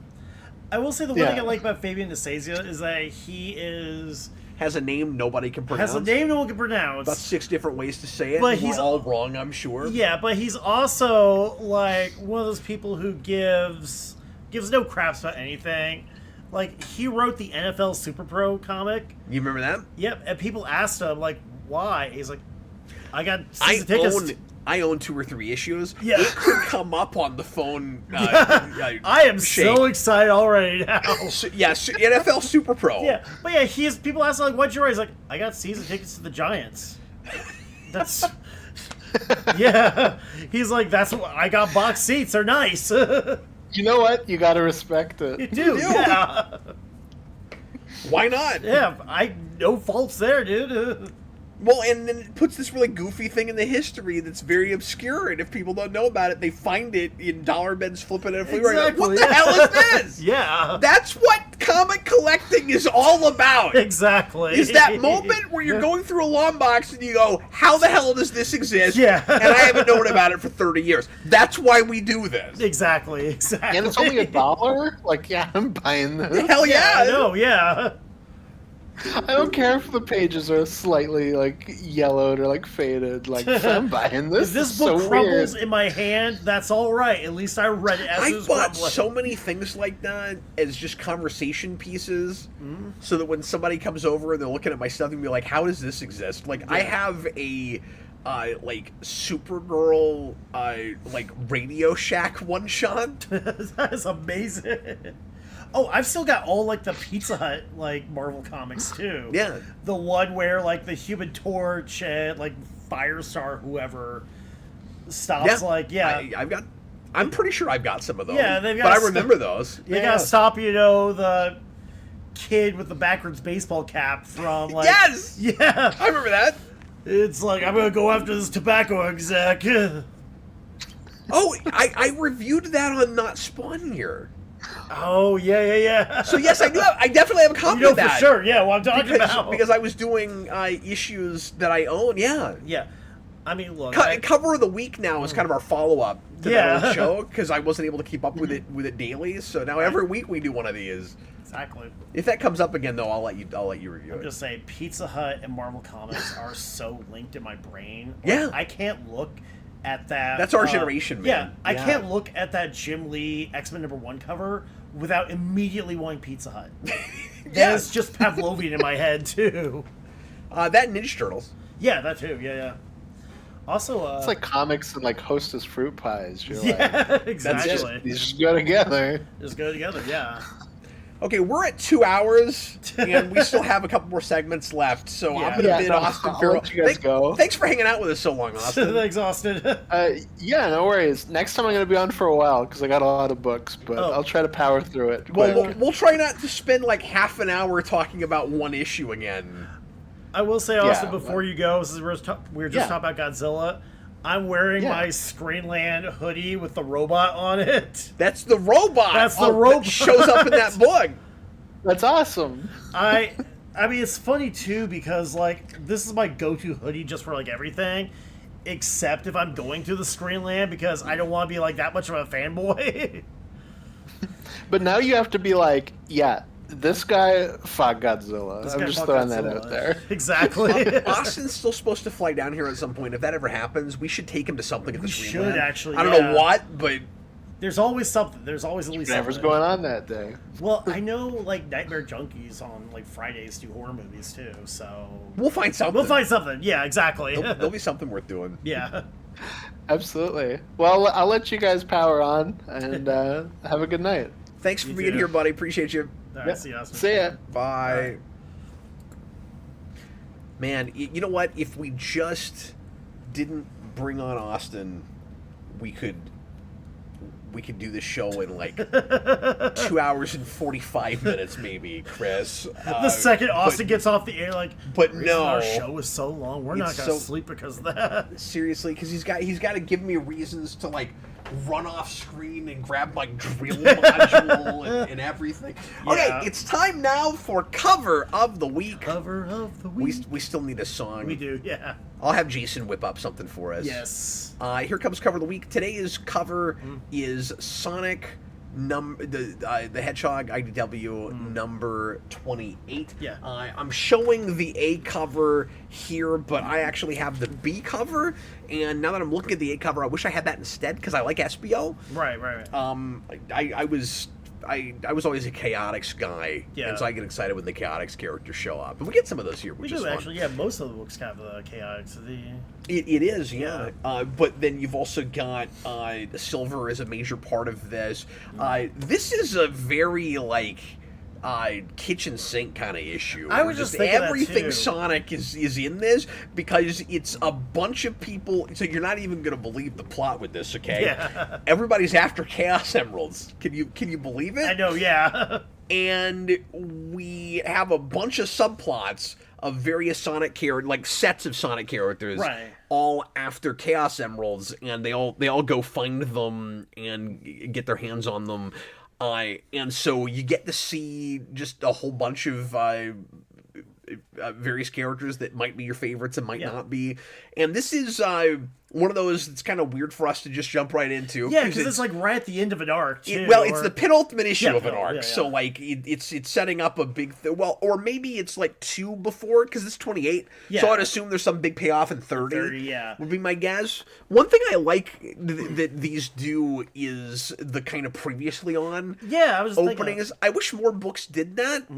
I will say the one thing I like about Fabian Nicieza is that he has a name nobody can pronounce. Has a name no one can pronounce. About 6 different ways to say it. But he's all wrong, I'm sure. Yeah, but he's also like one of those people who gives no craps about anything. Like he wrote the NFL Super Pro comic. You remember that? Yep, and people asked him like, why? He's like, I got season tickets. I own 2 or 3 issues. Yeah. It could come up on the phone. I am so excited already now. NFL Super Pro. Yeah, but yeah, people ask like, "What'd you write?" He's like, "I got season tickets to the Giants." That's yeah. He's like, "That's what I got. Box seats. They're nice." You know what? You gotta respect it. You do. Yeah. Why not? Yeah, no faults there, dude. Well, and then it puts this really goofy thing in the history that's very obscure, and if people don't know about it, they find it in dollar bins flipping at a flea market. Like, what the hell is this? Yeah. That's what comic collecting is all about. Exactly. Is that moment where you're going through a long box and you go, how the hell does this exist? Yeah. And I haven't known about it for 30 years. That's why we do this. Exactly. And it's only $1? Like, yeah, I'm buying this. Hell yeah. I know, yeah. I don't care if the pages are slightly like yellowed or like faded. Like I'm buying this. If this is book so crumbles weird. in my hand, that's all right. At least I read it as it was bought crumbling. so many things like that as just conversation pieces, so that when somebody comes over and they're looking at my stuff and be like, "How does this exist?" Like I have a like Supergirl like Radio Shack one shot. That is amazing. Oh, I've still got all like the Pizza Hut like Marvel comics too. Yeah. The one where like the Human Torch and like Firestar, whoever stops. I'm pretty sure I've got some of those. Yeah, they've got but I remember those. They gotta stop, the kid with the backwards baseball cap from like. Yes. Yeah. I remember that. It's like, I'm gonna go after this tobacco exec. Oh, I reviewed that on Not Spawn here. Oh, yeah. So yes, I do. I definitely have a copy of that. For sure. Yeah, what I'm talking about. Because I was doing issues that I own. Yeah. Yeah. I mean, look. Cover of the Week now is kind of our follow-up to that old show, because I wasn't able to keep up with it daily. So now every week we do one of these. Exactly. If that comes up again, though, I'll let you review it. I'm just saying, Pizza Hut and Marvel Comics are so linked in my brain. Like, Yeah. I can't look at that. That's our generation, man. Yeah, I can't look at that Jim Lee X-Men #1 cover without immediately wanting Pizza Hut. That's just Pavlovian in my head, too. That and Ninja Turtles. Yeah, that too. Yeah. Also, it's like comics and like Hostess fruit pies. You're yeah, like, exactly. these just go together. Just go together, yeah. Okay, we're at 2 hours, and we still have a couple more segments left, so I'm going to bid Austin I'll farewell. let you guys go. Thanks for hanging out with us so long, Austin. Thanks, Austin. Yeah, no worries. Next time I'm going to be on for a while because I got a lot of books, but I'll try to power through it. Well, we'll try not to spend like half an hour talking about one issue again. I will say, Austin, before you go, since we were just talking about Godzilla, I'm wearing my Screenland hoodie with the robot on it. That's the robot. That's the robot. That shows up in that book. That's awesome. I mean, it's funny too because like this is my go-to hoodie just for like everything, except if I'm going to the Screenland because I don't want to be like that much of a fanboy. But now you have to be like, yeah, this guy fought Godzilla. I'm just throwing that out there. Exactly. Austin's still supposed to fly down here at some point. If that ever happens, we should take him to something at the Screenland. should actually. I don't know what, but there's always something. There's always at least Whatever's something. going on that day. Well, I know like Nightmare Junkies on like Fridays do horror movies too, so we'll find something. we'll find something. Yeah, exactly. There'll be something worth doing. Yeah. Absolutely. Well, I'll let you guys power on and have a good night. Thanks for You being too. here, buddy. Appreciate you. All right, see you, Austin. See ya. Bye. Right. Man, you know what? If we just didn't bring on Austin, we could do this show in like 2 hours and 45 minutes, maybe, Chris. The second Austin gets off the air, like, but "Reason no, our show is so long. We're not It's gonna so- sleep because of that." seriously, because he's got to give me reasons to like run off screen and grab my drill module and everything. Okay, Yeah. it's time now for cover of the week. Cover of the We week. still need a song. We do, yeah. I'll have Jason whip up something for us. Yes. Here comes cover of the week. Today's cover is Sonic the Hedgehog IDW number 28. Yeah. I'm showing the A cover here, but I actually have the B cover. And now that I'm looking at the A cover, I wish I had that instead because I like SBO. Right. I was always a Chaotix guy, Yeah. and so I get excited when the Chaotix characters show up. And we get some of those here, We which do is fun. actually, yeah. Most of the books have chaotic. So It is, yeah. But then you've also got silver as a major part of this. This is a very like kitchen sink kind of issue. I was just thinking that, everything too. Sonic is in this because it's a bunch of people. So you're not even going to believe the plot with this, okay? Yeah. Everybody's after Chaos Emeralds. Can you believe it? I know, yeah. And we have a bunch of subplots of various Sonic characters, like sets of Sonic characters, Right. all after Chaos Emeralds, and they all go find them and get their hands on them. And so you get to see just a whole bunch of various characters that might be your favorites and might not be. And this is one of those that's kind of weird for us to just jump right into. Yeah, because it's like right at the end of an arc, too. It's the penultimate issue Yeah, of an arc, yeah. so like it's setting up a big or maybe it's like 2 before because it's 28. Yeah. So I'd assume there's some big payoff in 30. 30, yeah. Would be my guess. One thing I like that these do is the kind of previously on Yeah, I was just thinking. openings. I wish more books did that.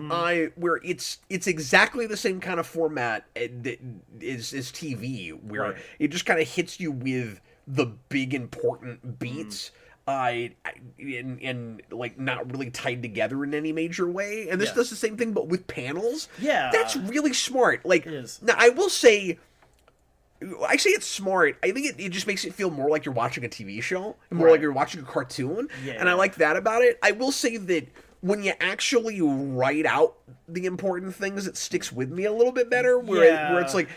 Where it's exactly the same kind of format that is TV, where Right. it just kind of hits you with the big important beats. And like not really tied together in any major way. And this does the same thing, but with panels. Yeah. That's really smart. Like, It is. now I will say, I say it's smart. I think it just makes it feel more like you're watching a TV show and more Right. like you're watching a cartoon. Yeah. And I like that about it. I will say that when you actually write out the important things, it sticks with me a little bit better. Where it's like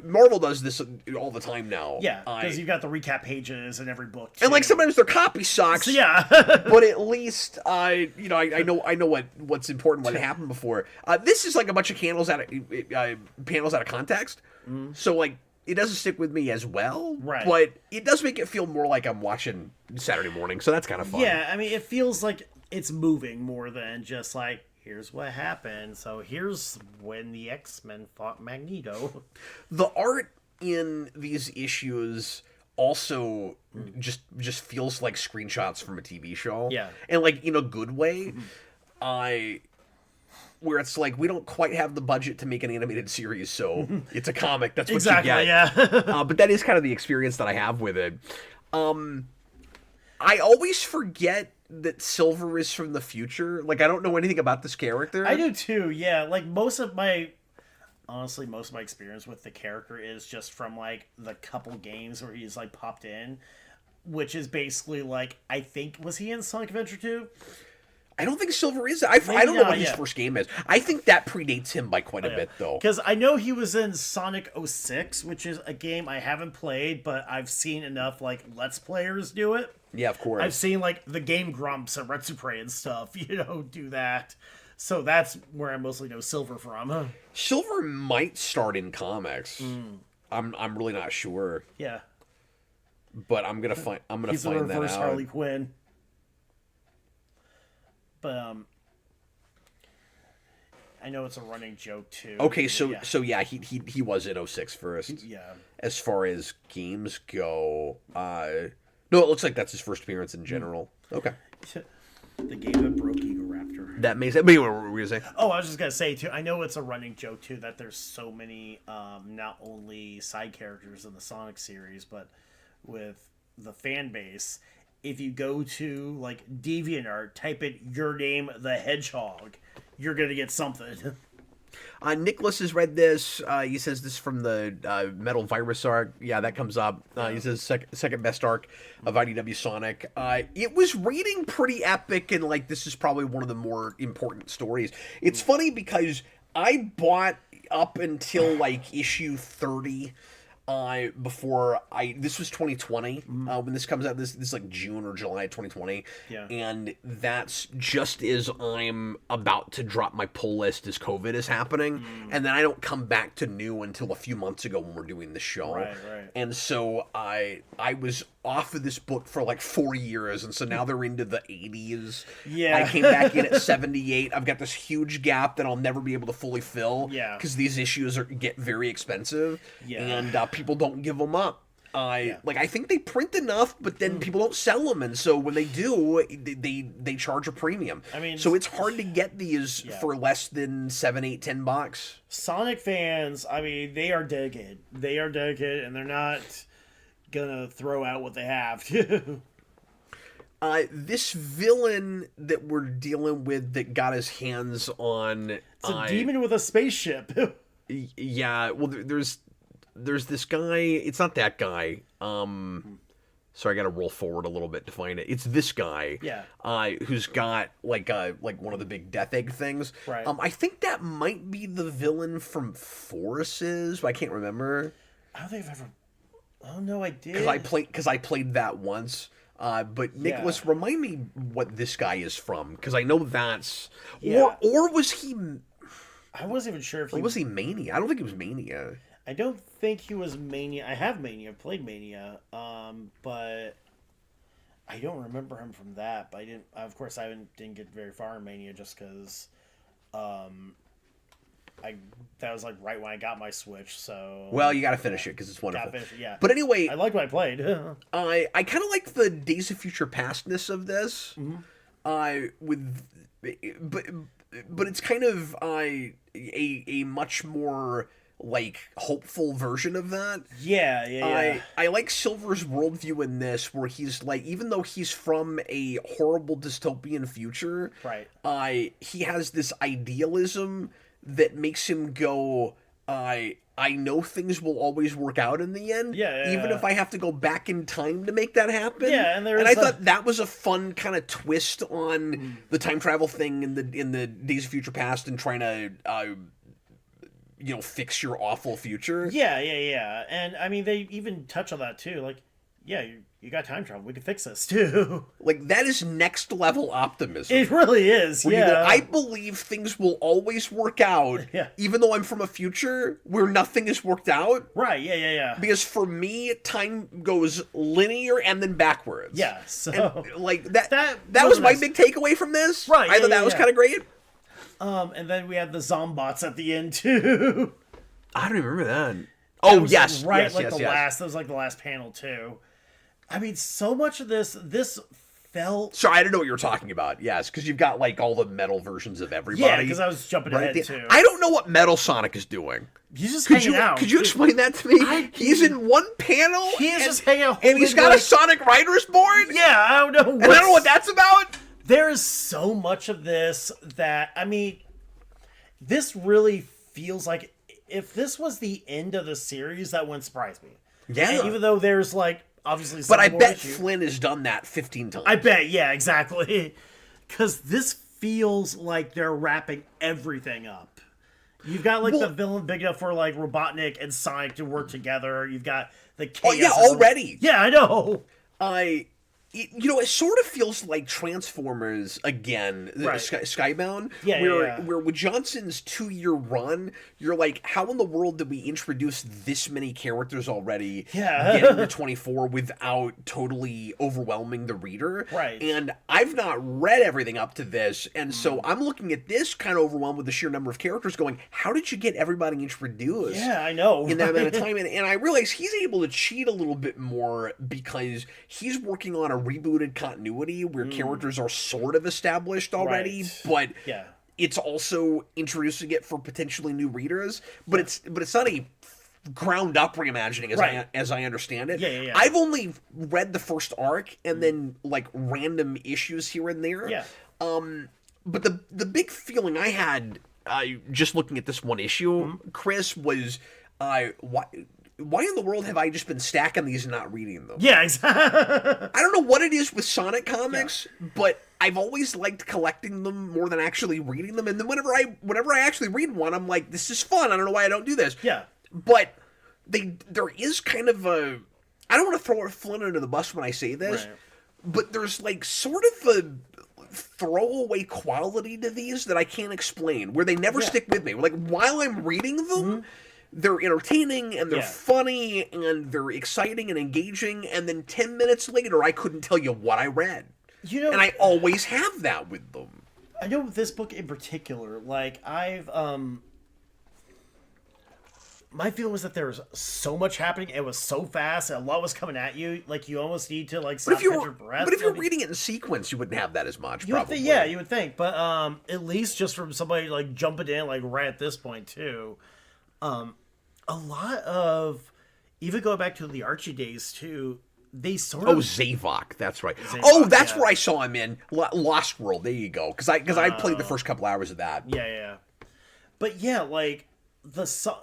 Marvel does this all the time now. Yeah, because you've got the recap pages in every book. and like too. sometimes their copy sucks. So, yeah. But at least I know what's important, what happened before. This is like a bunch of panels out of context. So like it doesn't stick with me as well. Right. But it does make it feel more like I'm watching Saturday morning. So that's kind of fun. Yeah, I mean, it feels like it's moving more than just like, here's what happened. So here's when the X-Men fought Magneto. The art in these issues also just feels like screenshots from a TV show. Yeah. And like in a good way. Where it's like, we don't quite have the budget to make an animated series, so it's a comic. That's what Exactly, you get. yeah. But that is kind of the experience that I have with it. I always forget that Silver is from the future. Like, I don't know anything about this character. I do too. Yeah, like honestly, most of my experience with the character is just from like the couple games where he's like popped in, which is basically like, I think, was he in Sonic Adventure 2? I don't think Silver is. I don't know what his first game is. I think that predates him by quite a bit, though. Because I know he was in Sonic 06, which is a game I haven't played, but I've seen enough like Let's Players do it. Yeah, of course. I've seen like the Game Grumps and Retsupre and stuff, do that. So that's where I mostly know Silver from. Silver might start in comics. I'm really not sure. Yeah. But I'm gonna find that out. He's the reverse Harley Quinn. But I know it's a running joke too. Okay, so yeah, he was in 06 first. Yeah. As far as games go, no, it looks like that's his first appearance in general. Okay. The game that broke Egoraptor. That makes sense. What were we gonna say? Oh, I was just gonna say too. I know it's a running joke too that there's so many, not only side characters in the Sonic series, but with the fan base. If you go to like DeviantArt, type in your name, the Hedgehog, you're gonna get something. Nicholas has read this. He says this from the Metal Virus arc. Yeah, that comes up. He says second best arc of IDW Sonic. It was reading pretty epic, and like this is probably one of the more important stories. It's funny because I bought up until like issue 30. Before this was 2020 when this comes out. This is like June or July 2020. Yeah. And that's just as I'm about to drop my pull list as COVID is happening, and then I don't come back to new until a few months ago when we're doing the show. Right. And so I was off of this book for like 4 years, and so now they're into the 80s. Yeah. I came back in at 78. I've got this huge gap that I'll never be able to fully fill. Yeah. Because these issues get very expensive. Yeah. And people don't give them up. Like I think they print enough, but then people don't sell them, and so when they do, they charge a premium. I mean, so it's hard to get these for less than $7, $8, $10. Sonic fans, I mean, they are dedicated. They are dedicated, and they're not gonna throw out what they have to. This villain that we're dealing with that got his hands on, it's a demon with a spaceship. Yeah, well, there's this guy. It's not that guy. So I got to roll forward a little bit to find it. It's this guy. Yeah. Who's got like one of the big death egg things. Right. I think that might be the villain from Forces, but I can't remember. I don't think I've ever. Oh no, I did. Because I played that once. But Nicholas, remind me what this guy is from, because I know that's or was he? I wasn't even sure if was he Mania. I don't think it was Mania. I don't think he was Mania. I have Mania, played Mania, but I don't remember him from that. But I didn't. Of course, I didn't get very far in Mania just because, that was like right when I got my Switch. So well, you got to finish it because it's wonderful. Yeah. But anyway, I liked what I played. I kind of like the Days of Future Pastness of this. But it's kind of a much more like hopeful version of that. Yeah. I like Silver's worldview in this, where he's like, even though he's from a horrible dystopian future, right? He has this idealism that makes him go, I know things will always work out in the end, even if I have to go back in time to make that happen. Yeah, and I thought that was a fun kind of twist on the time travel thing in the Days of Future Past and trying to fix your awful future. Yeah. And I mean, they even touch on that too. Like, yeah, you got time travel. We can fix this too. Like, that is next level optimism. It really is. Where you go, I believe things will always work out, even though I'm from a future where nothing is worked out. Right. Yeah. Because for me, time goes linear and then backwards. Yeah. So and, like that was my big takeaway from this. Right. I thought that was kind of great. And then we had the Zombots at the end too. I don't even remember that. Oh yes, right. Yes, like yes, the yes. last. That was like the last panel too. I mean, so much of this felt. Sorry, I don't know what you were talking about. Yes, because you've got like all the metal versions of everybody. Yeah, because I was jumping ahead too. I don't know what Metal Sonic is doing. He's just hanging out. Could you explain that to me? He's in one panel. He is just hanging out. And he's got a Sonic Writers board? Yeah, I don't know. And I don't know what that's about? There is so much of this that, I mean, this really feels like if this was the end of the series, that wouldn't surprise me. Yeah. And even though there's, like, obviously some But I more bet issue. Flynn has done that 15 times. I bet, yeah, exactly. Because this feels like they're wrapping everything up. You've got, like, the villain big enough for, like, Robotnik and Sonic to work together. You've got the chaos. Oh, yeah, already. Yeah, I know. It sort of feels like Transformers again, Right. Skybound, Yeah, where with Johnson's 2-year run, you're like, how in the world did we introduce this many characters already? Yeah. Get into 24 without totally overwhelming the reader, Right. And I've not read everything up to this, and so I'm looking at this kind of overwhelmed with the sheer number of characters. Going, how did you get everybody introduced? Yeah, I know. In that amount of time, and I realize he's able to cheat a little bit more because he's working on a rebooted continuity where characters are sort of established already, Right. but Yeah. it's also introducing it for potentially new readers. But it's not a ground up reimagining as I understand it. Yeah. I've only read the first arc and then like random issues here and there. Yeah. But the big feeling I had just looking at this one issue, Chris, was why in the world have I just been stacking these and not reading them? Yeah, exactly. I don't know what it is with Sonic comics, but I've always liked collecting them more than actually reading them. And then whenever I actually read one, I'm like, this is fun. I don't know why I don't do this. Yeah. But there is kind of a, I don't want to throw Flynn under the bus when I say this, Right. but there's like sort of a throwaway quality to these that I can't explain, where they never stick with me. Like while I'm reading them, they're entertaining and they're funny and they're exciting and engaging, and then 10 minutes later I couldn't tell you what I read. You know, And I always have that with them. I know with this book in particular, like I've my feeling was that there was so much happening. It was so fast, and a lot was coming at you. Like you almost need to like stop, catch your breath. But if you're reading it in sequence, you wouldn't have that as much. you would Probably. yeah, you would think. But at least just from somebody like jumping in like right at this point too, a lot of even going back to the Archie days too. They sort of Zavok, that's right. Zavok, That's where I saw him in Lost World. There you go. Because I played the first couple hours of that. yeah. But yeah, like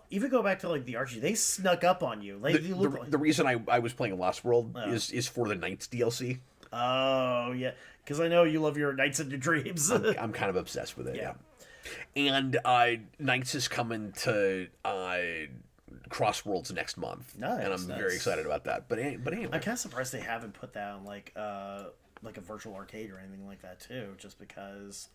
even go back to like the Archie, they snuck up on you. Like The reason I was playing Lost World is for the Knights DLC. Oh yeah, because I know you love your Nights into Dreams. I'm kind of obsessed with it. Yeah. And Knights is coming to Crossworlds next month. Nice, and I'm very excited about that. But anyway, I'm kind of surprised they haven't put that on like a virtual arcade or anything like that too. Just because,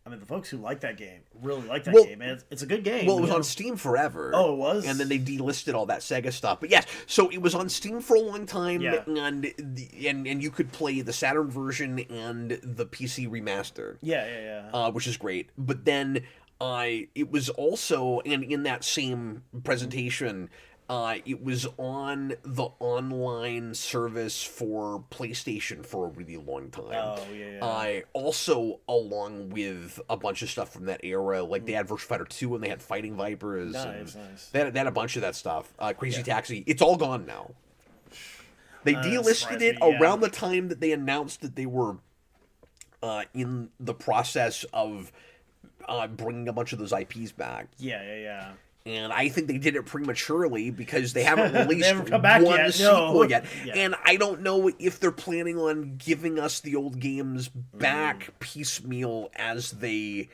I mean, the folks who like that game really like that game, and it's a good game. Well, it was on Steam forever. Oh, it was? And then they delisted all that Sega stuff. But yes, so it was on Steam for a long time, Yeah. and you could play the Saturn version and the PC remaster. Yeah. Which is great. But then it was also, and in that same presentation, it was on the online service for PlayStation for a really long time. Oh, yeah. Also, along with a bunch of stuff from that era, like they had Virtua Fighter 2 and they had Fighting Vipers. Nice. They had a bunch of that stuff. Crazy Taxi. It's all gone now. They delisted it around the time that they announced that they were in the process of bringing a bunch of those IPs back. Yeah. And I think they did it prematurely because they haven't released haven't come back one yet, sequel yet. Yeah. And I don't know if they're planning on giving us the old games back piecemeal as they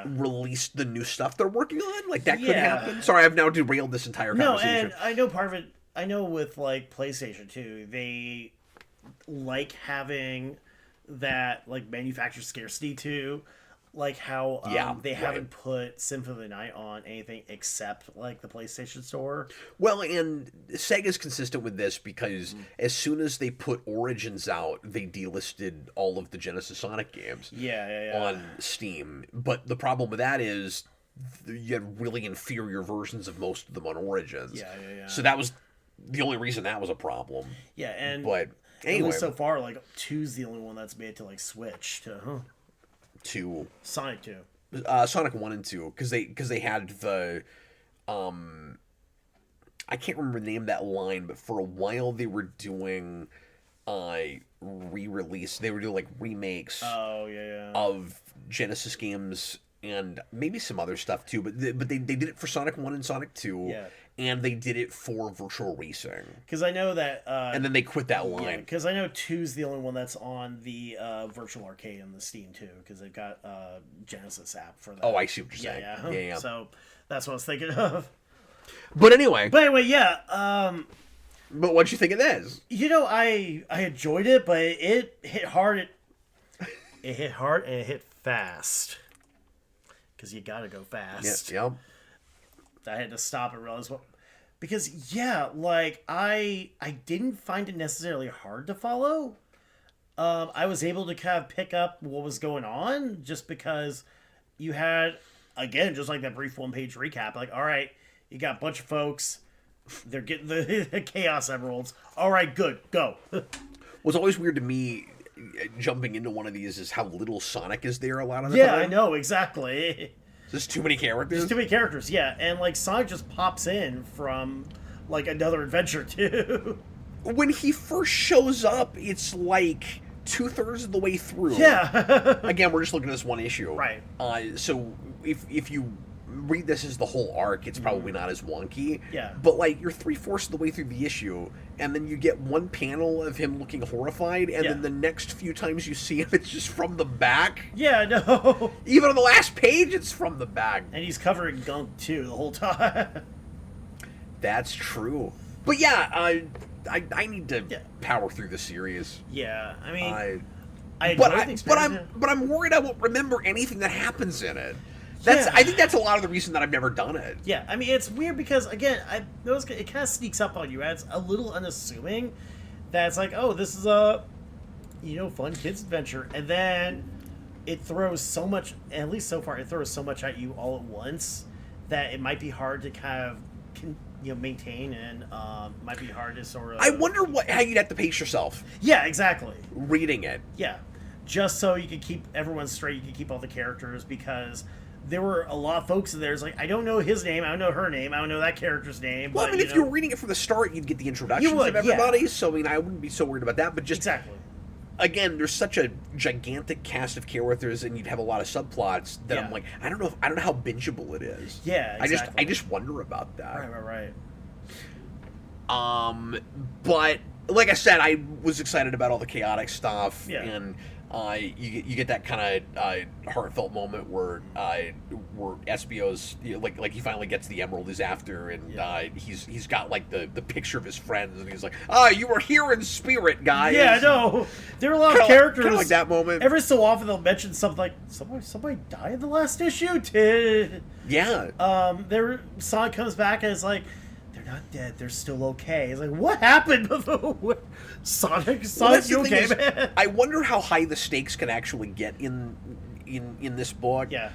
release the new stuff they're working on. Like, that could happen. Sorry, I've now derailed this entire conversation. No, and I know part of it, I know with, like, PlayStation, too, they like having that, like, manufacturer scarcity, too. Like how they haven't put Symphony of the Night on anything except like the PlayStation Store. Well, and Sega's consistent with this because as soon as they put Origins out, they delisted all of the Genesis Sonic games on Steam. But the problem with that is you had really inferior versions of most of them on Origins. So that was the only reason that was a problem. Yeah, but anyway, so far, like 2's the only one that's made to like Switch to to Sonic 2. Sonic 1 and 2 because they had the I can't remember the name of that line, but for a while they were doing re-release. They were doing like remakes of Genesis games and maybe some other stuff too. But they did it for Sonic 1 and Sonic 2. Yeah. And they did it for Virtual Racing. Because I know that... and then they quit that line. Because I know 2's the only one that's on the Virtual Arcade and the Steam too. Because they've got Genesis app for that. Oh, I see what you're saying. Yeah. So that's what I was thinking of. But anyway, yeah. But what'd you think of this? You know, I enjoyed it, but it hit hard. It hit hard and it hit fast. Because you gotta go fast. Yep. I had to stop and realize what... Because, yeah, like, I didn't find it necessarily hard to follow. I was able to kind of pick up what was going on just because you had, again, just like that brief one-page recap. Like, all right, you got a bunch of folks. They're getting the Chaos Emeralds. All right, good, go. What's always weird to me jumping into one of these is how little Sonic is there a lot of the time. Yeah, I know, exactly. There's too many characters. There's too many characters, yeah. And, like, Sonic just pops in from, like, another adventure, too. When he first shows up, it's like 2/3 of the way through. Yeah. Again, we're just looking at this one issue. Right. So if you read this as the whole arc, it's probably not as wonky. Yeah. But, like, you're 3/4 of the way through the issue, and then you get one panel of him looking horrified, and then the next few times you see him, it's just from the back. Yeah, no. Even on the last page, it's from the back. And he's covered in gunk, too, the whole time. That's true. But, yeah, I need to power through the series. Yeah, I mean... But I'm worried I won't remember anything that happens in it. I think that's a lot of the reason that I've never done it. Yeah, I mean, it's weird because, again, it kind of sneaks up on you. It's a little unassuming that it's like, oh, this is a, fun kids adventure. And then it throws so much, at least so far, it throws so much at you all at once that it might be hard to kind of, maintain and might be hard to sort of... I wonder how you'd have to pace yourself. Yeah, exactly. Reading it. Yeah. Just so you can keep everyone straight, you can keep all the characters, because... There were a lot of folks in there. It's like, I don't know his name, I don't know her name, I don't know that character's name. Well, but, I mean, if you were reading it from the start, you'd get the introductions of everybody. Yeah. So, I mean, I wouldn't be so worried about that. But just exactly. Again, there's such a gigantic cast of characters, and you'd have a lot of subplots that I'm like, I don't know how bingeable it is. Yeah, exactly. I just wonder about that. Right. But like I said, I was excited about all the chaotic stuff, and you get that kind of heartfelt moment where Espio's like he finally gets the emerald he's after, and he's got like the picture of his friends, and he's like, you were here in spirit, guys. Yeah, no, there are a lot of characters kind of like that moment. Every so often they'll mention something like somebody died in the last issue. Yeah. Sonic comes back and it's like, they're not dead, they're still okay. It's like, what happened? Sonic, you okay, man? I wonder how high the stakes can actually get in this book. Yeah.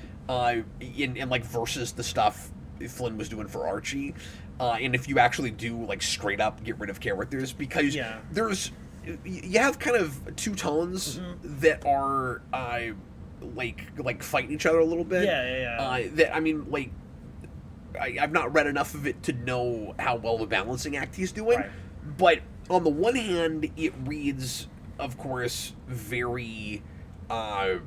In like versus the stuff Flynn was doing for Archie, and if you actually do like straight up get rid of characters, because you have kind of two tones that are like fighting each other a little bit. Yeah. That, I mean, like, I've not read enough of it to know how well the balancing act he's doing, but on the one hand, it reads, of course, very, what's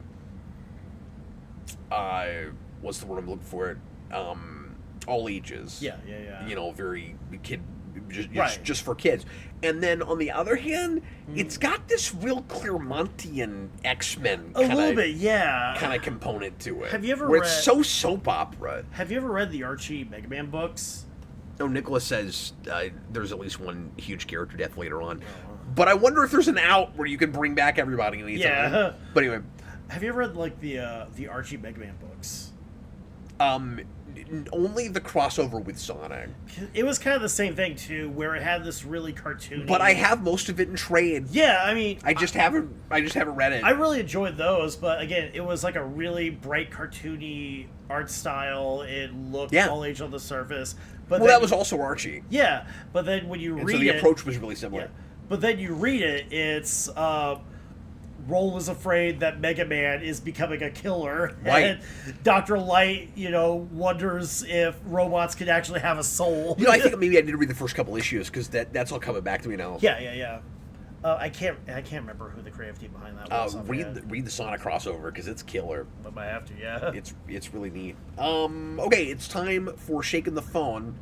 the word I'm looking for? All ages. Yeah. Very kid, just for kids. And then on the other hand, it's got this real Claremontian X-Men a little bit, kind of component to it. Have you ever read? It's so soap opera. Have you ever read the Archie Mega Man books? Oh, Nicholas says there's at least one huge character death later on. But I wonder if there's an out where you can bring back everybody anytime. Yeah. But anyway. Have you ever read, like, the Archie Mega Man books? Only the crossover with Sonic. It was kind of the same thing, too, where it had this really cartoony... But I have most of it in trade. Yeah, I mean... I just haven't read it. I really enjoyed those, but again, it was like a really bright, cartoony art style. It looked all age on the surface. But that was also Archie. Yeah, but then when you read it... So the approach was really similar. Yeah, but then you read it, it's... Roll is afraid that Mega Man is becoming a killer. Right. And Dr. Light, wonders if robots could actually have a soul. I think maybe I did read the first couple issues because that's all coming back to me now. Yeah. I can't remember who the creative team behind that was. Read the Sonic crossover because it's killer. I might have to, yeah. It's really neat. Okay, it's time for Shaking the Phone.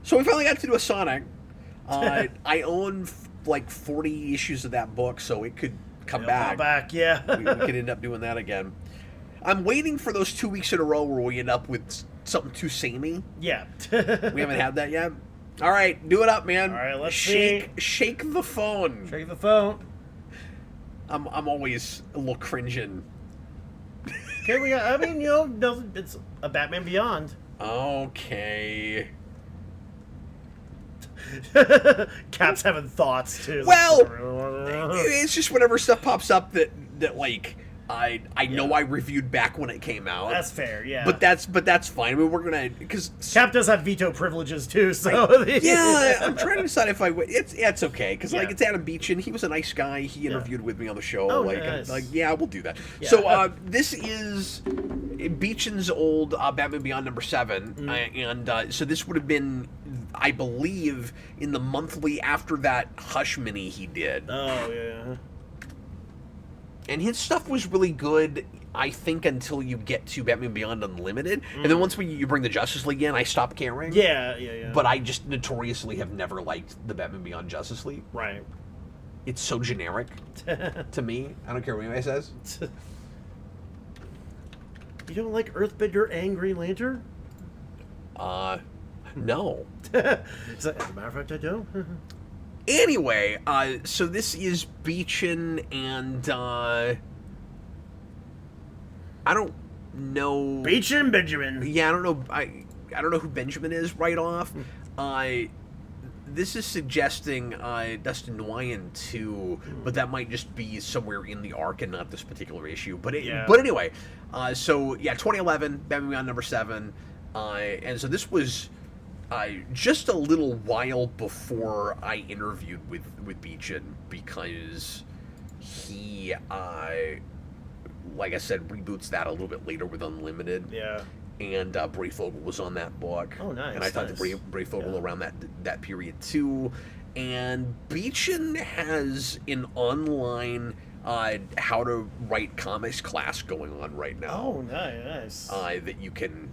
So we finally got to do a Sonic. I own like 40 issues of that book, so it could come back. Yeah. we could end up doing that again. I'm waiting for those 2 weeks in a row where we end up with something too samey. Yeah. We haven't had that yet. All right, do it up, man. All right, let's shake the phone. Shake the phone. I'm always a little cringing. Okay, we got. I mean, no, it's a Batman Beyond. Okay. Cap's having thoughts too. Well, it's just whenever stuff pops up that like I know I reviewed back when it came out. That's fair, yeah. But that's fine. I mean, we're gonna because Cap does have veto privileges too, so yeah. I'm trying to decide if it's okay because Yeah. like it's Adam Beechin. He was a nice guy. He interviewed with me on the show. Oh, like nice. yeah, we'll do that. Yeah. So this is Beechin's old Batman Beyond #7, and so this would have been, I believe, in the monthly after that Hush mini he did. Oh yeah. And his stuff was really good, I think, until you get to Batman Beyond Unlimited. And then once you bring the Justice League in, I stopped caring. Yeah. But I just notoriously have never liked the Batman Beyond Justice League. Right. It's so generic to me. I don't care what anybody says. You don't like Earthbender and Green Lantern? No. It's like, as a matter of fact, I don't. Anyway, so this is Beechin, and I don't know. Beechin Benjamin. Yeah, I don't know. I don't know who Benjamin is right off. This is suggesting Dustin Nguyen too, but that might just be somewhere in the arc and not this particular issue. But anyway, so yeah, 2011, Batman Beyond #7, and so this was just a little while before I interviewed with Beechin because he, like I said, reboots that a little bit later with Unlimited. Yeah. And Breyfogle was on that book. Oh, nice. And I talked to Breyfogle around that period too. And Beechin has an online how to write comics class going on right now. Oh, nice. That you can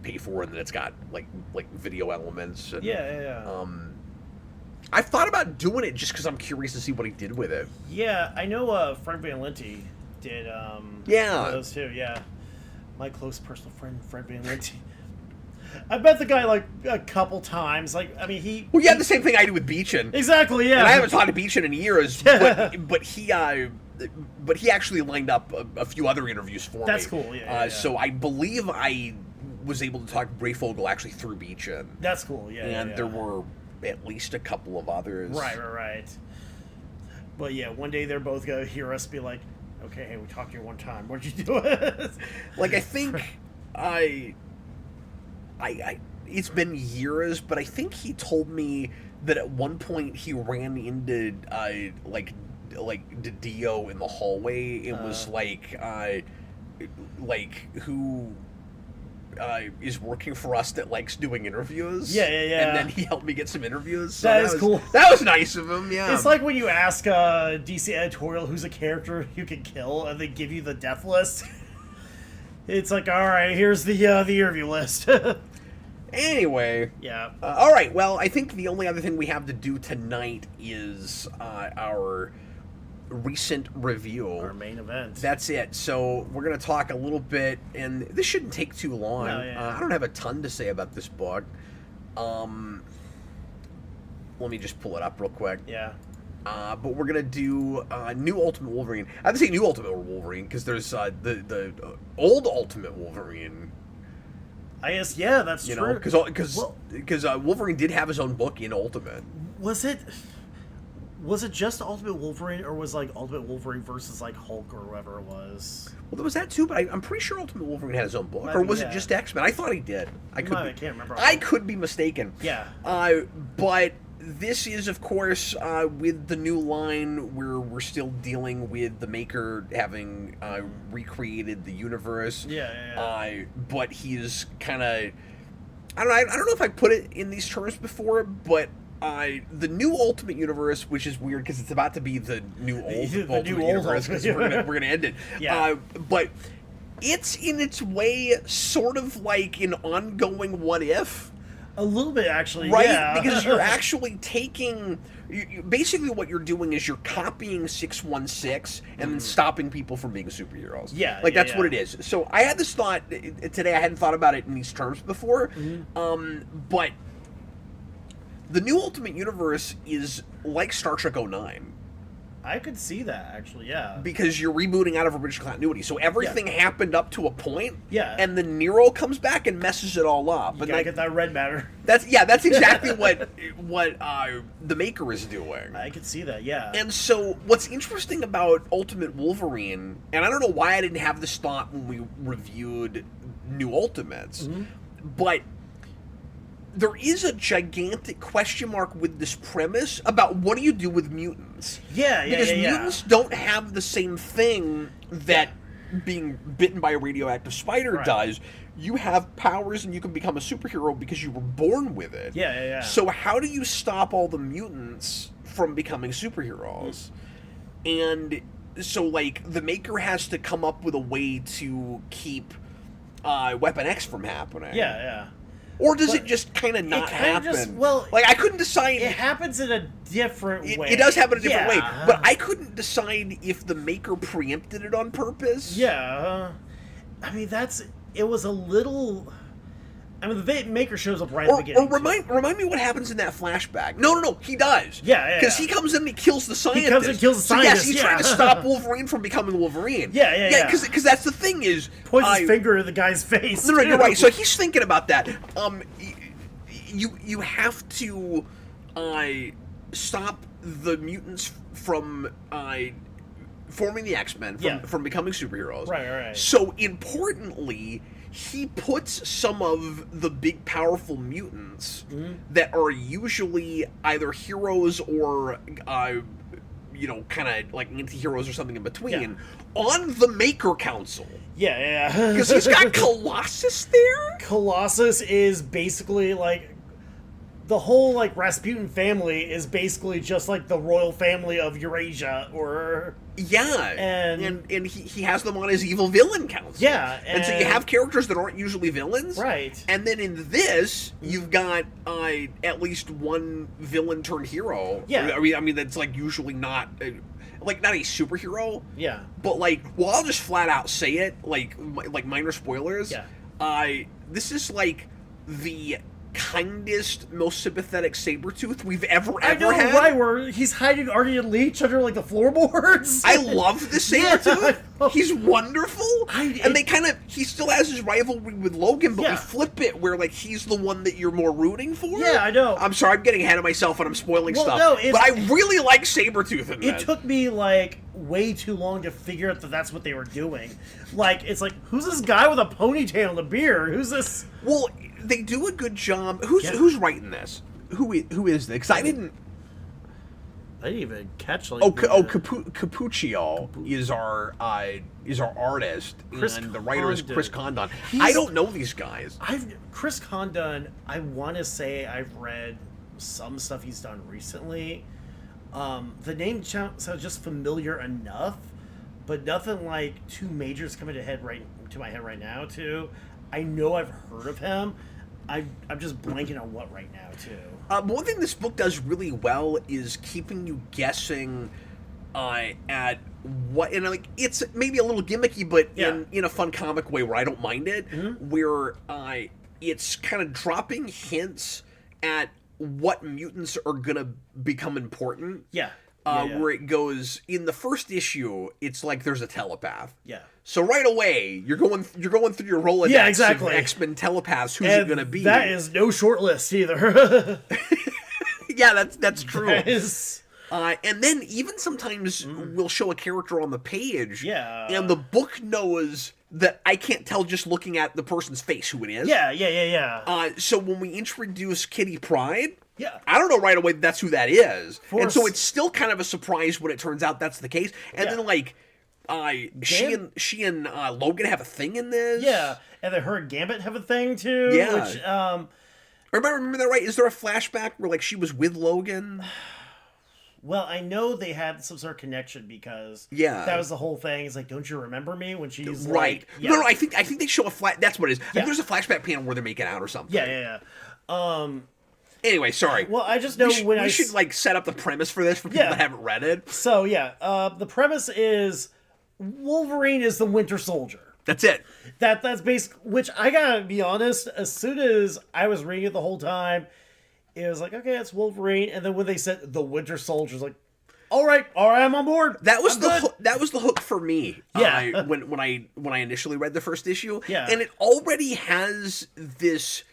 pay for, and then it's got like video elements. And, Yeah. I've thought about doing it just because I'm curious to see what he did with it. Yeah, I know Fred Van Lente did Yeah. one of those too, yeah. My close personal friend, Fred Van Lente. I met the guy like a couple times. Like, I mean, he... Well, you had the same thing I did with Beechin. Exactly, yeah. And I haven't talked to Beechin in years, but he actually lined up a few other interviews for me. That's cool, yeah. So I believe I was able to talk to Breyfogle actually through Beechin. That's cool, yeah. And there were at least a couple of others. Right. But yeah, one day they're both going to hear us be like, okay, hey, we talked to you one time. What'd you do? Like, I think I it's been years, but I think he told me that at one point he ran into like Dio in the hallway and was like who is working for us that likes doing interviews. Yeah. And then he helped me get some interviews. So that is cool. That was nice of him. Yeah. It's like when you ask DC editorial who's a character you can kill, and they give you the death list. It's like, all right, here's the interview list. Anyway. Yeah. All right. Well, I think the only other thing we have to do tonight is our recent review. Our main event. That's it. So we're going to talk a little bit, and this shouldn't take too long. No, yeah. I don't have a ton to say about this book. Let me just pull it up real quick. Yeah. But we're going to do New Ultimate Wolverine. I have to say New Ultimate Wolverine because there's the old Ultimate Wolverine. I guess, yeah, that's true. Because Wolverine did have his own book in Ultimate. Was it just Ultimate Wolverine, or was like Ultimate Wolverine versus like Hulk or whoever it was? Well, there was that too, but I'm pretty sure Ultimate Wolverine had his own book, or was it just X-Men? I thought he did. I can't remember. I could be mistaken. Yeah. But this is, of course, with the new line, we're still dealing with the Maker having recreated the universe. Yeah. But he's kind of, I don't know if I put it in these terms before, but the new Ultimate Universe, which is weird because it's about to be the new old Ultimate Universe, because we're gonna end it. Yeah. But it's in its way sort of like an ongoing what if. A little bit, actually, right? yeah. Because you're actually taking... basically what you're doing is you're copying 616 and then stopping people from being superheroes. Yeah. Like, that's what it is. So I had this thought today. I hadn't thought about it in these terms before. But the new Ultimate Universe is like Star Trek 09. I could see that, actually, yeah. Because you're rebooting out of original continuity. So everything happened up to a point, and then Nero comes back and messes it all up. You gotta get that red matter. That's exactly what the Maker is doing. I could see that, yeah. And so what's interesting about Ultimate Wolverine, and I don't know why I didn't have this thought when we reviewed New Ultimates, but there is a gigantic question mark with this premise about what do you do with mutants. Because mutants don't have the same thing that being bitten by a radioactive spider does. You have powers and you can become a superhero because you were born with it. So how do you stop all the mutants from becoming superheroes? And so, like, the Maker has to come up with a way to keep Weapon X from happening. Or does it just kind of not happen? Like, I couldn't decide. It happens in a different way. It does happen a different way. But I couldn't decide if the Maker preempted it on purpose. I mean, it was a little... I mean, the Maker shows up right at the beginning. Or remind me what happens in that flashback. No, he does. Because he comes in and he kills the scientist. He comes and kills the scientist, he's trying to stop Wolverine from becoming Wolverine. Because that's the thing is... Points his finger at the guy's face. No, you're right. So he's thinking about that. You have to stop the mutants from forming the X-Men, from becoming superheroes. Right. So, importantly... he puts some of the big, powerful mutants that are usually either heroes or, kind of like anti-heroes or something in between on the Maker Council. Because he's got Colossus there? Colossus is basically, like... The whole, like, Rasputin family is basically just like the royal family of Eurasia, or... And he has them on his evil villain council. And so you have characters that aren't usually villains. Right. And then in this, you've got at least one villain turned hero. I mean that's like usually not not a superhero. But like, well, I'll just flat out say it, like minor spoilers. This is like the kindest, most sympathetic Sabretooth we've ever had. Right, where he's hiding Artie Leach under, like, the floorboards. I love the Sabretooth. He's wonderful. And he still has his rivalry with Logan, but we flip it where, like, he's the one that you're more rooting for. I know. I'm sorry, I'm getting ahead of myself and I'm spoiling stuff. But I really like Sabretooth in that. It took me, like, way too long to figure out that that's what they were doing. Like, it's like, who's this guy with a ponytail and a beard? Who's this? Well, they do a good job. Who's writing this? Who is this? Because I didn't even catch like. Capuccio is our artist, and the writer is Chris Condon. I don't know these guys. Chris Condon. I want to say I've read some stuff he's done recently. The name sounds just familiar enough, but nothing like too majors coming to my head right now. Too, I know I've heard of him. I'm just blanking on what right now too. One thing this book does really well is keeping you guessing at what, and like it's maybe a little gimmicky, but in a fun comic way where I don't mind it. Where it's kind of dropping hints at what mutants are gonna become important. Where it goes in the first issue, it's like there's a telepath. So right away, you're going through your Rolodex of X-Men telepaths. Who's it gonna be? That is no short list either. That's true. And then even sometimes we'll show a character on the page. And the book knows that I can't tell just looking at the person's face who it is. Yeah. So when we introduce Kitty Pryde, Yeah. I don't know right away that's who that is. For and so s- it's still kind of a surprise when it turns out that's the case. And Yeah. then, like, she and Logan have a thing in this. Yeah, and then her and Gambit have a thing too. Yeah. Which, Remember that right? Is there a flashback where, like, she was with Logan? well, I know they had some sort of connection because Yeah. that was the whole thing. It's like, don't you remember me when she's Right. Like, yeah. No, I think they show a flash. That's what it is. I Yeah. think there's a flashback panel where they're making out or something. Yeah. Anyway, sorry. Well, I just know we should like set up the premise for this for people Yeah. that haven't read it. So yeah, the premise is Wolverine is the Winter Soldier. That's it. That's basic. Which I gotta be honest, as soon as I was reading it the whole time, it was like, okay, it's Wolverine, and then when they said the Winter Soldier, it's like, all right, I'm on board. That was I'm the good. that was the hook for me. Yeah. When I initially read the first issue. Yeah. And it already has this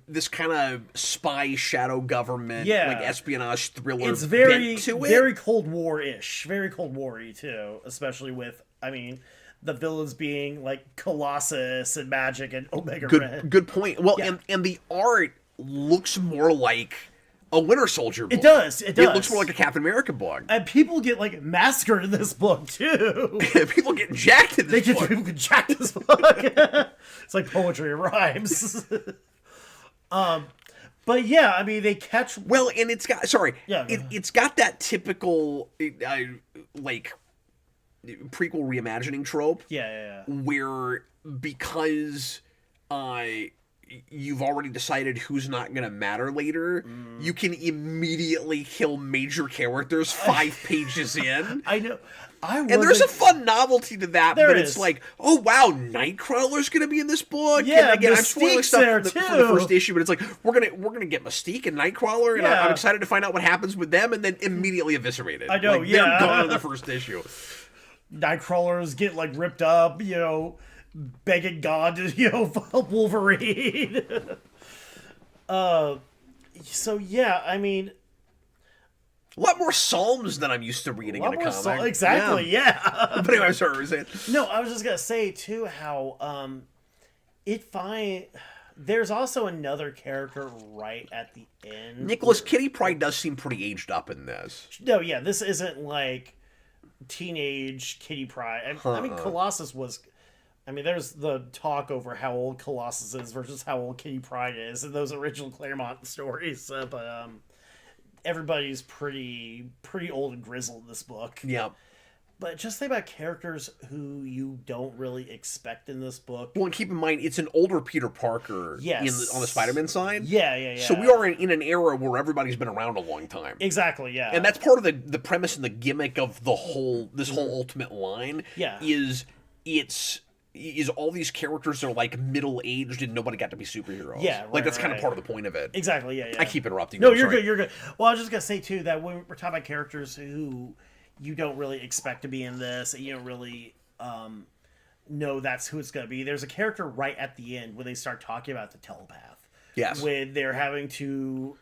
this kind of spy shadow government, Yeah. like espionage thriller. It's very bent to it. very Cold War-ish, very Cold War-y too, especially with the villains being like Colossus and Magic and Omega Red. Good point. Well, Yeah. and the art looks more like a Winter Soldier book. It does. It It looks does. more like a Captain America book. And people get like massacred in this book too. People get jacked in this book. People get jacked this book. It's like poetry and rhymes. But yeah, they catch. Well, and it's got Yeah. it's got that typical like prequel reimagining trope Yeah. where because you've already decided who's not going to matter later, you can immediately kill major characters 5 pages in. I know. And there's a fun novelty to that, There but is. it's like, oh wow, Nightcrawler's gonna be in this book. Yeah, and again, I'm spoiling Mystique's stuff there, from the too. first issue, but it's like we're gonna get Mystique and Nightcrawler, and Yeah. I'm excited to find out what happens with them, and then immily eviscerated. I know, Like, yeah. they're gone in the first issue. Nightcrawlers get like ripped up, begging God to help Wolverine. So yeah, A lot more Psalms than I'm used to reading in a comic. exactly, yeah. But anyway, I'm sorry, what were you saying? No, I was just gonna say too how there's also another character right at the end. Nicholas Kitty Pryde does seem pretty aged up in this. No, yeah, this isn't like teenage Kitty Pryde. Colossus was. There's the talk over how old Colossus is versus how old Kitty Pryde is in those original Claremont stories, but everybody's pretty old and grizzled in this book. Yeah. But just think about characters who you don't really expect in this book. Well, and keep in mind, it's an older Peter Parker Yes. on the Spider-Man side. Yeah. So we are in an era where everybody's been around a long time. Exactly, yeah. And that's part of the premise and the gimmick of this whole Ultimate line. Yeah. Is all these characters are like middle-aged and nobody got to be superheroes. Yeah, like that's right, kind of right. part of the point of it. Exactly, yeah. I keep interrupting. No, I'm sorry. you're good. Well, I was just gonna say too that when we're talking about characters who you don't really expect to be in this, and you don't really know that's who it's gonna be. There's a character right at the end when they start talking about the telepath. Yes. When they're having to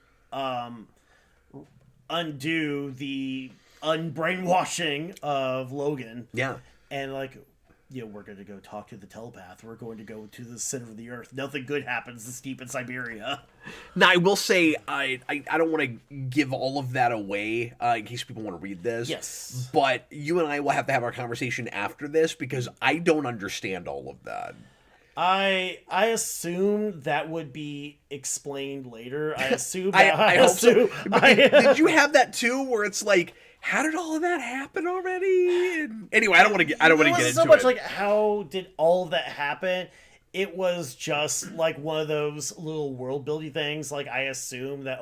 undo the unbrainwashing of Logan. Yeah. And we're going to go talk to the telepath. We're going to go to the center of the earth. Nothing good happens this deep in Siberia. Now, I will say, I don't want to give all of that away in case people want to read this. Yes. But you and I will have to have our conversation after this because I don't understand all of that. I assume that would be explained later. I assume I hope so. But did you I have that too, where it's like, how did all of that happen already? And anyway, I don't want to get into it wasn't so much like how did all of that happen. It was just like one of those little world building things. Like I assume that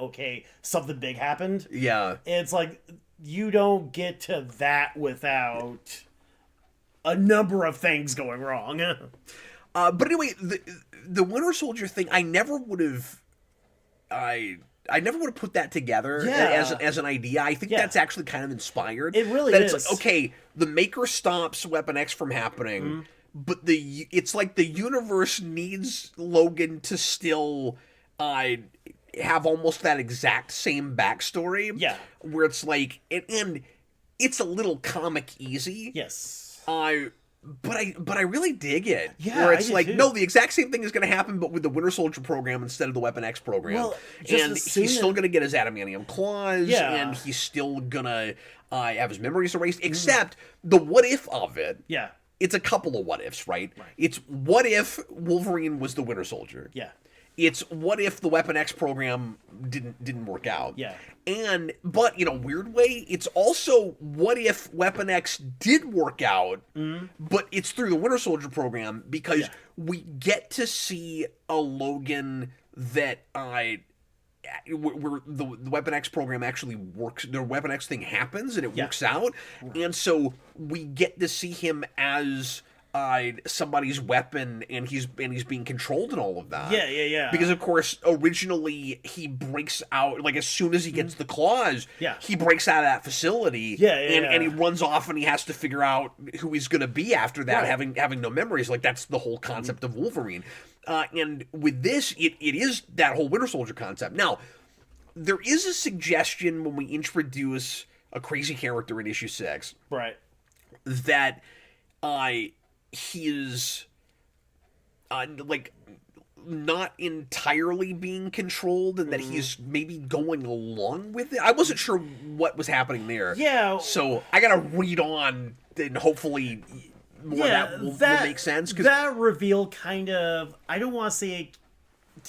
something big happened. Yeah. It's like you don't get to that without a number of things going wrong. But anyway, the Winter Soldier thing, I never would have put that together as an idea. I think that's actually kind of inspired. It really that is. It's like, okay, the Maker stops Weapon X from happening, but it's like the universe needs Logan to still have almost that exact same backstory. Yeah. Where it's like, and it's a little comic easy. Yes. but I really dig it. Yeah, where I it's do like, too. no, the exact same thing is going to happen, but with the Winter Soldier program instead of the Weapon X program. Well, just and as soon he's still as- going to get his adamantium claws, Yeah. and he's still going to have his memories erased. Except the what if of it. Yeah. It's a couple of what ifs, right? It's what if Wolverine was the Winter Soldier. Yeah. It's what if the Weapon X program didn't work out. Yeah. But in a weird way, it's also what if Weapon X did work out, but it's through the Winter Soldier program because we get to see a Logan that where the Weapon X program actually works. The Weapon X thing happens and it works out, and so we get to see him as somebody's weapon, and he's being controlled and all of that. Yeah. Because of course, originally he breaks out like as soon as he gets the claws. He breaks out of that facility. And he runs off, and he has to figure out who he's going to be after that, having no memories. Like that's the whole concept of Wolverine. And with this, it is that whole Winter Soldier concept. Now, there is a suggestion when we introduce a crazy character in issue 6, Right. that he is like not entirely being controlled, and that he's maybe going along with it. I wasn't sure what was happening there. Yeah. So I gotta read on, and hopefully more that will make sense. That reveal kind of, I don't want to say it,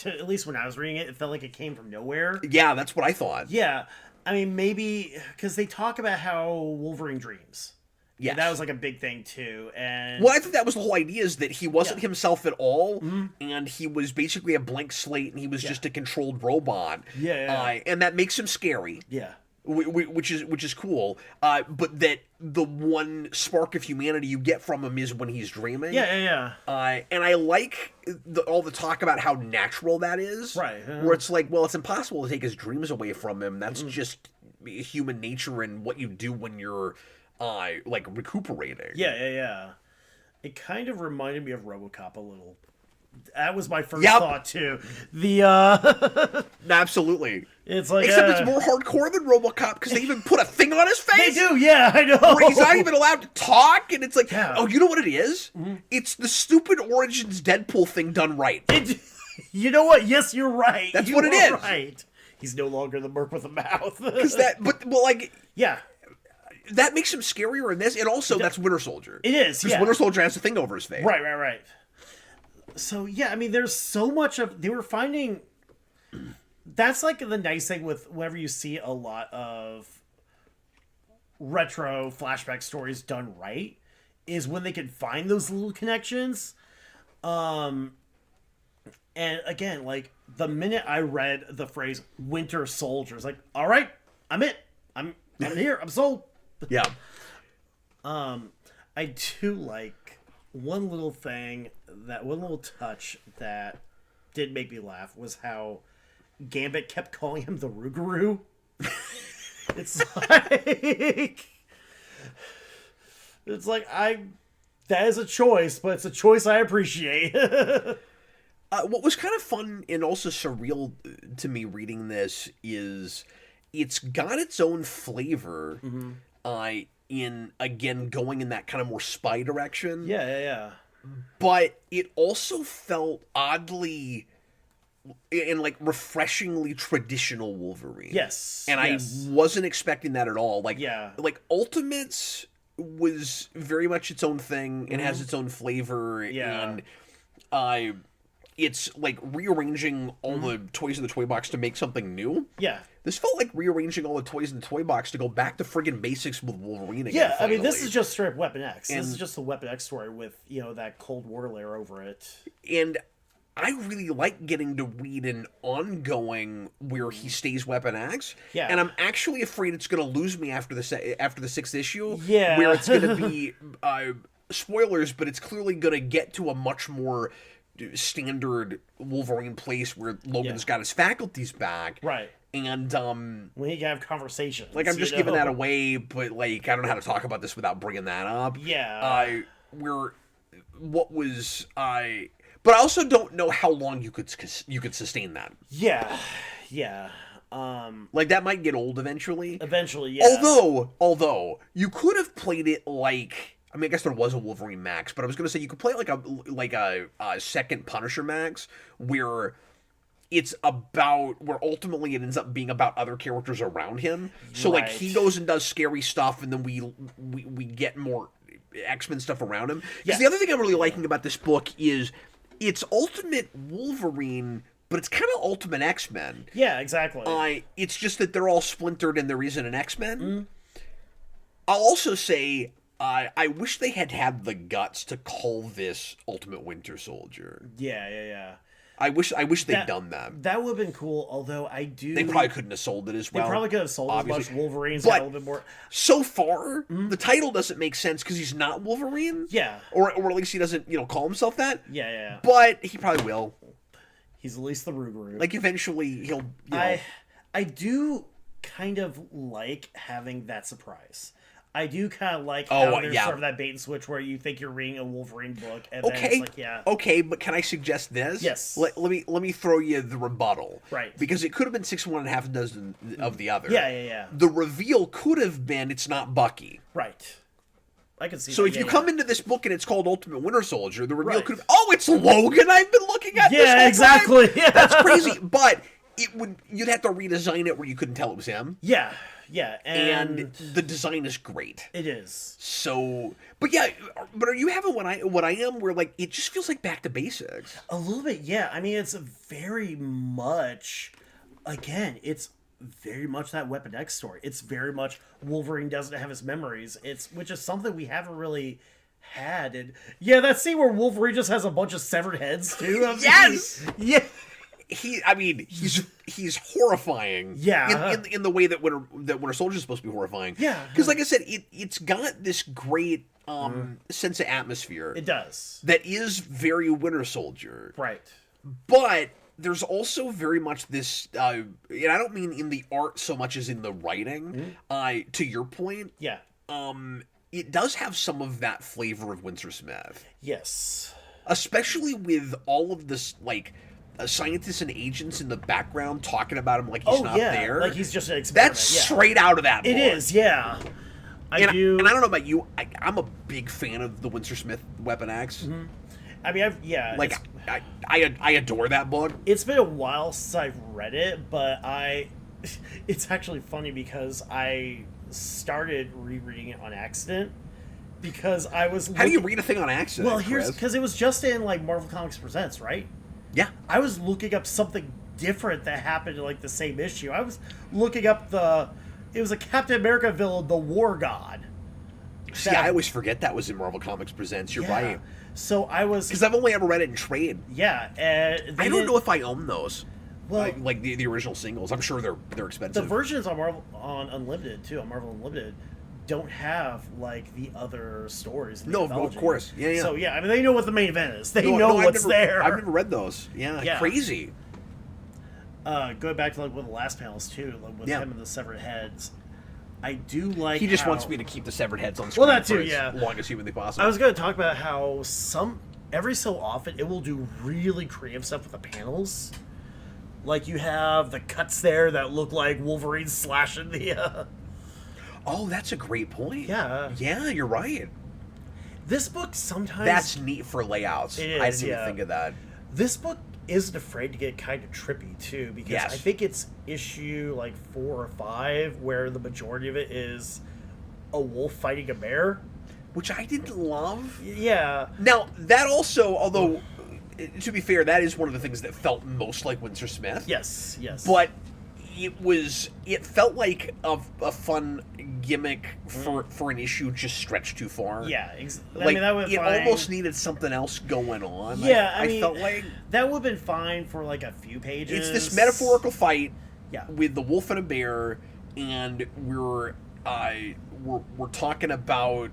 at least when I was reading it, it felt like it came from nowhere. Yeah, that's what I thought. Yeah. I mean, maybe, because they talk about how Wolverine dreams. Yeah, that was like a big thing too. And well, I think that was the whole idea, is that he wasn't himself at all, and he was basically a blank slate, and he was just a controlled robot. And that makes him scary. Yeah. Which is cool. But that the one spark of humanity you get from him is when he's dreaming. Yeah. And I like all the talk about how natural that is. Right. Where it's like, well, it's impossible to take his dreams away from him. That's just human nature and what you do when you're like recuperating. Yeah. It kind of reminded me of RoboCop a little. That was my first thought too. Absolutely. It's like, except it's more hardcore than RoboCop, because they even put a thing on his face. They do, yeah, I know. Where he's not even allowed to talk, and it's like, oh, you know what it is? It's the stupid Origins Deadpool thing done right. You know what? Yes, you're right. That's what it is. Right. He's no longer the merc with a mouth. Yeah. That makes him scarier in this, and also that's Winter Soldier. It is, because Winter Soldier has a thing over his face. Right. So yeah, I mean, there's so much of they were finding. That's like the nice thing with whenever you see a lot of retro flashback stories done right, is when they can find those little connections. And again, like the minute I read the phrase "Winter Soldier," it's like, all right, I'm it. I'm here. I'm sold. Yeah. I do like one little touch that did make me laugh was how Gambit kept calling him the Rougarou. It's like that is a choice, but it's a choice I appreciate. What was kind of fun and also surreal to me reading this is it's got its own flavor. In again going in that kind of more spy direction. Yeah. But it also felt oddly and like refreshingly traditional Wolverine. Yes. And I wasn't expecting that at all. Like Ultimates was very much its own thing and has its own flavor. And it's like rearranging all the toys in the toy box to make something new. Yeah. This felt like rearranging all the toys in the toy box to go back to friggin' basics with Wolverine again. Yeah, finally. I mean, this is just straight up Weapon X. This is just the Weapon X story with, that Cold War layer over it. And I really like getting to read an ongoing where he stays Weapon X. Yeah. And I'm actually afraid it's going to lose me after the 6th issue. Yeah. Where it's going to be, spoilers, but it's clearly going to get to a much more standard Wolverine place where Logan's got his faculties back. Right. And when he can have conversations, like I'm just giving that away, but like I don't know how to talk about this without bringing that up. Yeah. But I also don't know how long you could sustain that. Yeah. Like that might get old eventually. Yeah. Although you could have played it like I mean, I guess there was a Wolverine Max, but I was going to say you could play like a second Punisher Max where it's about where ultimately it ends up being about other characters around him. So like he goes and does scary stuff, and then we get more X-Men stuff around him. Because the other thing I'm really liking about this book is it's Ultimate Wolverine, but it's kind of Ultimate X-Men. Yeah, exactly. It's just that they're all splintered and there isn't an X-Men. I'll also say I wish they had the guts to call this Ultimate Winter Soldier. Yeah. I wish they'd done that. That would have been cool, although They probably couldn't have sold it as well. They probably could have sold obviously. As much Wolverine's but got a little bit more. So far, the title doesn't make sense because he's not Wolverine. Yeah. Or at least he doesn't, call himself that. Yeah. But he probably will. He's at least the Rougarou. Like, eventually, he'll, I do kind of like having that surprise. I do kind of like how there's sort of that bait and switch where you think you're reading a Wolverine book, and then it's like, Okay, but can I suggest this? Yes. Let me throw you the rebuttal. Right. Because it could have been 6 of one and half a dozen of the other. Yeah. The reveal could have been it's not Bucky. Right. I can see so that. if you come into this book and it's called Ultimate Winter Soldier, the reveal could have it's Logan I've been looking at this whole exactly. time. Yeah. That's crazy. But you'd have to redesign it where you couldn't tell it was him. Yeah, and the design is great. It is. So, but are you having what I am, where like it just feels like back to basics? A little bit, yeah. I mean, it's very much, again, it's very much that Weapon X story. It's very much Wolverine doesn't have his memories. Which is something we haven't really had. And that scene where Wolverine just has a bunch of severed heads too. Yes. Yeah. He's horrifying. Yeah. In the way that Winter Soldier is supposed to be horrifying. Yeah. Because like I said, it's got this great sense of atmosphere. It does. That is very Winter Soldier. Right. But there's also very much this, and I don't mean in the art so much as in the writing. To your point. Yeah. It does have some of that flavor of Winter Smith. Yes. Especially with all of this like. Scientists and agents in the background talking about him like he's not there. Like he's just an experiment. That's straight out of that book. It is, yeah. And I don't know about you, I'm a big fan of the Winter Smith Weapon X. I mean, I adore that book. It's been a while since I've read it, but it's actually funny because I started rereading it on accident because I was. How do you read a thing on accident? Well, because it was just in like Marvel Comics Presents, right? Yeah. I was looking up something different that happened in like the same issue. I was looking up it was a Captain America villain, the War God. See, I always forget that was in Marvel Comics Presents. You're right. So I was... Because I've only ever read it in trade. Yeah. I don't know if I own those. Well, like the original singles. I'm sure they're expensive. The versions on Unlimited, too, on Marvel Unlimited, don't have like the other stories. No, of course. Yeah. So I mean, they know what the main event is. They know what's there. I've never read those. Yeah. Crazy. Going back to like one of the last panels too, like with him and the severed heads. I do like. He just wants me to keep the severed heads on screen. Well, that too. As long as humanly possible. I was going to talk about how every so often it will do really creative stuff with the panels. Like you have the cuts there that look like Wolverine slashing the. Oh, that's a great point. Yeah. Yeah, you're right. This book sometimes... That's neat for layouts. It is, I didn't even think of that. This book isn't afraid to get kind of trippy, too, because I think it's issue, like, 4 or 5, where the majority of it is a wolf fighting a bear. Which I didn't love. Yeah. Now, that also, although, to be fair, that is one of the things that felt most like Winter Smith. Yes. But... It felt like a fun gimmick for an issue just stretched too far. Yeah, I mean, that would it almost needed something else going on. Yeah, I mean, felt like that would have been fine for like a few pages. It's this metaphorical fight with the wolf and a bear, and we're talking about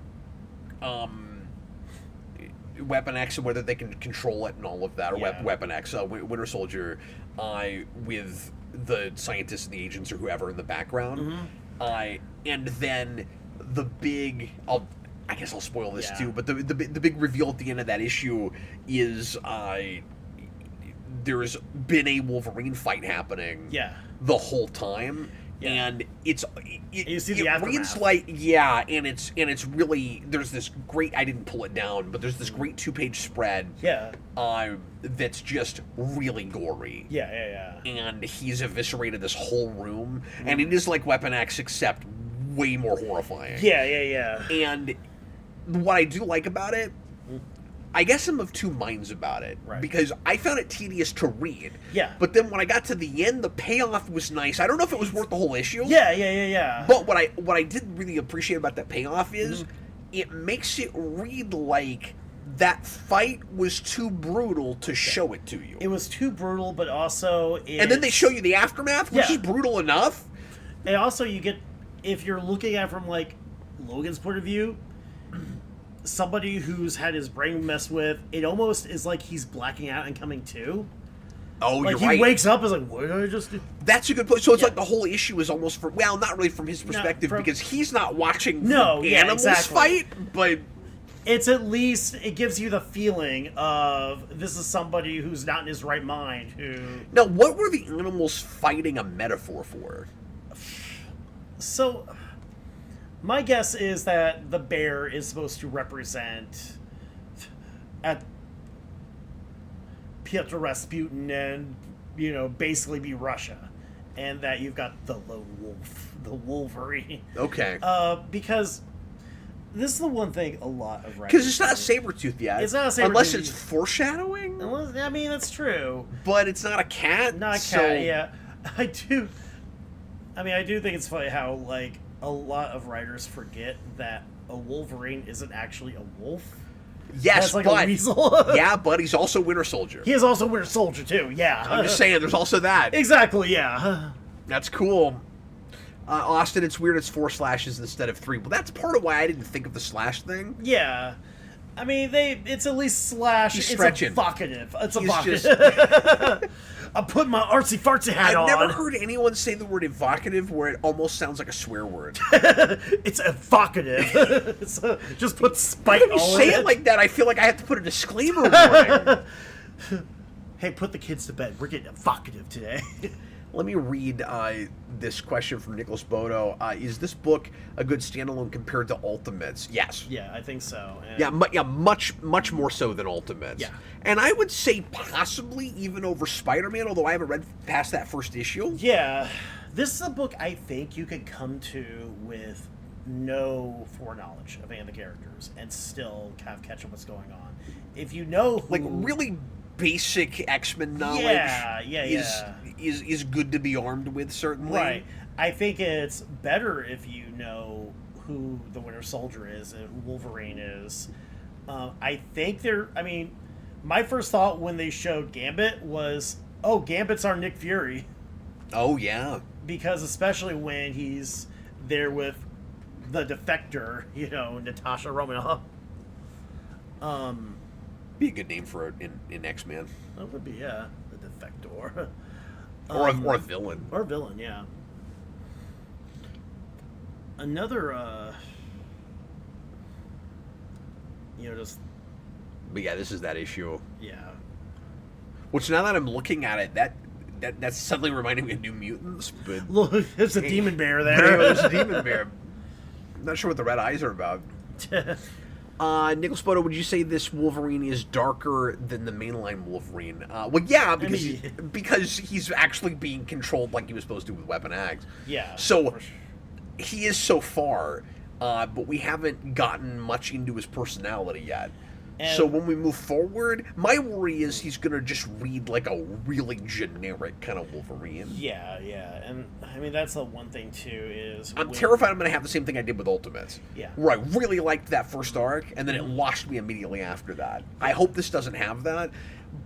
Weapon X and whether they can control it and all of that, or Weapon X, Winter Soldier, with the scientists and the agents or whoever in the background, and then the big, I guess I'll spoil this too, but the big reveal at the end of that issue is there's been a Wolverine fight happening the whole time, And you see the it reads aftermath. like and it's really, there's this great, I didn't pull it down, but there's this great 2-page spread that's just really gory. And he's eviscerated this whole room, and it is like Weapon X except way more horrifying. And what I do like about it, I guess I'm of two minds about it, because I found it tedious to read. But then when I got to the end, the payoff was nice. I don't know if it was worth the whole issue. But what I did really appreciate about that payoff is it makes it read like that fight was too brutal to show it to you. It was too brutal, but also and then they show you the aftermath, which is brutal enough. And also you get, if you're looking at it from like Logan's point of view, somebody who's had his brain messed with, it almost is like he's blacking out and coming to. Oh, like you're he right. wakes up and is like, what did I just do? That's a good point. So it's like the whole issue is almost not really from his perspective, because he's not watching animals fight, but it's at least, it gives you the feeling of this is somebody who's not in his right mind who... Now, what were the animals fighting a metaphor for? So, my guess is that the bear is supposed to represent Piotr Rasputin and, basically be Russia. And that you've got the lone wolf, the Wolverine. Okay. Because this is the one thing a lot of writers... Because it's not a Sabretooth yet. It's not a Sabretooth. Unless it's foreshadowing? I mean, that's true. But it's not a cat. Not a cat, yeah. I do think it's funny how, like, a lot of writers forget that a Wolverine isn't actually a wolf. Yes, like but... a weasel. Yeah, but he's also Winter Soldier. He is also Winter Soldier, too, yeah. I'm just saying, there's also that. Exactly, yeah. That's cool. Austin, it's weird it's 4 slashes instead of 3. Well, that's part of why I didn't think of the slash thing. Yeah. I mean, it's at least slash. He's stretching. It's evocative. It's evocative. I'm putting my artsy fartsy hat on. I've never heard anyone say the word evocative where it almost sounds like a swear word. It's evocative. Just put spite all in it. When you say it like that, I feel like I have to put a disclaimer warning. Hey, put the kids to bed. We're getting evocative today. Let me read this question from Nicholas Bodo. Is this book a good standalone compared to Ultimates? Yes. Yeah, I think so. And much more so than Ultimates. Yeah. And I would say possibly even over Spider-Man, although I haven't read past that first issue. Yeah. This is a book I think you could come to with no foreknowledge of any of the characters and still kind of catch up what's going on. If you know who... Like, really basic X-Men knowledge is good to be armed with, certainly. Right. I think it's better if you know who the Winter Soldier is and who Wolverine is. I think my first thought when they showed Gambit was, oh, Gambit's our Nick Fury. Oh, yeah. Because especially when he's there with the Defector, Natasha Romanoff. Be a good name for it in X-Men. That would be, yeah, the Defector. Or a villain. Or a villain, yeah. Another, just... But yeah, this is that issue. Yeah. Which, now that I'm looking at it, that's suddenly reminding me of New Mutants. But look, there's a demon bear there. There's a demon bear. I'm not sure what the red eyes are about. Nicholas Bodo, would you say this Wolverine is darker than the mainline Wolverine? Well, yeah, because he's actually being controlled like he was supposed to with Weapon X. Yeah. So he is so far, but we haven't gotten much into his personality yet. And so when we move forward, my worry is he's going to just read like a really generic kind of Wolverine. Yeah, yeah. And, I mean, that's the one thing, too, is... I'm terrified I'm going to have the same thing I did with Ultimates. Yeah. Where I really liked that first arc, and then it lost me immediately after that. I hope this doesn't have that,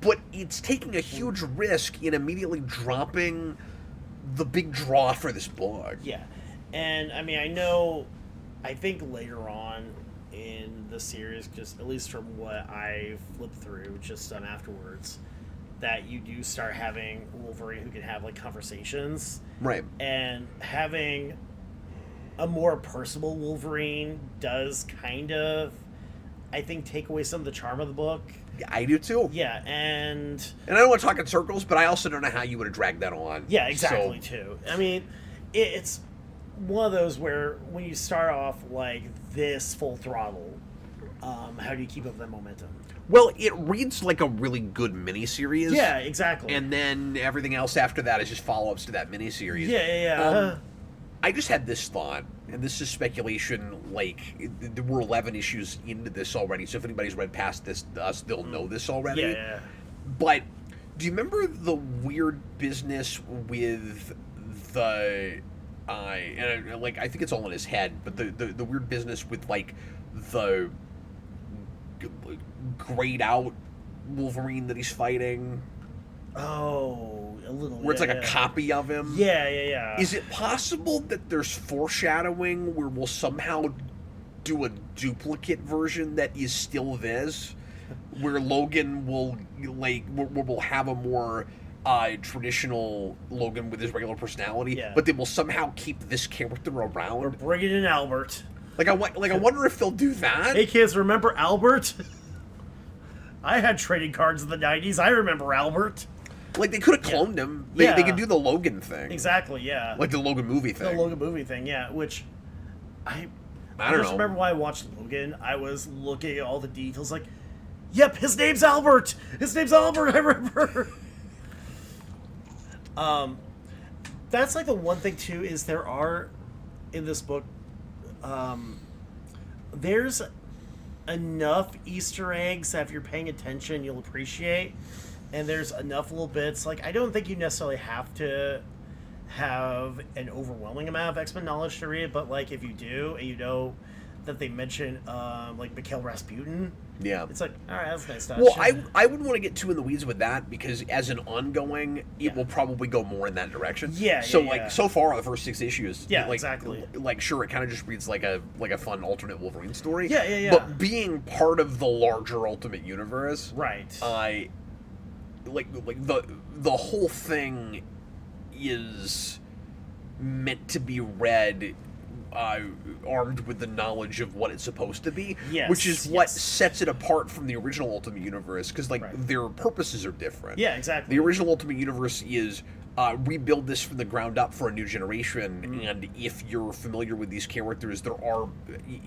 but it's taking a huge risk in immediately dropping the big draw for this book. Yeah. And, I mean, I think later on in the series, just at least from what I flipped through just afterwards, that you do start having Wolverine who can have like conversations, right? And having a more personable Wolverine does kind of, I think, take away some of the charm of the book. I do too. Yeah, and I don't want to talk in circles, but I also don't know how you would have dragged that on. Yeah, exactly. Too. I mean, it's one of those where when you start off like this full throttle, how do you keep up that momentum? Well, it reads like a really good miniseries. Yeah, exactly. And then everything else after that is just follow-ups to that miniseries. Yeah. I just had this thought, and this is speculation, like, there were 11 issues into this already, so if anybody's read past this, they'll know this already. Yeah. But, do you remember the weird business with the... I think it's all in his head, but the weird business with, like, the grayed out Wolverine that he's fighting? Oh, a little. Where it's like a copy of him? Yeah. Is it possible that there's foreshadowing where we'll somehow do a duplicate version that is still this? Where Logan will, like, we'll have a more traditional Logan with his regular personality, but they will somehow keep this character around? Or bring it in Albert. I wonder if they'll do that. Hey kids, remember Albert? I had trading cards in the 90s. I remember Albert. Like, they could have cloned him. They could do the Logan thing. Exactly, yeah. Like the Logan movie thing. The Logan movie thing, yeah. Which, I don't know. remember when I watched Logan, I was looking at all the details like, yep, his name's Albert! His name's Albert, I remember! That's like the one thing, too, is there are, in this book, there's enough Easter eggs that if you're paying attention, you'll appreciate. And there's enough little bits. Like, I don't think you necessarily have to have an overwhelming amount of X-Men knowledge to read it, but, like, if you do, and you know that they mention, like, Mikhail Rasputin, it's like, all right, that's nice touch. Well, I wouldn't want to get too in the weeds with that, because as an ongoing, it will probably go more in that direction. So far, the first 6 issues, exactly. Like, sure, it kind of just reads like a fun alternate Wolverine story. Yeah. But being part of the larger Ultimate Universe, right? The whole thing is meant to be read armed with the knowledge of what it's supposed to be, which is what sets it apart from the original Ultimate Universe, because their purposes are different. Yeah, exactly. The original Ultimate Universe is rebuild this from the ground up for a new generation, and if you're familiar with these characters, there are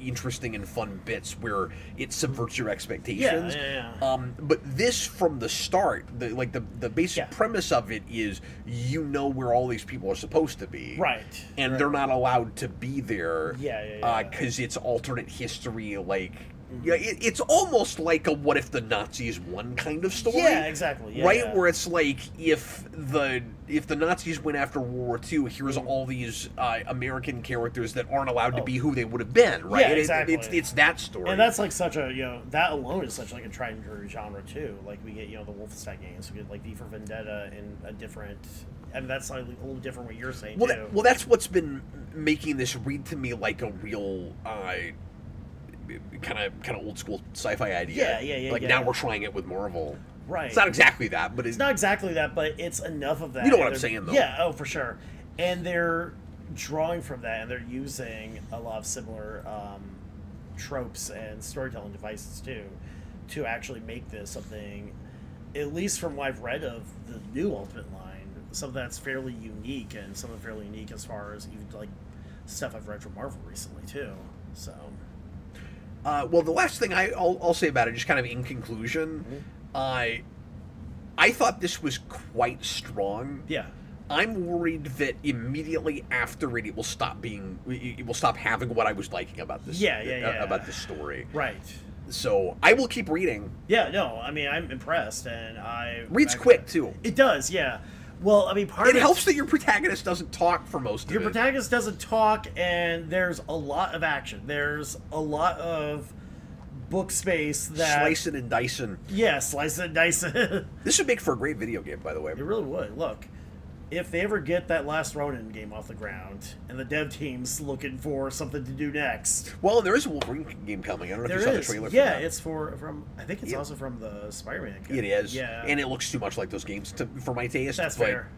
interesting and fun bits where it subverts your expectations. But this, from the start, the basic premise of it is, you know where all these people are supposed to be, and they're not allowed to be there, because it's alternate history, like. Yeah, it's almost like a what if the Nazis won kind of story. Yeah, exactly. Where it's like, if the Nazis went after World War II, here's all these American characters that aren't allowed to be who they would have been, right? Yeah, exactly. It's that story. And that's like such a, that alone is such like a tried and true genre too. Like we get, the Wolfenstein games, we get like V for Vendetta in a different, and that's like a little different what you're saying too. Well, that's what's been making this read to me like a real kind of old school sci-fi idea. Now we're trying it with Marvel. Right. It's not exactly that, but it's not exactly that, but it's enough of that. You know what I'm saying, though. Yeah. Oh, for sure. And they're drawing from that, and they're using a lot of similar tropes and storytelling devices too, to actually make this something, at least from what I've read of the new Ultimate line, something that's fairly unique, and something fairly unique as far as even like stuff I've read from Marvel recently too. So. Well, the last thing I'll say about it, just kind of in conclusion, I thought this was quite strong. Yeah. I'm worried that immediately after it will stop having what I was liking about this. About this story. Right. So I will keep reading. Yeah. No. I mean, I'm impressed, and reads quick too. It does. Yeah. Well, I mean, it helps that your protagonist doesn't talk for most of it. Your protagonist doesn't talk, and there's a lot of action. There's a lot of book space that... Slicing and dicing. Yeah, slicing and dicing. This would make for a great video game, by the way. It really would. Look, if they ever get that last Ronin game off the ground, and the dev team's looking for something to do next... Well, there is a Wolverine game coming. I don't know if you saw the trailer for that. Yeah, it's from... I think it's also from the Spider-Man game. It is. Yeah. And it looks too much like those games for my taste. That's fair.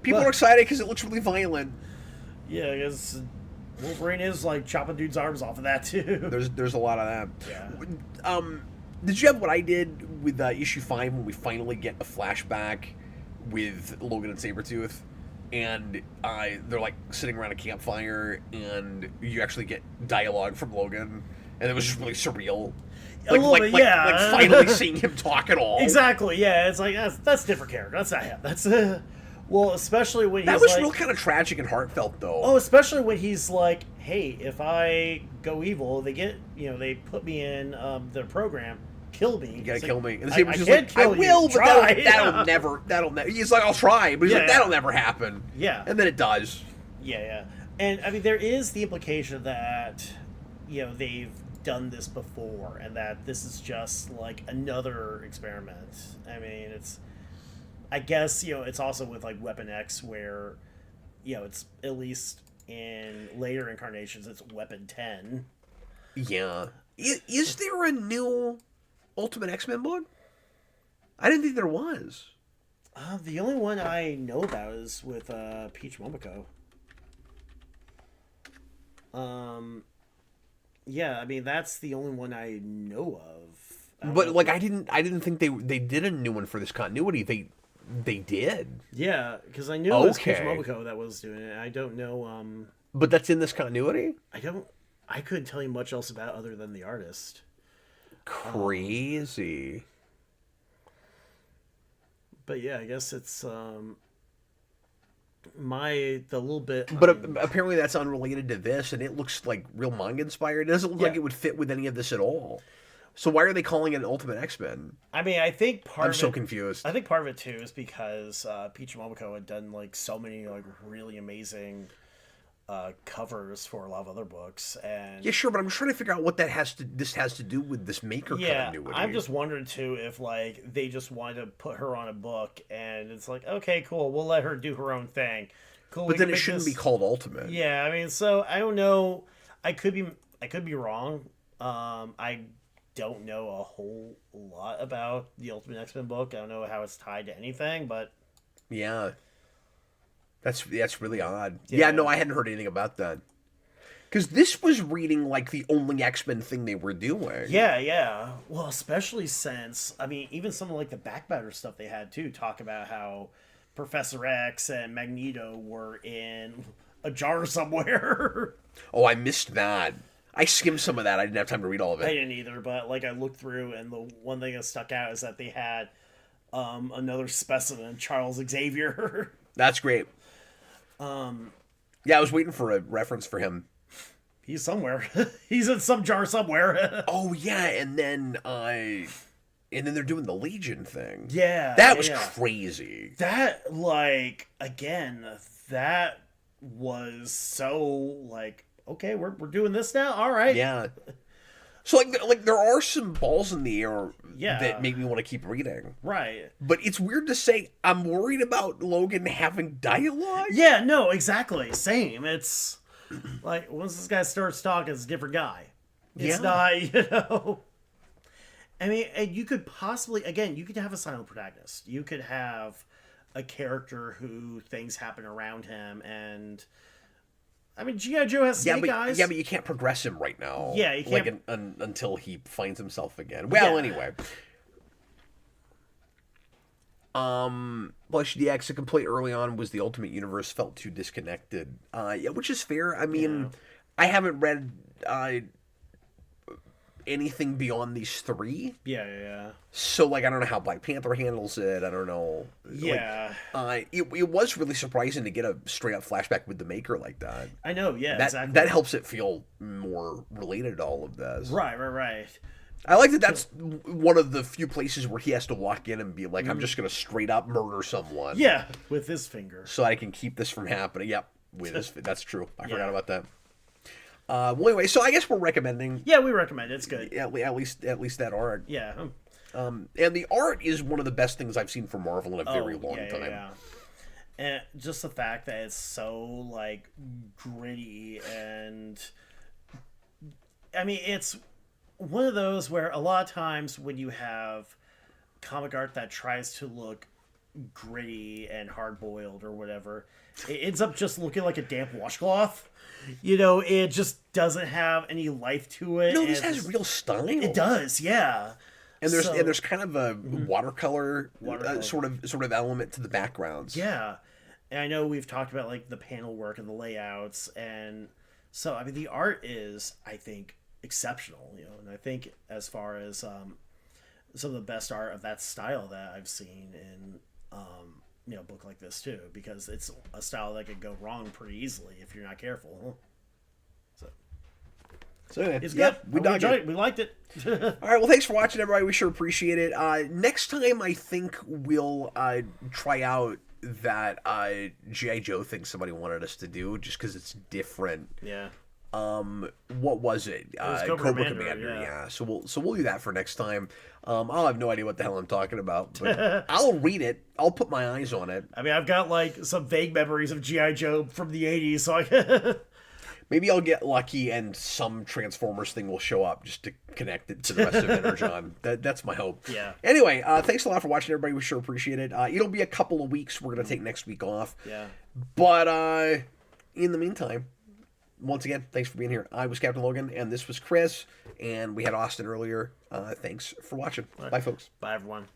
People are excited because it looks really violent. Yeah, because Wolverine is like chopping dudes' arms off of that too. There's a lot of that. Yeah. Did you have what I did with issue 5 when we finally get a flashback with Logan and Sabretooth? and they're like sitting around a campfire, and you actually get dialogue from Logan, and it was just really surreal. A little bit, yeah. Like finally seeing him talk at all. Exactly, yeah. It's like that's a different character. That's not him. That's well, especially when he's that was like, real kind of tragic and heartfelt, though. oh, especially when he's like, hey, if I go evil, they get they put me in their program. Kill me. You gotta kill me. And the I Saber's just can't like, kill I you. will, but Try. that'll never. He's like, I'll try, but he's like, Yeah. that'll never happen. Yeah. And then it does. Yeah. And I mean, there is the implication that they've done this before, and that this is just like another experiment. I mean, I guess it's also with like Weapon X, where it's at least in later incarnations, it's Weapon 10. Yeah. Is there a new Ultimate X-Men book? I didn't think there was. The only one I know about is with Peach Momoko. Yeah, I mean that's the only one I know of. But like I didn't think they did a new one for this continuity. They did. Yeah, because I knew it was Peach Okay. Momoko that was doing it. I don't know. But that's in this continuity? I couldn't tell you much else about it other than the artist. Crazy. But yeah, I guess it's the little bit. But apparently that's unrelated to this, and it looks like real manga inspired. It doesn't look like Yeah. it would fit with any of this at all. So why are they calling it Ultimate X-Men? I mean, I think I'm so confused. I think part of it too is because Peach Momoko had done like so many like really amazing covers for a lot of other books, and Yeah, sure, but I'm trying to figure out what this has to do with this Maker continuity. I'm just wondering too if like they just wanted to put her on a book, and it's like, okay, cool, we'll let her do her own thing. Cool, But then it shouldn't be called Ultimate. Yeah, I mean, so I don't know. I could be wrong. I don't know a whole lot about the Ultimate X-Men book. I don't know how it's tied to anything, but Yeah. That's really odd. Yeah. Yeah, no, I hadn't heard anything about that. Because this was reading like the only X-Men thing they were doing. yeah. Well, especially since I mean, even some of like the backbatter stuff they had too talk about how Professor X and Magneto were in a jar somewhere. Oh, I missed that. I skimmed some of that. I didn't have time to read all of I it. didn't either, but like I looked through, and the one thing that stuck out is that they had another specimen, Charles Xavier. That's great. Yeah, I was waiting for a reference for him. He's somewhere. He's in some jar somewhere. Oh yeah, and then they're doing the Legion thing. Yeah, That was yeah. crazy. That like again, that was so like, okay, we're doing this now. All right. Yeah. So like there are some balls in the air Yeah. that make me want to keep reading. Right. But it's weird to say I'm worried about Logan having dialogue. Yeah, no, exactly. Same. It's like once this guy starts talking, it's a different guy. It's not, I mean, and you could possibly, again, you could have a silent protagonist. You could have a character who things happen around him, and I mean, G.I. Joe has snake eyes. Yeah, but you can't progress him right now. Yeah, you can't- Like until he finds himself again. Well, Yeah. anyway. Plus, the exit complete early on was the Ultimate Universe felt too disconnected. Yeah, which is fair. I mean, I haven't read anything beyond these three. Yeah. So, like, I don't know how Black Panther handles it. I don't know. Yeah. It was really surprising to get a straight-up flashback with the Maker like that. I know, yeah, That, exactly. that helps it feel more related to all of this. Right. I like that that's one of the few places where he has to walk in and be like, I'm just going to straight up murder someone. Yeah, with his finger. So I can keep this from happening. Yep, with his, that's true. I forgot Yeah. about that. Well, anyway, so I guess we're recommending Yeah, we recommend it. It's good. at least that art. Yeah. And the art is one of the best things I've seen from Marvel in a very long time. Yeah. And just the fact that it's so like gritty, and I mean, it's one of those where a lot of times when you have comic art that tries to look gritty and hard boiled or whatever, it ends up just looking like a damp washcloth. It just doesn't have any life to it. No, and this it's has just- real style. It does, yeah. And there's So- there's kind of a watercolor, Watercolor. sort of element to the backgrounds. Yeah. And I know we've talked about like the panel work and the layouts, and so I mean the art is, I think, exceptional. And I think as far as some of the best art of that style that I've seen in a book like this too, because it's a style that could go wrong pretty easily if you're not careful. So anyway, It's good. We dug enjoyed it. it. We liked it. All right, well, thanks for watching, everybody. We sure appreciate it. Next time, I think we'll try out that G.I. Joe thing somebody wanted us to do, just because it's different. Yeah. What was it? was Cobra Commander, Commander. yeah. Yeah. So we'll do that for next time. I'll have no idea what the hell I'm talking about, but I'll read it. I'll put my eyes on it. I mean, I've got like some vague memories of G.I. Joe from the 80s, so I Maybe I'll get lucky and some Transformers thing will show up just to connect it to the rest of Energon. That's my hope. Yeah. Anyway, thanks a lot for watching, everybody. We sure appreciate it. It'll be a couple of weeks. We're going to take next week off. Yeah. But in the meantime, once again, thanks for being here. I was Captain Logan, and this was Chris, and we had Austin earlier. Thanks for watching. Bye, folks. Bye, everyone.